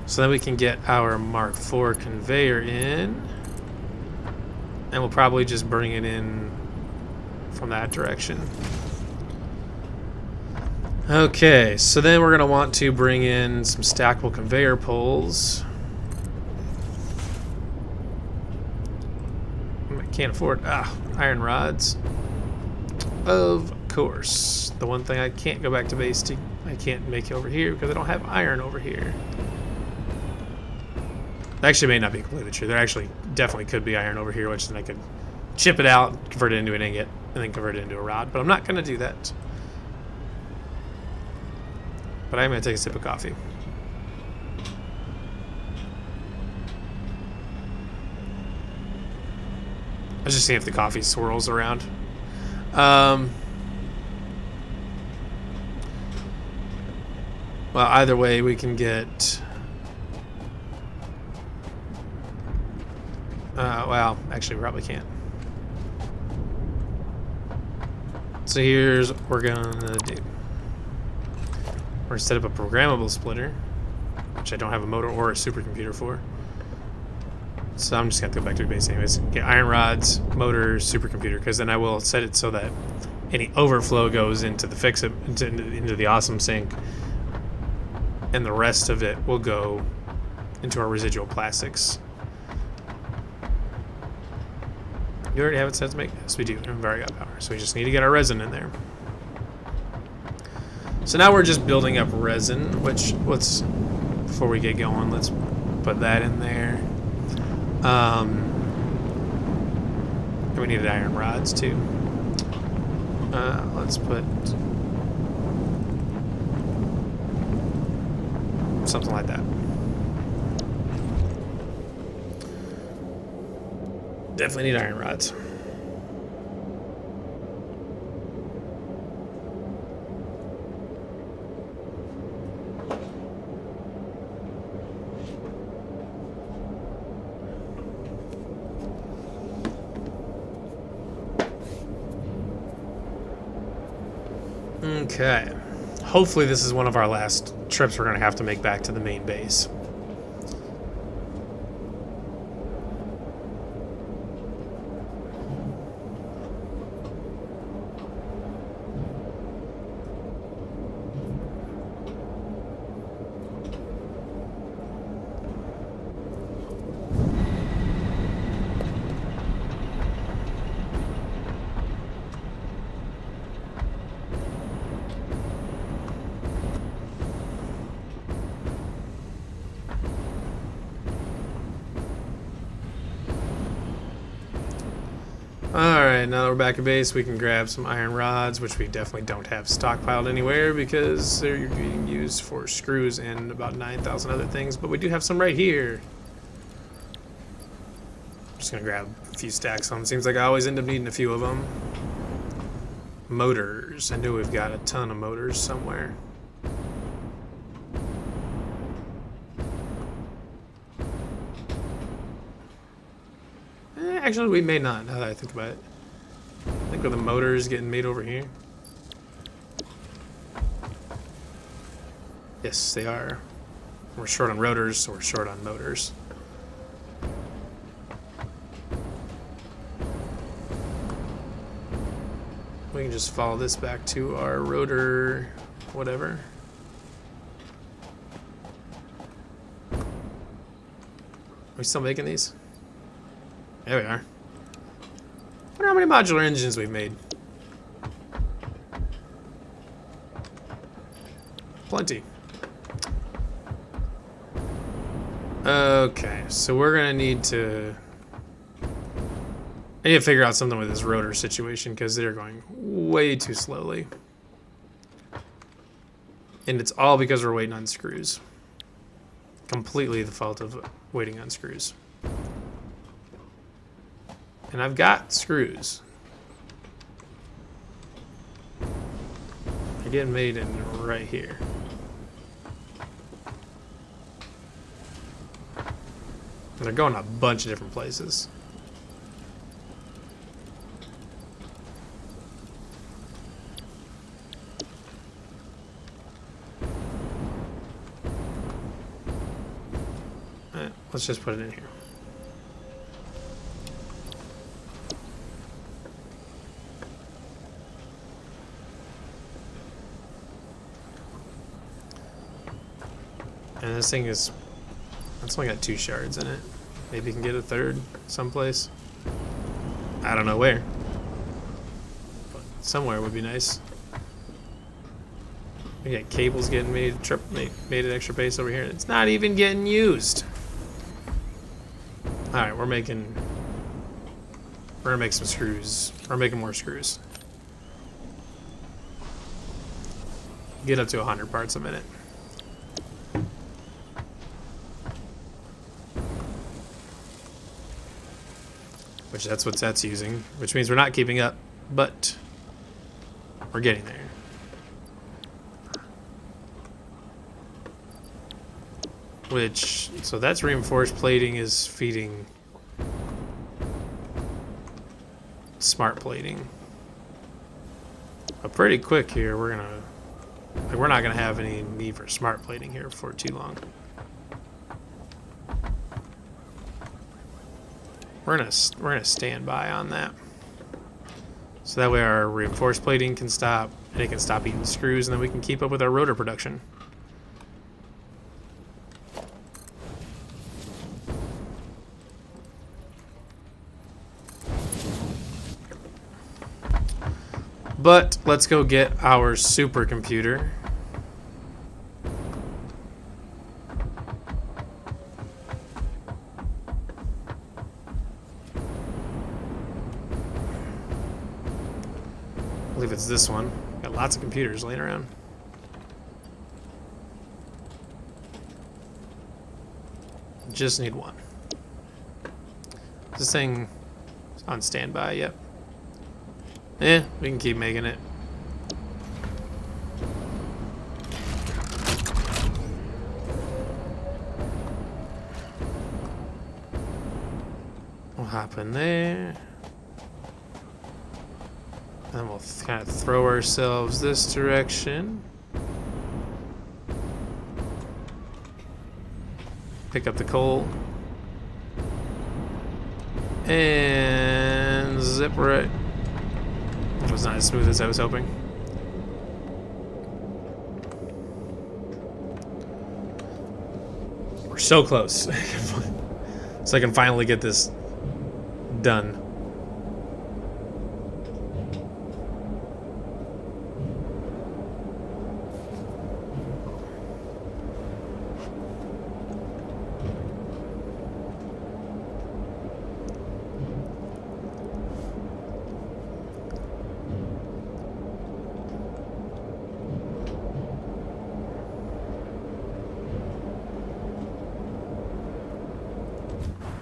So then we can get our Mark IV conveyor in. And we'll probably just bring it in from that direction. Okay, so then we're going to want to bring in some stackable conveyor poles. I can't afford iron rods. Of course. The one thing I can't go back to base to, I can't make over here because I don't have iron over here. Actually, may not be completely true. There actually definitely could be iron over here, which then I could chip it out, convert it into an ingot, and then convert it into a rod. But I'm not going to do that. But I'm going to take a sip of coffee. I was just seeing if the coffee swirls around. Well, either way, we can get... well, actually, we probably can't. So here's what we're going to do. We're going to set up a programmable splitter, which I don't have a motor or a supercomputer for. So I'm just going to go back to the base anyways. Get iron rods, motor, supercomputer, because then I will set it so that any overflow goes into the into the awesome sink, and the rest of it will go into our residual plastics. You already have it set to make? Yes, we do. We've already got power. So we just need to get our resin in there. So now we're just building up resin, which before we get going, let's put that in there. And we needed iron rods too. Let's put something like that. Definitely need iron rods. Okay. Hopefully this is one of our last trips we're going to have to make back to the main base. Alright, now that we're back at base, we can grab some iron rods, which we definitely don't have stockpiled anywhere because they're being used for screws and about 9,000 other things, but we do have some right here. I'm just going to grab a few stacks on them. Seems like I always end up needing a few of them. Motors. I knew we've got a ton of motors somewhere. Actually, we may not, now that I think about it. I think with the motors getting made over here. Yes, they are. We're short on rotors, so we're short on motors. We can just follow this back to our rotor, whatever. Are we still making these? There we are. I wonder how many modular engines we've made. Plenty. Okay, so we're gonna need to... I need to figure out something with this rotor situation because they're going way too slowly. And it's all because we're waiting on screws. Completely the fault of waiting on screws. And I've got screws. They're getting made in right here. And they're going a bunch of different places. Let's just put it in here. And this thing is, it's only got 2 shards in it. Maybe you can get a 3rd someplace. I don't know where. But somewhere would be nice. We got cables getting made at extra pace over here. It's not even getting used. Alright, we're gonna make some screws. We're making more screws. Get up to 100 parts a minute. Which that's what that's using, which means we're not keeping up, but we're getting there. Which, so that's reinforced plating is feeding smart plating. But pretty quick here, we're not gonna have any need for smart plating here for too long. We're gonna stand by on that. So that way our reinforced plating can stop, and it can stop eating screws, and then we can keep up with our rotor production. But let's go get our supercomputer. I believe it's this one. Got lots of computers laying around. Just need one. This thing is on standby, yep. We can keep making it. We'll hop in there. And we'll kind of throw ourselves this direction. Pick up the coal. And zip right. It was not as smooth as I was hoping. We're so close. So I can finally get this done.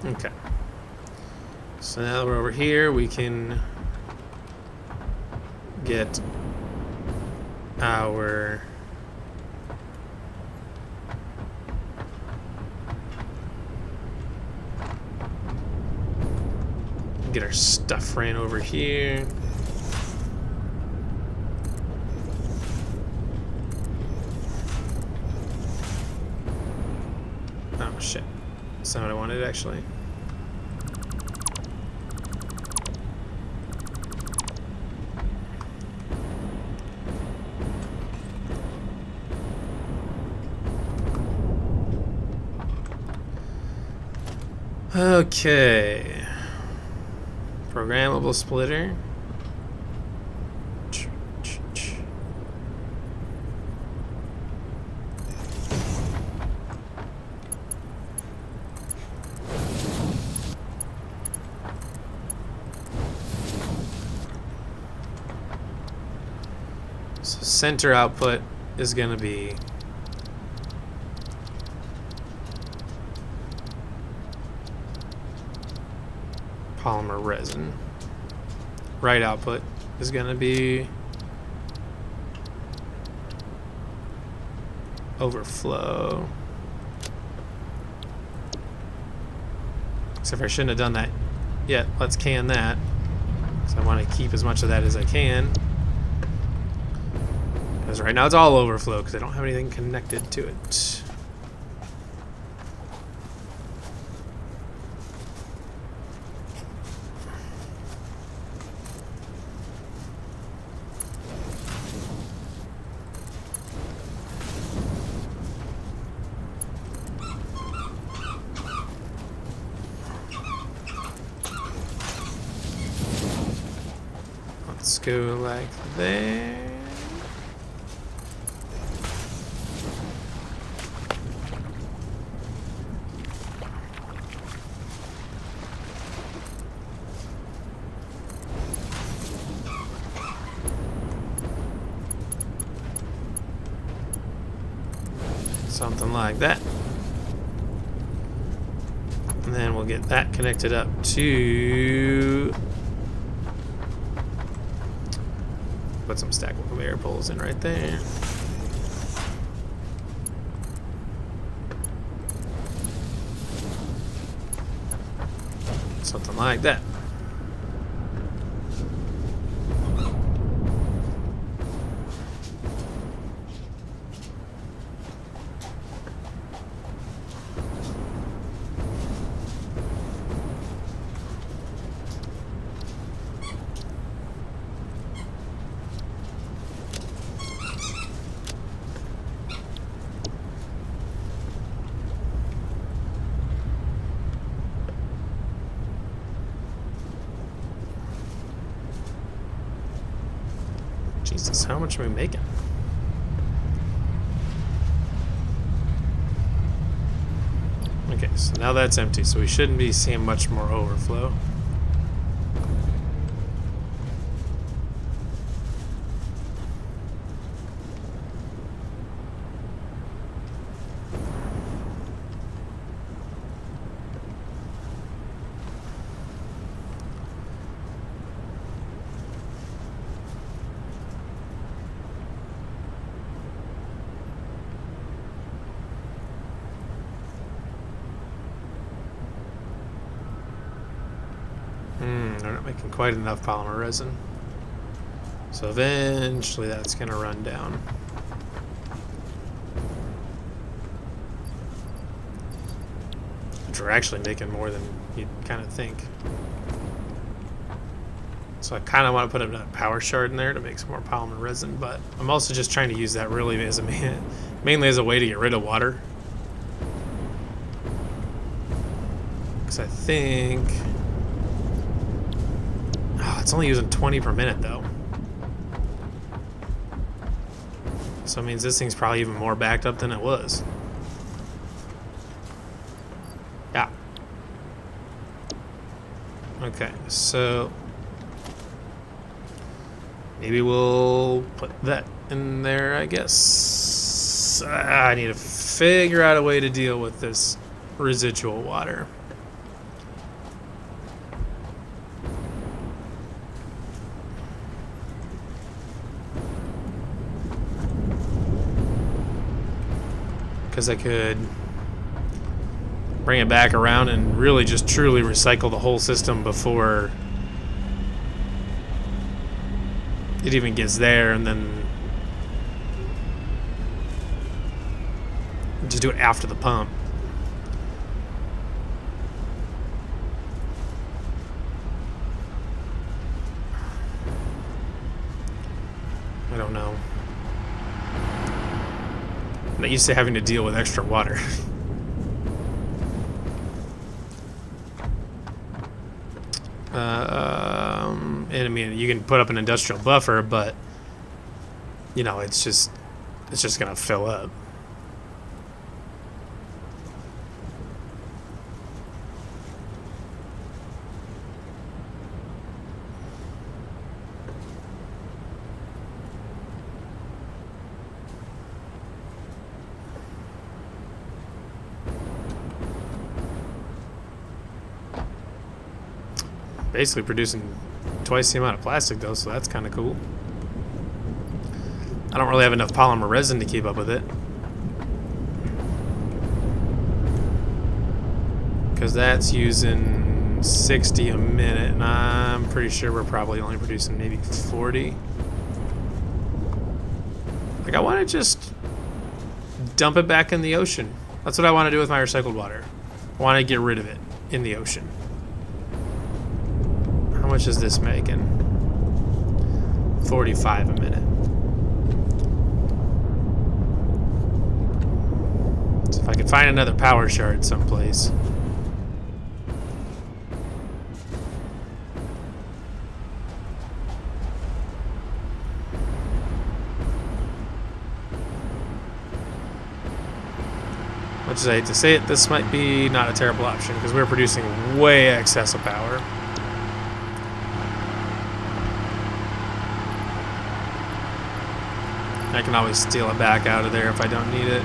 Okay. So now that we're over here, we can get our stuff ran over here. Oh shit. That's not what I wanted actually. Okay. Programmable splitter. So center output is going to be polymer resin. Right output is going to be overflow. Except for I shouldn't have done that yet. Let's can that. So I want to keep as much of that as I can. Because right now it's all overflow because I don't have anything connected to it. Let's go like that. Something like that. And then we'll get that connected up to... Put some stackable conveyor poles in right there. Something like that. Jesus, how much are we making? Okay, so now that's empty, so we shouldn't be seeing much more overflow. They're not making quite enough polymer resin. So eventually that's going to run down. Which we're actually making more than you'd kind of think. So I kind of want to put a power shard in there to make some more polymer resin, but I'm also just trying to use that really as a mainly as a way to get rid of water. Because I think... it's only using 20 per minute though. So it means this thing's probably even more backed up than it was. Yeah. Okay, so maybe we'll put that in there, I guess. I need to figure out a way to deal with this residual water. because I could bring it back around and really just truly recycle the whole system before it even gets there, and then just do it after the pump. I don't know. I'm not used to having to deal with extra water. And I mean, you can put up an industrial buffer, but you know, it's just gonna fill up. Basically producing twice the amount of plastic though, so that's kind of cool. I don't really have enough polymer resin to keep up with it, because that's using 60 a minute, and I'm pretty sure we're probably only producing maybe 40. Like, I want to just dump it back in the ocean. That's what I want to do with my recycled water. I want to get rid of it in the ocean. How much is this making? 45 a minute. So if I could find another power shard someplace. Much as I hate to say it, this might be not a terrible option, because we're producing way excess of power. I can always steal it back out of there if I don't need it.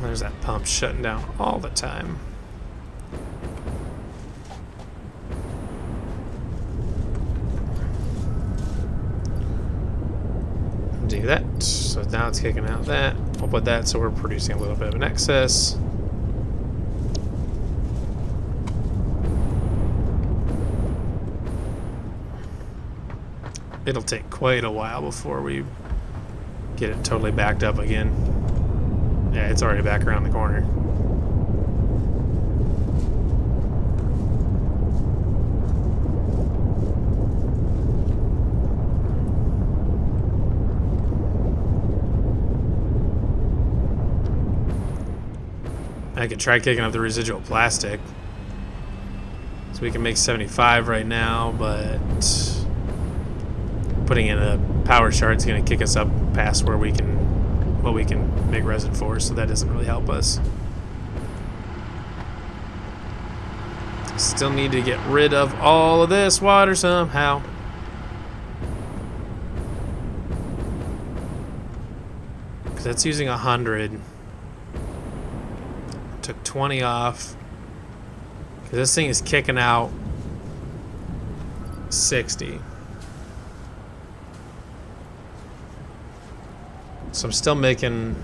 There's that pump shutting down all the time. Do that. So now it's kicking out that. We'll put that so we're producing a little bit of an excess. It'll take quite a while before we get it totally backed up again. Yeah, it's already back around the corner. I could try kicking up the residual plastic. So we can make 75 right now, but putting in a power shard is going to kick us up past where we can, what we can make resin for, so that doesn't really help us. Still need to get rid of all of this water somehow. Because that's using 100. Took 20 off. Because this thing is kicking out 60. So I'm still making,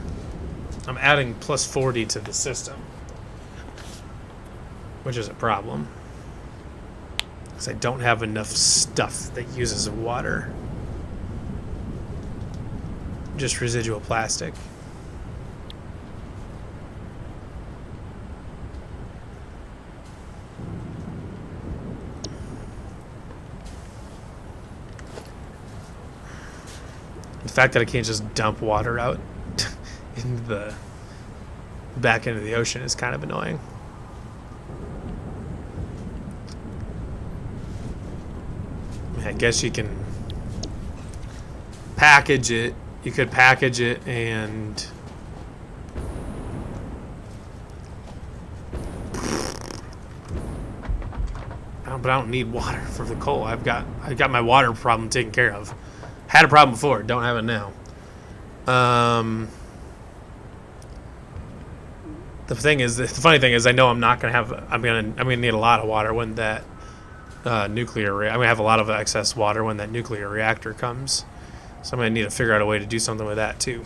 I'm adding plus 40 to the system, which is a problem, because I don't have enough stuff that uses water, just residual plastic. The fact that I can't just dump water out into the back into the ocean is kind of annoying. I mean, I guess you can package it. You could package it and but I don't need water for the coal. I've got my water problem taken care of. Had a problem before, don't have it now. The funny thing is, I know I'm not gonna have. I'm gonna need a lot of water when that nuclear. I'm gonna have a lot of excess water when that nuclear reactor comes, so I'm gonna need to figure out a way to do something with that too.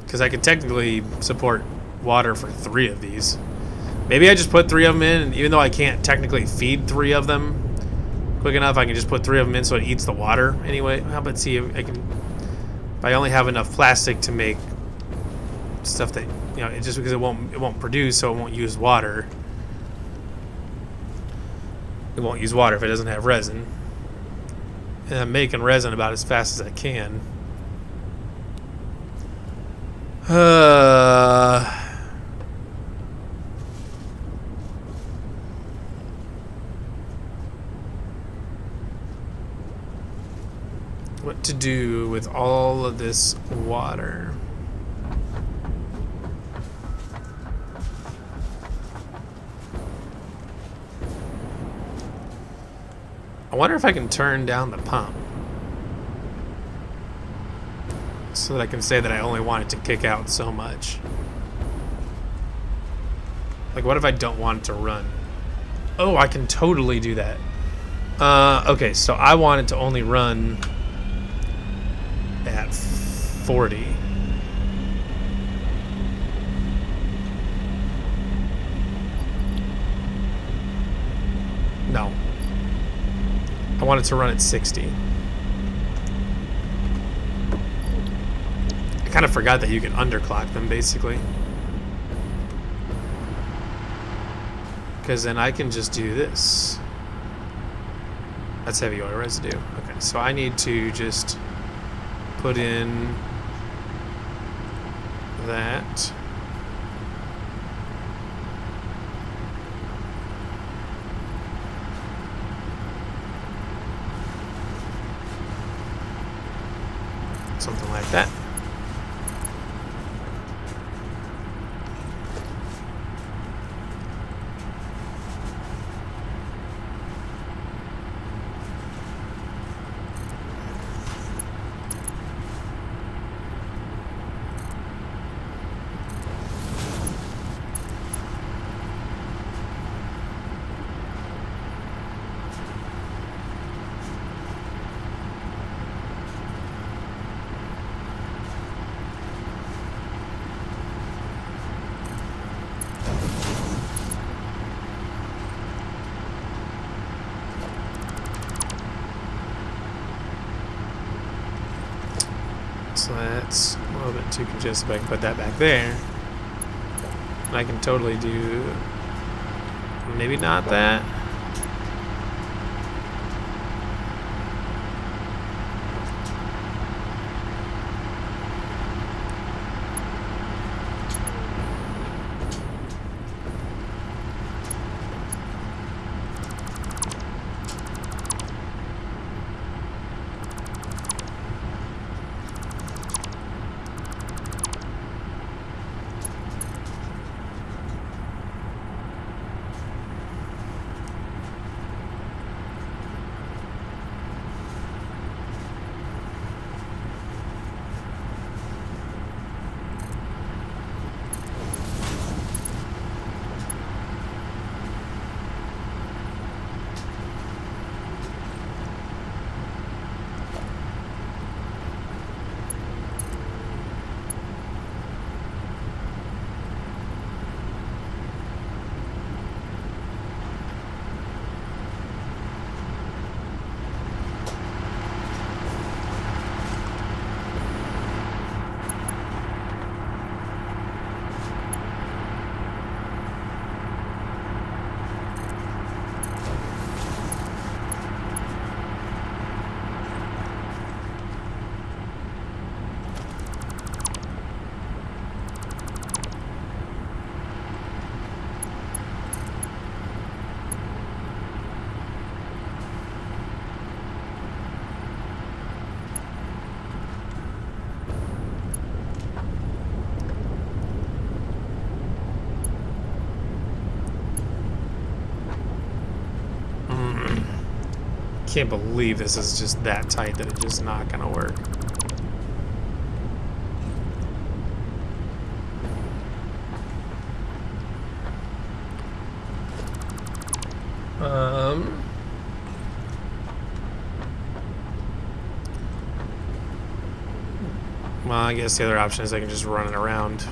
Because I could technically support water for 3 of these. Maybe I just put 3 of them in, and even though I can't technically feed 3 of them quick enough, I can just put 3 of them in so it eats the water anyway. How about see if I can... If I only have enough plastic to make stuff that, you know, just because it won't produce, so it won't use water. It won't use water if it doesn't have resin. And I'm making resin about as fast as I can. What to do with all of this water? I wonder if I can turn down the pump so that I can say that I only want it to kick out so much. Like, what if I don't want it to run? Oh, I can totally do that. Okay, so I want it to only run at 40. No. I want it to run at 60. I kind of forgot that you can underclock them, basically. Because then I can just do this. That's heavy oil residue. Okay, so I need to just put in that. Something like that. So that's a little bit too congested, but I can put that back there. And I can totally do... maybe not that. can't believe this is just that tight that it's just not gonna work. Well, I guess the other option is I can just run it around.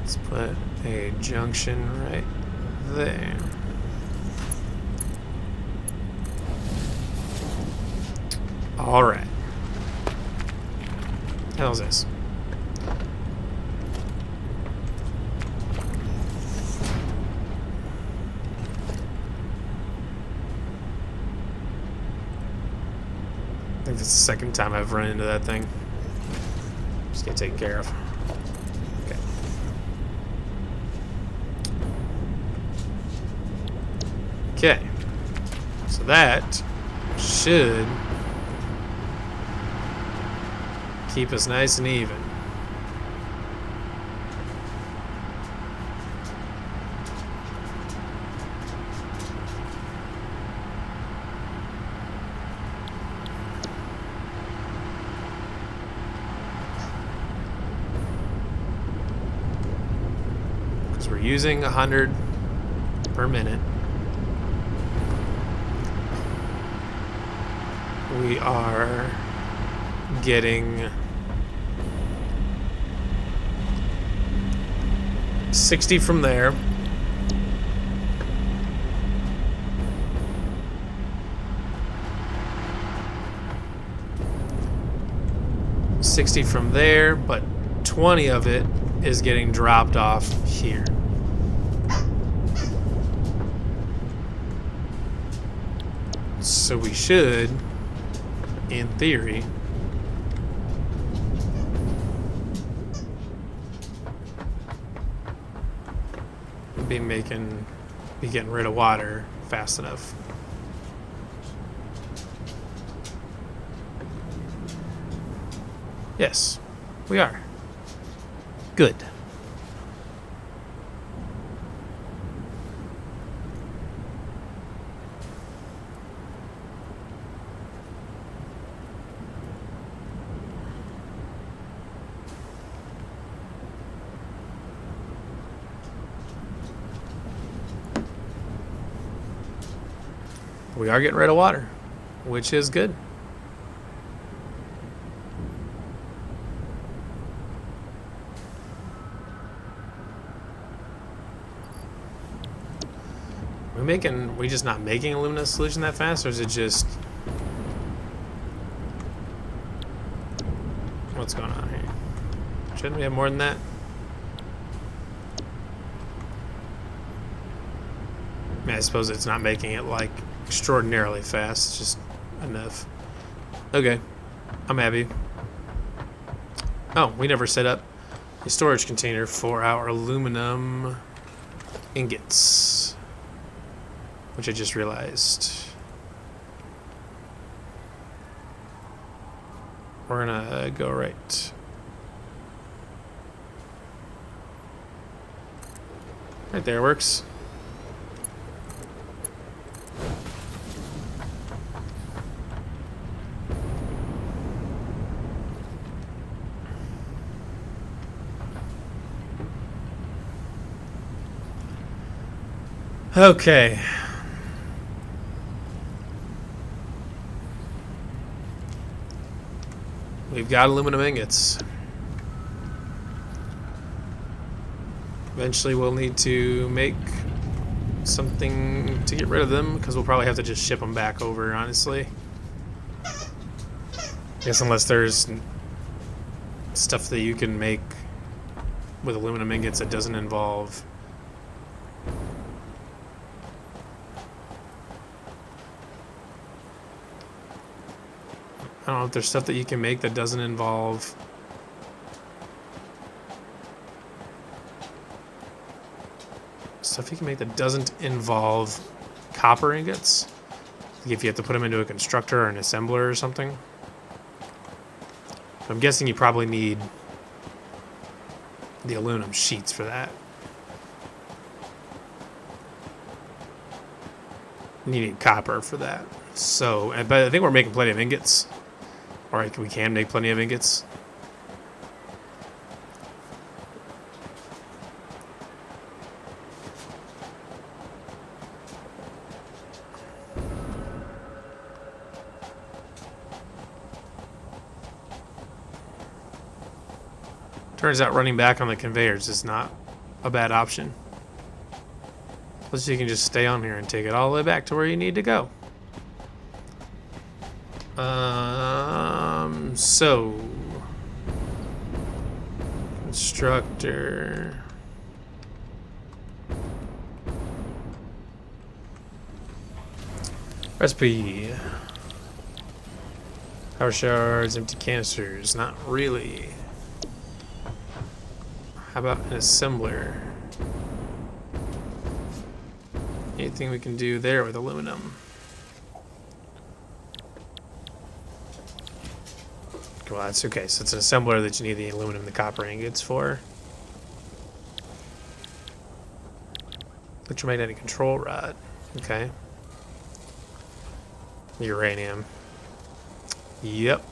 Let's put a junction right there. All right. How's this? I think that's the second time I've run into that thing. Just get taken care of. Okay. Okay. So that should keep us nice and even. Because we're using 100 per minute. We are getting 60 from there. $60 from there, but 20 of it is getting dropped off here. So we should, in theory, be getting rid of water fast enough. Yes, we are. Good. We are getting rid of water, which is good. We just not making aluminum solution that fast, or is it just what's going on here? Shouldn't we have more than that? I mean, I suppose it's not making it like extraordinarily fast, it's just enough. Okay, I'm happy. Oh, we never set up a storage container for our aluminum ingots, which I just realized. We're gonna go right. Right there works. Okay. We've got aluminum ingots. Eventually we'll need to make something to get rid of them, because we'll probably have to just ship them back over, honestly. I guess unless there's stuff that you can make with aluminum ingots that doesn't involve... I don't know if there's stuff that you can make that doesn't involve... Stuff you can make that doesn't involve copper ingots. Like if you have to put them into a constructor or an assembler or something. I'm guessing you probably need the aluminum sheets for that. You need copper for that. So, but I think we're making plenty of ingots. Or we can make plenty of ingots. Turns out running back on the conveyors is not a bad option. Plus you can just stay on here and take it all the way back to where you need to go. So... Constructor... Recipe... Power shards, empty canisters, not really. How about an assembler? Anything we can do there with aluminum? Well, that's okay. So it's an assembler that you need the aluminum, the copper ingots for. Electromagnetic control rod. Okay. Uranium. Yep.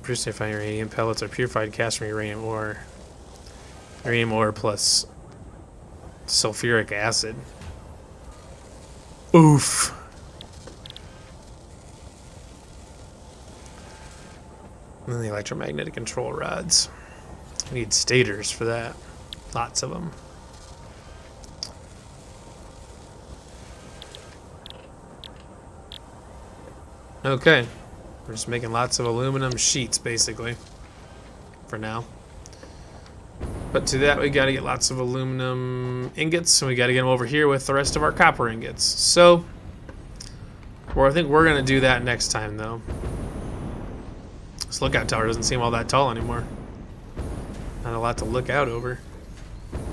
Produced refined uranium pellets are purified cast from uranium ore. Uranium ore plus sulfuric acid. Oof. And then the electromagnetic control rods. I need stators for that. Lots of them. Okay. We're just making lots of aluminum sheets, basically, for now. But to that, we got to get lots of aluminum ingots, and we got to get them over here with the rest of our copper ingots. So, well, I think we're going to do that next time, though. This lookout tower doesn't seem all that tall anymore. Not a lot to look out over.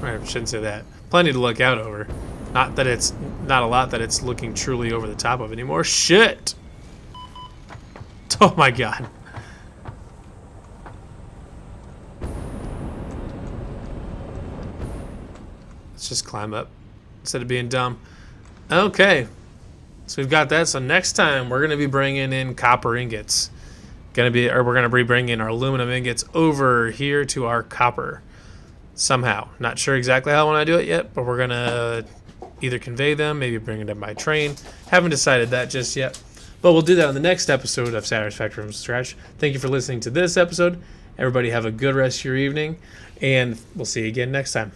Or I shouldn't say that. Plenty to look out over. Not that it's not a lot that it's looking truly over the top of anymore. Shit! Oh my god. Let's just climb up instead of being dumb. Okay. So we've got that. So next time we're going to be bringing in copper ingots. We're going to be bringing our aluminum ingots over here to our copper. Somehow. Not sure exactly how I want to do it yet, but we're going to either convey them, maybe bring them by train. Haven't decided that just yet. But we'll do that on the next episode of Satisfactory from Scratch. Thank you for listening to this episode. Everybody have a good rest of your evening, and we'll see you again next time.